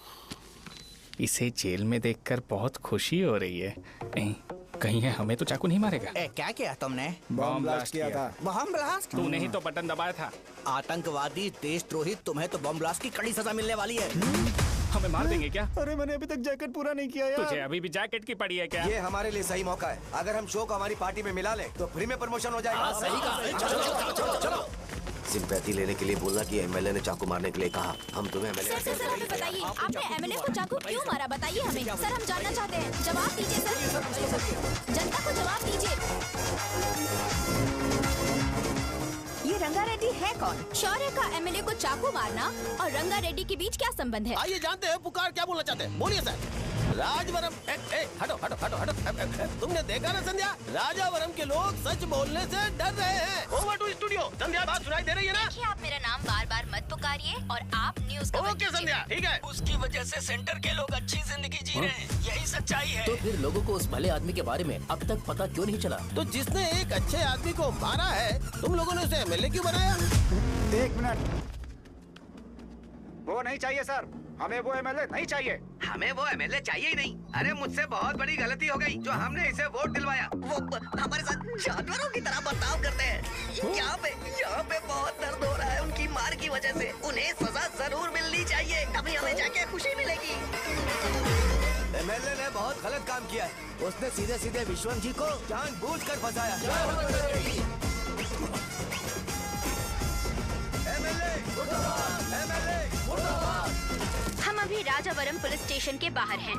इसे जेल में देखकर बहुत खुशी हो रही है। कहीं है हमें तो चाकू नहीं मारेगा। क्या किया तुमने? बॉम्ब ब्लास्ट किया था। Bomb blast? तूने ही तो बटन दबाया था। आतंकवादी, देशद्रोही, तुम्हें तो बॉम्ब ब्लास्ट की कड़ी सजा मिलने वाली है। हमें मार देंगे क्या? अरे मैंने अभी तक जैकेट पूरा नहीं किया यार। तुझे अभी भी जैकेट की पड़ी है क्या? ये हमारे लिए सही मौका है। अगर हम शो को हमारी पार्टी में मिला ले तो फ्री में प्रमोशन हो जाएगा। सही कहा। चलो। सिंपैथी लेने के लिए बोला कि एमएलए ने चाकू मारने के लिए कहा। हम तुम्हें एमएलए सर हमें बताइए, आपने एमएलए को चाकू क्यों मारा? बताइए हमें। सर हम जानना चाहते हैं, जवाब दीजिए सर। जनता को जवाब दीजिए। ये रंगा रेड्डी है कौन? शौर्य का एमएलए को चाकू मारना और रंगा रेड्डी के बीच क्या संबंध है? आइए जानते हैं पुकार क्या बोलना चाहते हैं। बोलिए सर। राजवरम, हटो। तुमने देखा ना संध्या, राजावरम के लोग सच बोलने से डर रहे हैं। Over to studio. संध्या, बात सुनाई दे रही है ना? देखिए, आप मेरा नाम बार-बार मत पुकारिए और आप न्यूज़ कवर ओके संध्या, ठीक है। उसकी वजह से सेंटर के लोग अच्छी जिंदगी जी रहे हैं, यही सच्चाई है। तो फिर लोगों को उस भले आदमी के बारे में अब तक पता क्यों नहीं चला? तो जिसने एक अच्छे आदमी को मारा है, तुम लोगों ने उसे एमएलए क्यों बनाया? 1 मिनट। वो नहीं चाहिए सर, हमें वो एमएलए नहीं चाहिए। हमें वो एमएलए चाहिए ही नहीं। अरे मुझसे बहुत बड़ी गलती हो गई जो हमने इसे वोट दिलवाया। वो हमारे साथ जानवरों की तरह बर्ताव करते हैं। यहाँ पे बहुत दर्द हो रहा है उनकी मार की वजह से। उन्हें सजा जरूर मिलनी चाहिए, तभी हमें जाके खुशी मिलेगी। एमएलए ने बहुत गलत काम किया है। उसने सीधे सीधे विश्वम जी को जानबूझकर फंसाया। हम अभी राजावरम पुलिस स्टेशन के बाहर हैं।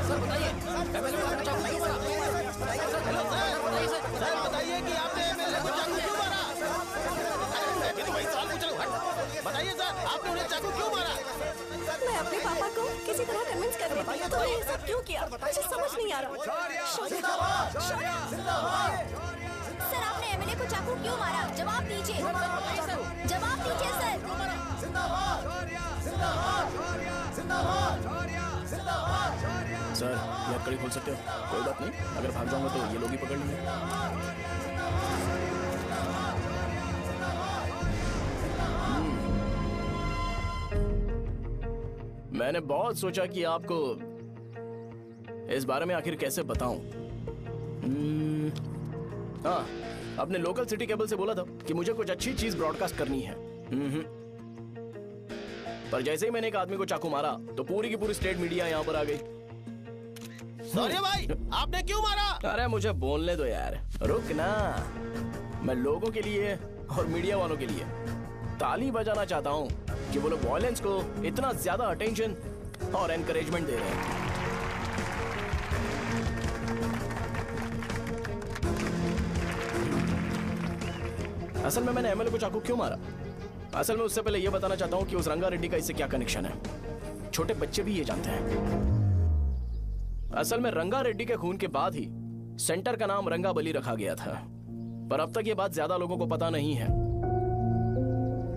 सर बताइए, सर बताइए कि आपने एमएलए को चाकू क्यों मारा? ये तो वही सवाल पूछ रहा हूँ। बताइए सर, आपने उन्हें चाकू क्यों मारा? मैं अपने पापा को किसी तरह कन्विंस कर रही थी, तो ये सब क्यों किया मुझे समझ नहीं आ रहा। सर आपने एमएलए को चाकू क्यों मारा? जवाब दीजिए, जवाब दीजिए सर। सर ये कड़ी खोल सकते हो? कोई बात नहीं, अगर भाग जाऊंगा तो ये लोग ही पकड़ लेंगे। मैंने बहुत सोचा कि आपको इस बारे में आखिर कैसे बताऊं। हाँ, अपने लोकल सिटी केबल से बोला था कि मुझे कुछ अच्छी चीज ब्रॉडकास्ट करनी है। पर जैसे ही मैंने एक आदमी को चाकू मारा तो पूरी की पूरी स्टेट मीडिया यहाँ पर आ गई। सॉरी भाई, आपने क्यों मारा? अरे मुझे बोलने दो यार, रुक ना। मैं लोगों के लिए और मीडिया वालों के लिए ताली बजाना चाहता हूँ कि वो लोग वॉयलेंस को इतना ज्यादा अटेंशन और एनकरेजमेंट दे रहे हैं। असल में मैंने एमएलए को चाकू क्यों मारा? असल में उससे पहले यह बताना चाहता हूँ कि उस रंगा रेड्डी का इससे क्या कनेक्शन है। छोटे बच्चे भी ये जानते हैं। असल में रंगा रेड्डी के खून के बाद ही सेंटर का नाम रंगाबली रखा गया था, पर अब तक ये बात ज्यादा लोगों को पता नहीं है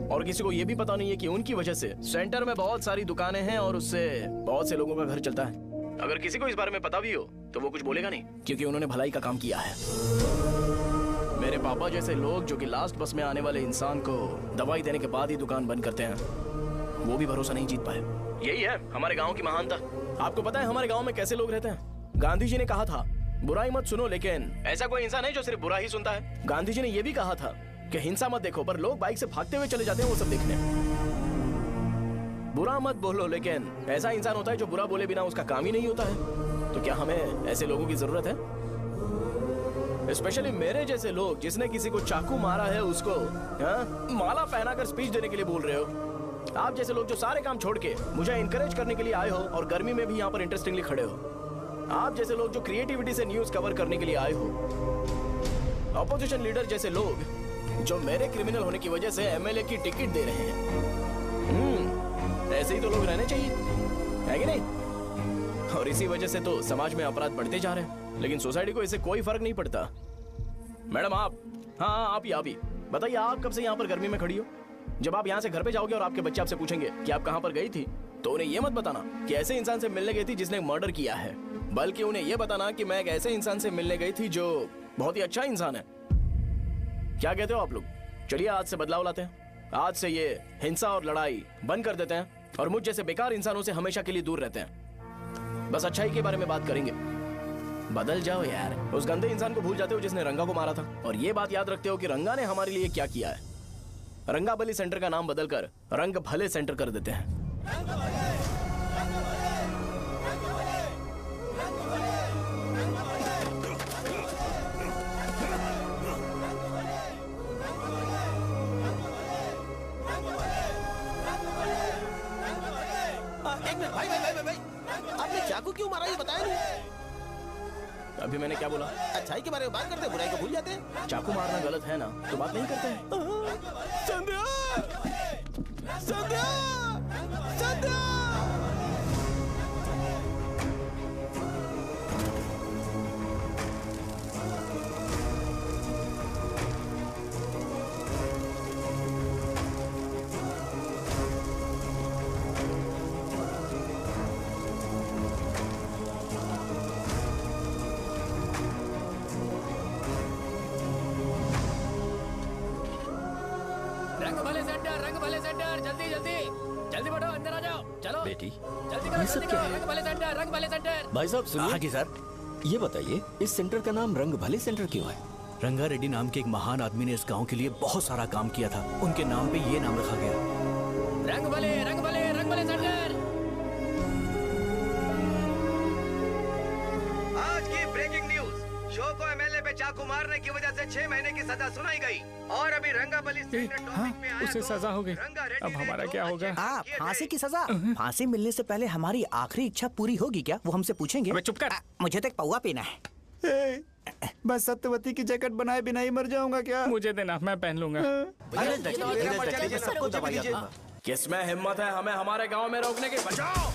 और किसी को ये भी पता नहीं है कि उनकी वजह से सेंटर में बहुत सारी दुकानें हैं और उससे बहुत से लोगों का घर चलता है। अगर किसी को इस बारे में पता भी हो तो वो कुछ बोलेगा नहीं, क्योंकि उन्होंने भलाई का काम किया है। मेरे पापा जैसे लोग जो कि लास्ट बस में आने वाले इंसान को दवाई देने के बाद ही दुकान बंद करते हैं, वो भी भरोसा नहीं जीत पाए। यही है हमारे गांव की महानता। आपको पता है हमारे गांव में कैसे लोग रहते हैं? गांधी जी ने कहा था बुराई मत सुनो, लेकिन ऐसा कोई इंसान है जो सिर्फ बुरा ही सुनता है। गांधी जी ने यह भी कहा था कि हिंसा मत देखो, पर लोग बाइक से भागते हुए चले जाते हैं वो सब देखने। बुरा मत बोलो, लेकिन ऐसा इंसान होता है जो बुरा बोले बिना उसका काम ही नहीं होता है। तो क्या हमें ऐसे लोगों की जरूरत है? स्पेशली मेरे जैसे लोग, जिसने किसी को चाकू मारा है उसको माला पहनाकर स्पीच देने के लिए बोल रहे हो। आप जैसे लोग जो सारे काम छोड़ के मुझे इनकरेज करने के लिए आए हो और गर्मी में भी यहाँ पर इंटरेस्टिंगली खड़े हो। आप जैसे लोग जो क्रिएटिविटी से न्यूज कवर करने के लिए आए हो। ऑपोजिशन लीडर जैसे लोग जो मेरे क्रिमिनल होने की वजह से एमएलए की टिकट दे रहे हैं। ऐसे ही तो लोग रहने चाहिए, है कि नहीं? और इसी वजह से तो समाज में अपराध बढ़ते जा रहे हैं, लेकिन सोसाइटी को इससे कोई फर्क नहीं पड़ता। मैडम आप, हाँ आप ही बताइए, आप कब से यहाँ पर गर्मी में खड़ी हो? जब आप यहाँ से घर पे जाओगे और आपके बच्चे आपसे पूछेंगे कि आप कहाँ पर गई थी, तो उन्हें यह मत बताना कि ऐसे इंसान से मिलने गई थी जिसने मर्डर किया है, बल्कि उन्हें यह बताना कि मैं एक ऐसे इंसान से मिलने गई थी जो बहुत ही अच्छा इंसान है। क्या कहते हो आप लोग? चलिए आज से बदलाव लाते हैं। आज से ये हिंसा और लड़ाई बंद कर देते हैं और मुझ जैसे बेकार इंसानों से हमेशा के लिए दूर रहते हैं। बस अच्छाई के बारे में बात करेंगे। बदल जाओ यार, उस गंदे इंसान को भूल जाते हो जिसने रंगा को मारा था, और ये बात याद रखते हो कि रंगा ने हमारे लिए क्या किया है। रंगाबली सेंटर का नाम बदलकर रंग भले सेंटर कर देते हैं। एक मिनट भाई, आपने चाकू क्यों मारा ये बताया नहीं? अभी मैंने क्या बोला? अच्छाई के बारे में बात करते हैं, बुराई को भूल जाते हैं। चाकू मारना गलत है ना, तो बात नहीं करते हैं। संध्या! संध्या! संध्या! जल्दी बढ़ो, अंदर आ जाओ। चलो बेटी, जल्दी करो, ये सब जल्दी क्या करो। है? रंग भले सेंटर, रंग भले सेंटर। भाई साहब सुनिए। हाँ जी सर। ये बताइए इस सेंटर का नाम रंग भले सेंटर क्यों है? रंगा रेड्डी नाम के एक महान आदमी ने इस गांव के लिए बहुत सारा काम किया था, उनके नाम पे ये नाम रखा गया। रंग भले, रंग भले, रंग भले सेंटर। आज की ब्रेकिंग न्यूज, शो को एमएलए पे चाकू मारने की वजह से 6 महीने की सजा सुनाई गई और अभी रंगाबली उसे सजा हो गई। अब हमारा क्या होगा? फांसी की सजा? फांसी मिलने से पहले हमारी आखिरी इच्छा पूरी होगी क्या, वो हमसे पूछेंगे। चुप कर। मुझे तो एक पौवा पीना है। मैं सत्यवती की जैकेट बनाए बिना ही मर जाऊंगा क्या? मुझे देना, मैं पहन लूंगा। किसमें हिम्मत है हमें हमारे गांव में रोकने की? बचाओ!